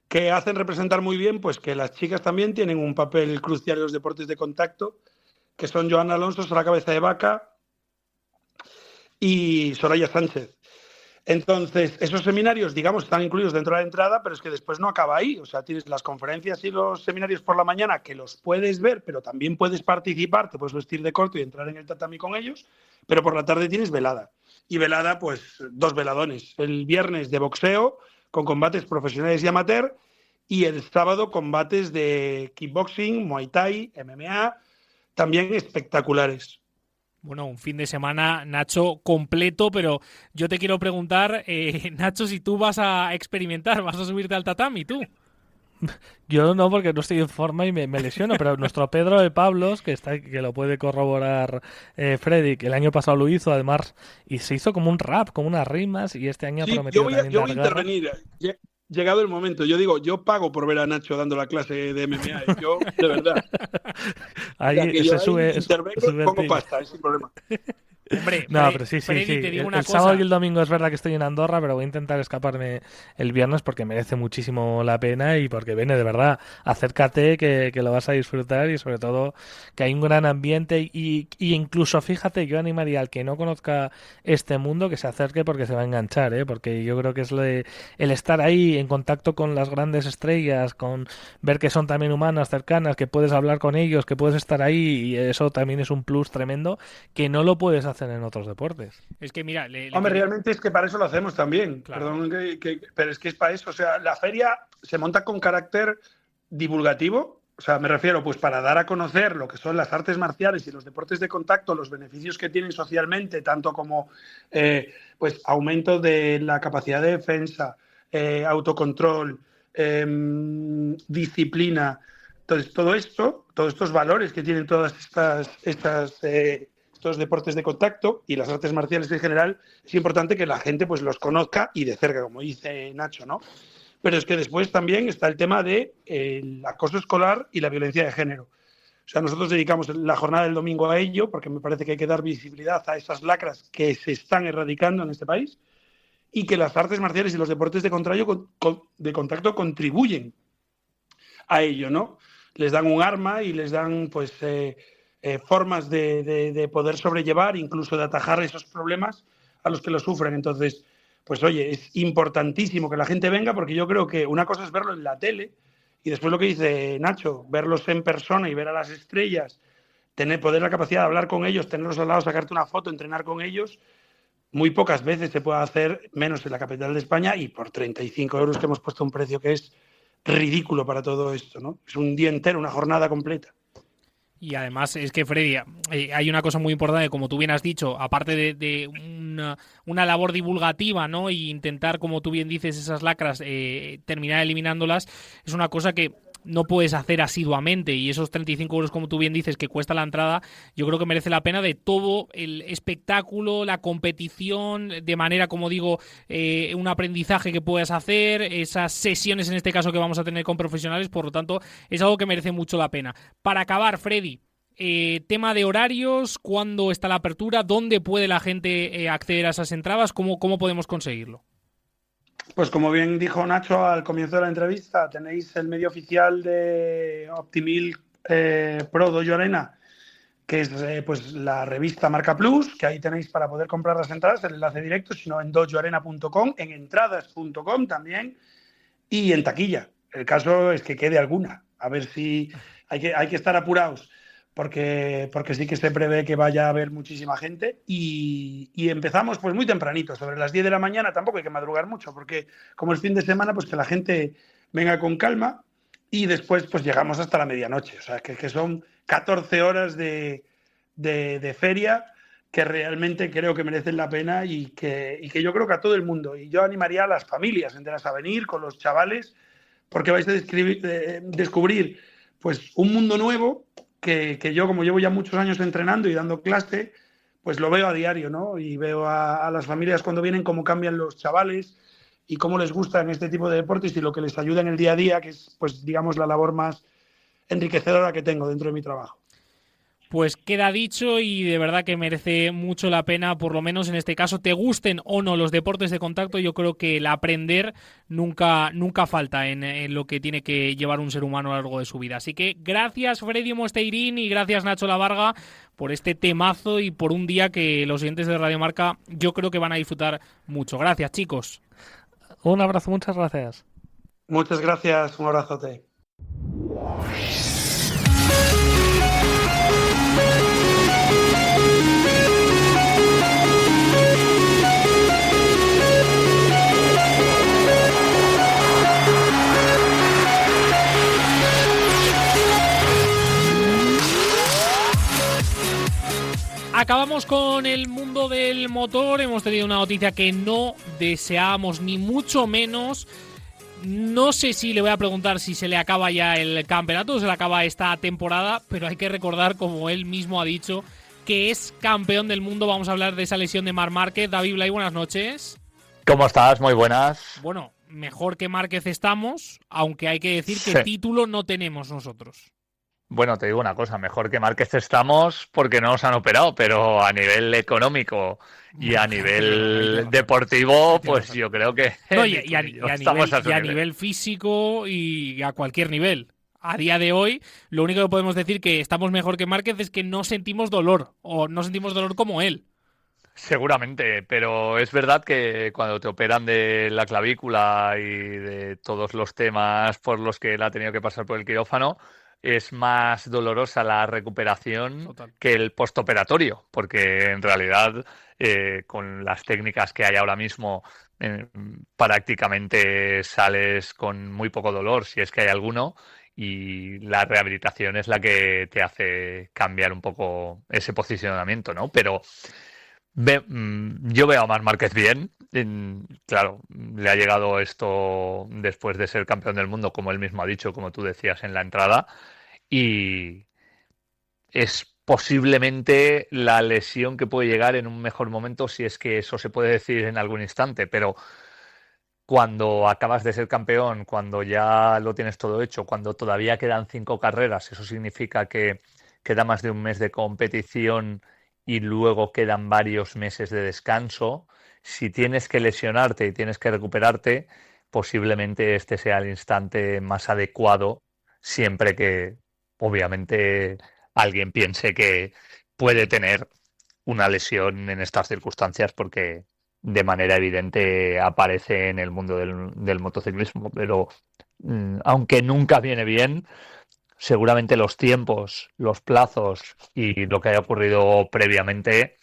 que hacen representar muy bien pues que las chicas también tienen un papel crucial en los deportes de contacto, que son Joana Alonso, Sara Cabeza de Vaca y Soraya Sánchez. Entonces, esos seminarios, digamos, están incluidos dentro de la entrada, pero es que después no acaba ahí. O sea, tienes las conferencias y los seminarios por la mañana que los puedes ver, pero también puedes participar, te puedes vestir de corto y entrar en el tatami con ellos, pero por la tarde tienes velada. Y velada, pues, 2 veladones. El viernes de boxeo, con combates profesionales y amateur, y el sábado combates de kickboxing, muay thai, MMA, también espectaculares. Bueno, un fin de semana, Nacho, completo, pero yo te quiero preguntar, Nacho, si tú vas a experimentar, vas a subirte al tatami, tú. Yo no, porque no estoy en forma y me lesiono, pero nuestro Pedro de Pablos, que lo puede corroborar Freddy, que el año pasado lo hizo, además, y se hizo como un rap, como unas rimas, y este año ha prometido también yo voy a intervenir. Llegado el momento, yo digo, yo pago por ver a Nacho dando la clase de MMA, yo, de verdad. Ahí se sube, intervengo y pongo pasta, sin problema. Hombre, no, pero sí. Freddy, te digo el sábado y el domingo es verdad que estoy en Andorra, pero voy a intentar escaparme el viernes porque merece muchísimo la pena y porque viene de verdad. Acércate, que lo vas a disfrutar y sobre todo que hay un gran ambiente y incluso, fíjate, yo animaría al que no conozca este mundo que se acerque porque se va a enganchar, porque yo creo que es el estar ahí en contacto con las grandes estrellas, con ver que son también humanas, cercanas, que puedes hablar con ellos, que puedes estar ahí y eso también es un plus tremendo que no lo puedes hacer en otros deportes. Es que mira, hombre, realmente es que para eso lo hacemos también. Claro. Perdón, pero es que es para eso. O sea, la feria se monta con carácter divulgativo. O sea, me refiero pues para dar a conocer lo que son las artes marciales y los deportes de contacto, los beneficios que tienen socialmente, tanto como pues aumento de la capacidad de defensa, autocontrol, disciplina. Entonces, todos estos valores que tienen todas estos deportes de contacto y las artes marciales en general, es importante que la gente pues los conozca y de cerca, como dice Nacho, ¿no? Pero es que después también está el tema del acoso escolar y la violencia de género. O sea, nosotros dedicamos la jornada del domingo a ello porque me parece que hay que dar visibilidad a esas lacras que se están erradicando en este país y que las artes marciales y los deportes de contacto contribuyen a ello, ¿no? Les dan un arma y les dan pues formas de poder sobrellevar, incluso de atajar esos problemas a los que lo sufren. Entonces, pues oye, es importantísimo que la gente venga porque yo creo que una cosa es verlo en la tele y después lo que dice Nacho, verlos en persona y ver a las estrellas, poder la capacidad de hablar con ellos, tenerlos al lado, sacarte una foto, entrenar con ellos, muy pocas veces se puede hacer, menos en la capital de España y por 35 euros que hemos puesto un precio que es ridículo para todo esto, ¿no? Es un día entero, una jornada completa. Y además es que, Freddy, hay una cosa muy importante, como tú bien has dicho, aparte de una labor divulgativa, ¿no? Y intentar, como tú bien dices, esas lacras, terminar eliminándolas, es una cosa que no puedes hacer asiduamente y esos 35 euros, como tú bien dices, que cuesta la entrada, yo creo que merece la pena de todo el espectáculo, la competición, de manera, como digo, un aprendizaje que puedas hacer, esas sesiones en este caso que vamos a tener con profesionales, por lo tanto, es algo que merece mucho la pena. Para acabar, Freddy, tema de horarios, ¿cuándo está la apertura? ¿Dónde puede la gente acceder a esas entradas? ¿Cómo podemos conseguirlo? Pues como bien dijo Nacho al comienzo de la entrevista, tenéis el medio oficial de Optimil Pro Dojo Arena que es pues la revista Marca Plus, que ahí tenéis para poder comprar las entradas, el enlace directo, sino en dojoarena.com, en entradas.com también y en taquilla. El caso es que quede alguna, a ver si hay que estar apurados, porque sí que se prevé que vaya a haber muchísima gente y empezamos pues muy tempranito, sobre las 10 de la mañana, tampoco hay que madrugar mucho, porque como es fin de semana, pues que la gente venga con calma y después pues llegamos hasta la medianoche, o sea, que son 14 horas de feria que realmente creo que merecen la pena y que yo creo que a todo el mundo. Y yo animaría a las familias enteras a venir con los chavales, porque vais a descubrir pues un mundo nuevo que yo, como llevo ya muchos años entrenando y dando clase, pues lo veo a diario, ¿no? Y veo a las familias cuando vienen cómo cambian los chavales y cómo les gustan este tipo de deportes y lo que les ayuda en el día a día, que es, pues digamos, la labor más enriquecedora que tengo dentro de mi trabajo. Pues queda dicho y de verdad que merece mucho la pena, por lo menos en este caso, te gusten o no los deportes de contacto, yo creo que el aprender nunca falta en lo que tiene que llevar un ser humano a lo largo de su vida. Así que gracias Freddy Mosteirín y gracias Nacho Lavarga por este temazo y por un día que los oyentes de Radio Marca yo creo que van a disfrutar mucho. Gracias, chicos. Un abrazo, muchas gracias. Muchas gracias, un abrazote. Acabamos con el mundo del motor. Hemos tenido una noticia que no deseábamos ni mucho menos. No sé si le voy a preguntar si se le acaba ya el campeonato o se le acaba esta temporada, pero hay que recordar, como él mismo ha dicho, que es campeón del mundo. Vamos a hablar de esa lesión de Marc Márquez. David Blay, buenas noches. ¿Cómo estás? Muy buenas. Bueno, mejor que Márquez estamos, aunque hay que decir que título no tenemos nosotros. Bueno, te digo una cosa, mejor que Márquez estamos porque no nos han operado, pero a nivel económico y a nivel deportivo, pues yo creo que no, y a nivel físico y a cualquier nivel. A día de hoy, lo único que podemos decir que estamos mejor que Márquez es que no sentimos dolor, o no sentimos dolor como él. Seguramente, pero es verdad que cuando te operan de la clavícula y de todos los temas por los que él ha tenido que pasar por el quirófano, es más dolorosa la recuperación que el postoperatorio, porque en realidad con las técnicas que hay ahora mismo prácticamente sales con muy poco dolor, si es que hay alguno, y la rehabilitación es la que te hace cambiar un poco ese posicionamiento, ¿no? Pero yo veo a Marc Márquez bien. Claro, le ha llegado esto después de ser campeón del mundo, como él mismo ha dicho, como tú decías en la entrada, y es posiblemente la lesión que puede llegar en un mejor momento, si es que eso se puede decir en algún instante, pero cuando acabas de ser campeón, cuando ya lo tienes todo hecho, cuando todavía quedan 5 carreras, eso significa que queda más de un mes de competición y luego quedan varios meses de descanso. Si tienes que lesionarte y tienes que recuperarte, posiblemente este sea el instante más adecuado, siempre que obviamente alguien piense que puede tener una lesión en estas circunstancias, porque de manera evidente aparece en el mundo del motociclismo. Pero aunque nunca viene bien, seguramente los tiempos, los plazos y lo que haya ocurrido previamente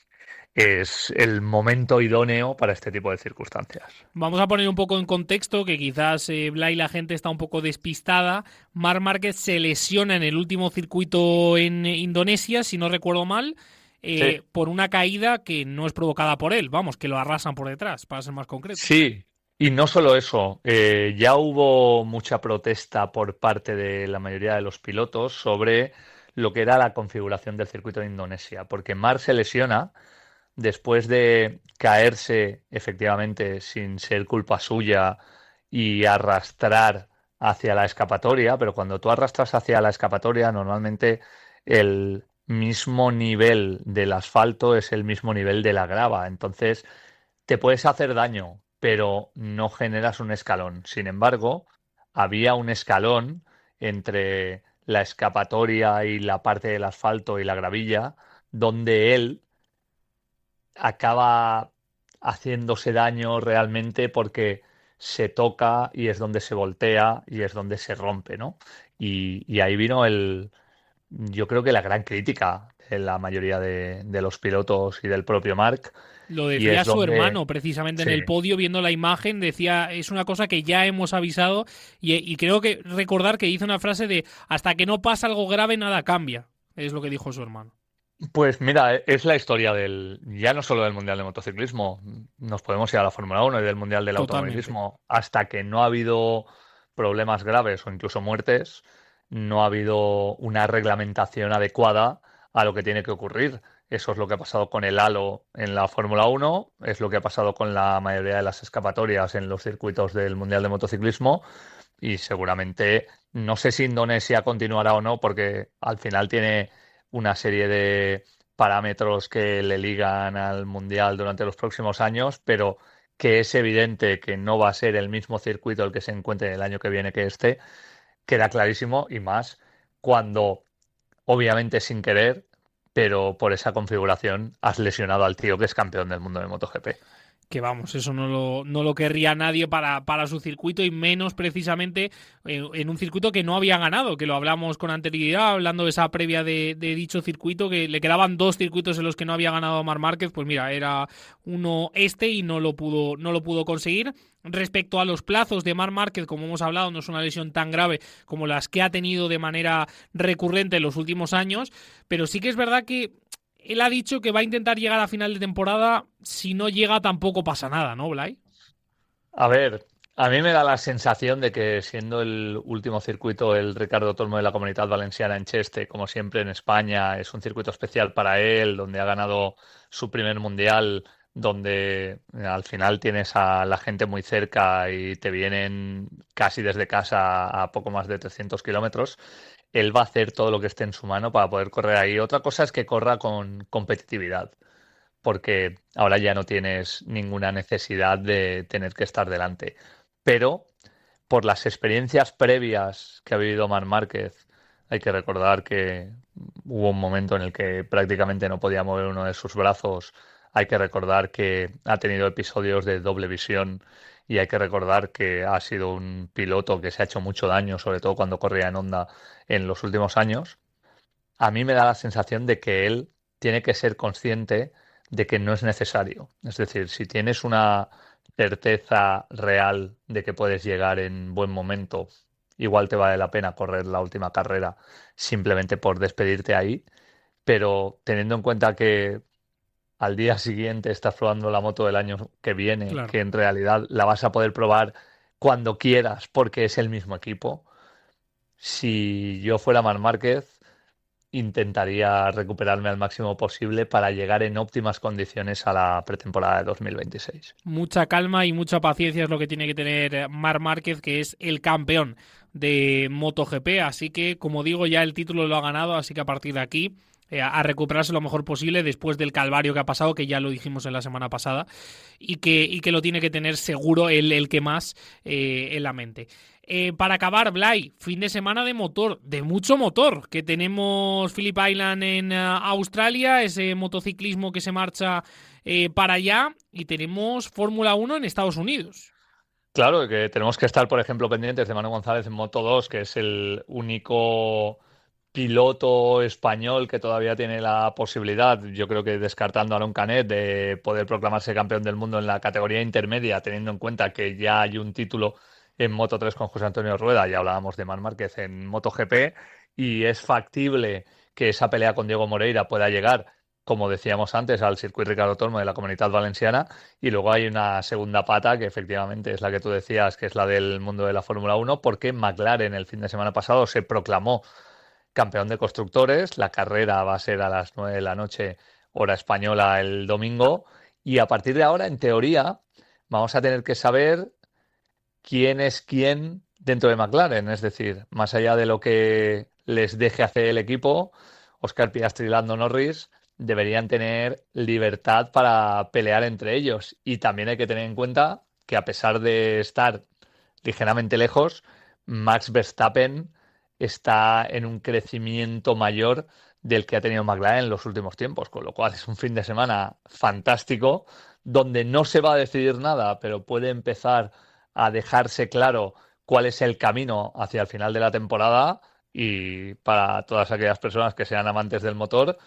es el momento idóneo para este tipo de circunstancias. Vamos a poner un poco en contexto, que quizás Blay, la gente está un poco despistada. Marc Márquez se lesiona en el último circuito en Indonesia, si no recuerdo mal, sí, por una caída que no es provocada por él, vamos, que lo arrasan por detrás, para ser más concreto. Sí, y no solo eso, ya hubo mucha protesta por parte de la mayoría de los pilotos sobre lo que era la configuración del circuito de Indonesia, porque Marc se lesiona después de caerse efectivamente sin ser culpa suya y arrastrar hacia la escapatoria, pero cuando tú arrastras hacia la escapatoria, normalmente el mismo nivel del asfalto es el mismo nivel de la grava, entonces te puedes hacer daño, pero no generas un escalón. Sin embargo, había un escalón entre la escapatoria y la parte del asfalto y la gravilla, donde él acaba haciéndose daño realmente porque se toca y es donde se voltea y es donde se rompe, ¿no? Y ahí vino yo creo que la gran crítica de la mayoría de los pilotos y del propio Marc. Lo Y decía es su donde- hermano, precisamente en Sí. el podio, viendo la imagen, decía, es una cosa que ya hemos avisado y creo que recordar que hizo una frase de hasta que no pasa algo grave nada cambia. Es lo que dijo su hermano. Pues mira, es la historia ya no solo del Mundial de Motociclismo, nos podemos ir a la Fórmula 1 y del Mundial del Totalmente. Automovilismo, hasta que no ha habido problemas graves o incluso muertes, no ha habido una reglamentación adecuada a lo que tiene que ocurrir. Eso es lo que ha pasado con el halo en la Fórmula 1, es lo que ha pasado con la mayoría de las escapatorias en los circuitos del Mundial de Motociclismo y seguramente, no sé si Indonesia continuará o no, porque al final tiene una serie de parámetros que le ligan al Mundial durante los próximos años, pero que es evidente que no va a ser el mismo circuito el que se encuentre el año que viene que este, queda clarísimo y más cuando, obviamente sin querer, pero por esa configuración has lesionado al tío que es campeón del mundo de MotoGP. Que vamos, eso no lo querría nadie para su circuito y menos precisamente en un circuito que no había ganado, que lo hablamos con anterioridad, hablando de esa previa de dicho circuito, que le quedaban 2 circuitos en los que no había ganado Marc Márquez, pues mira, era uno y no lo pudo conseguir. Respecto a los plazos de Marc Márquez, como hemos hablado, no es una lesión tan grave como las que ha tenido de manera recurrente en los últimos años, pero sí que es verdad que él ha dicho que va a intentar llegar a final de temporada. Si no llega, tampoco pasa nada, ¿no, Blay? A ver, a mí me da la sensación de que siendo el último circuito el Ricardo Tormo de la Comunitat Valenciana en Cheste, como siempre en España, es un circuito especial para él, donde ha ganado su primer mundial, donde al final tienes a la gente muy cerca y te vienen casi desde casa a poco más de 300 kilómetros. Él va a hacer todo lo que esté en su mano para poder correr ahí. Otra cosa es que corra con competitividad, porque ahora ya no tienes ninguna necesidad de tener que estar delante. Pero por las experiencias previas que ha vivido Marc Márquez, hay que recordar que hubo un momento en el que prácticamente no podía mover uno de sus brazos. Hay que recordar que ha tenido episodios de doble visión y hay que recordar que ha sido un piloto que se ha hecho mucho daño, sobre todo cuando corría en Honda en los últimos años. A mí me da la sensación de que él tiene que ser consciente de que no es necesario. Es decir, si tienes una certeza real de que puedes llegar en buen momento, igual te vale la pena correr la última carrera simplemente por despedirte ahí, pero teniendo en cuenta que al día siguiente estás probando la moto del año que viene, Claro. que en realidad la vas a poder probar cuando quieras porque es el mismo equipo. Si yo fuera Marc Márquez, intentaría recuperarme al máximo posible para llegar en óptimas condiciones a la pretemporada de 2026. Mucha calma y mucha paciencia es lo que tiene que tener Marc Márquez, que es el campeón de MotoGP. Así que, como digo, ya el título lo ha ganado, así que a partir de aquí a recuperarse lo mejor posible después del calvario que ha pasado, que ya lo dijimos en la semana pasada, y que lo tiene que tener seguro el que más en la mente. Para acabar, Blay, fin de semana de motor, de mucho motor, que tenemos Phillip Island en Australia, ese motociclismo que se marcha para allá, y tenemos Fórmula 1 en Estados Unidos. Claro, que tenemos que estar, por ejemplo, pendientes de Manu González en Moto2, que es el único piloto español que todavía tiene la posibilidad, yo creo que descartando a Aaron Canet, de poder proclamarse campeón del mundo en la categoría intermedia, teniendo en cuenta que ya hay un título en Moto3 con José Antonio Rueda, ya hablábamos de Marc Márquez en MotoGP, y es factible que esa pelea con Diego Moreira pueda llegar, como decíamos antes, al circuito Ricardo Tormo de la Comunitat Valenciana, y luego hay una segunda pata que efectivamente es la que tú decías, que es la del mundo de la Fórmula 1, porque McLaren el fin de semana pasado se proclamó campeón de constructores. La carrera va a ser a las 9 de la noche, hora española, el domingo. Y a partir de ahora, en teoría, vamos a tener que saber quién es quién dentro de McLaren. Es decir, más allá de lo que les deje hacer el equipo, Oscar Piastri y Lando Norris deberían tener libertad para pelear entre ellos. Y también hay que tener en cuenta que, a pesar de estar ligeramente lejos, Max Verstappen está en un crecimiento mayor del que ha tenido McLaren en los últimos tiempos, con lo cual es un fin de semana fantástico, donde no se va a decidir nada, pero puede empezar a dejarse claro cuál es el camino hacia el final de la temporada, y para todas aquellas personas que sean amantes del motor,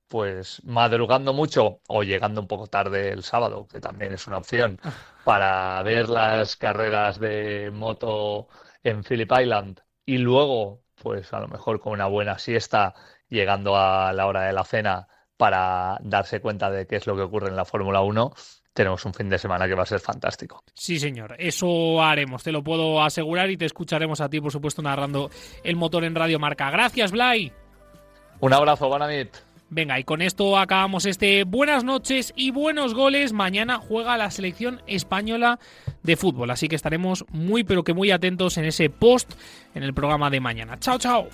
pues madrugando mucho o llegando un poco tarde el sábado, que también es una opción, para ver las carreras de moto en Phillip Island, y luego, pues a lo mejor con una buena siesta, llegando a la hora de la cena para darse cuenta de qué es lo que ocurre en la Fórmula 1, tenemos un fin de semana que va a ser fantástico. Sí, señor, eso haremos, te lo puedo asegurar, y te escucharemos a ti, por supuesto, narrando el motor en Radio Marca. Gracias, Blai. Un abrazo, buena nit. Venga, y con esto acabamos este buenas noches y buenos goles. Mañana juega la selección española de fútbol, así que estaremos muy pero que muy atentos en ese post en el programa de mañana. Chao, chao.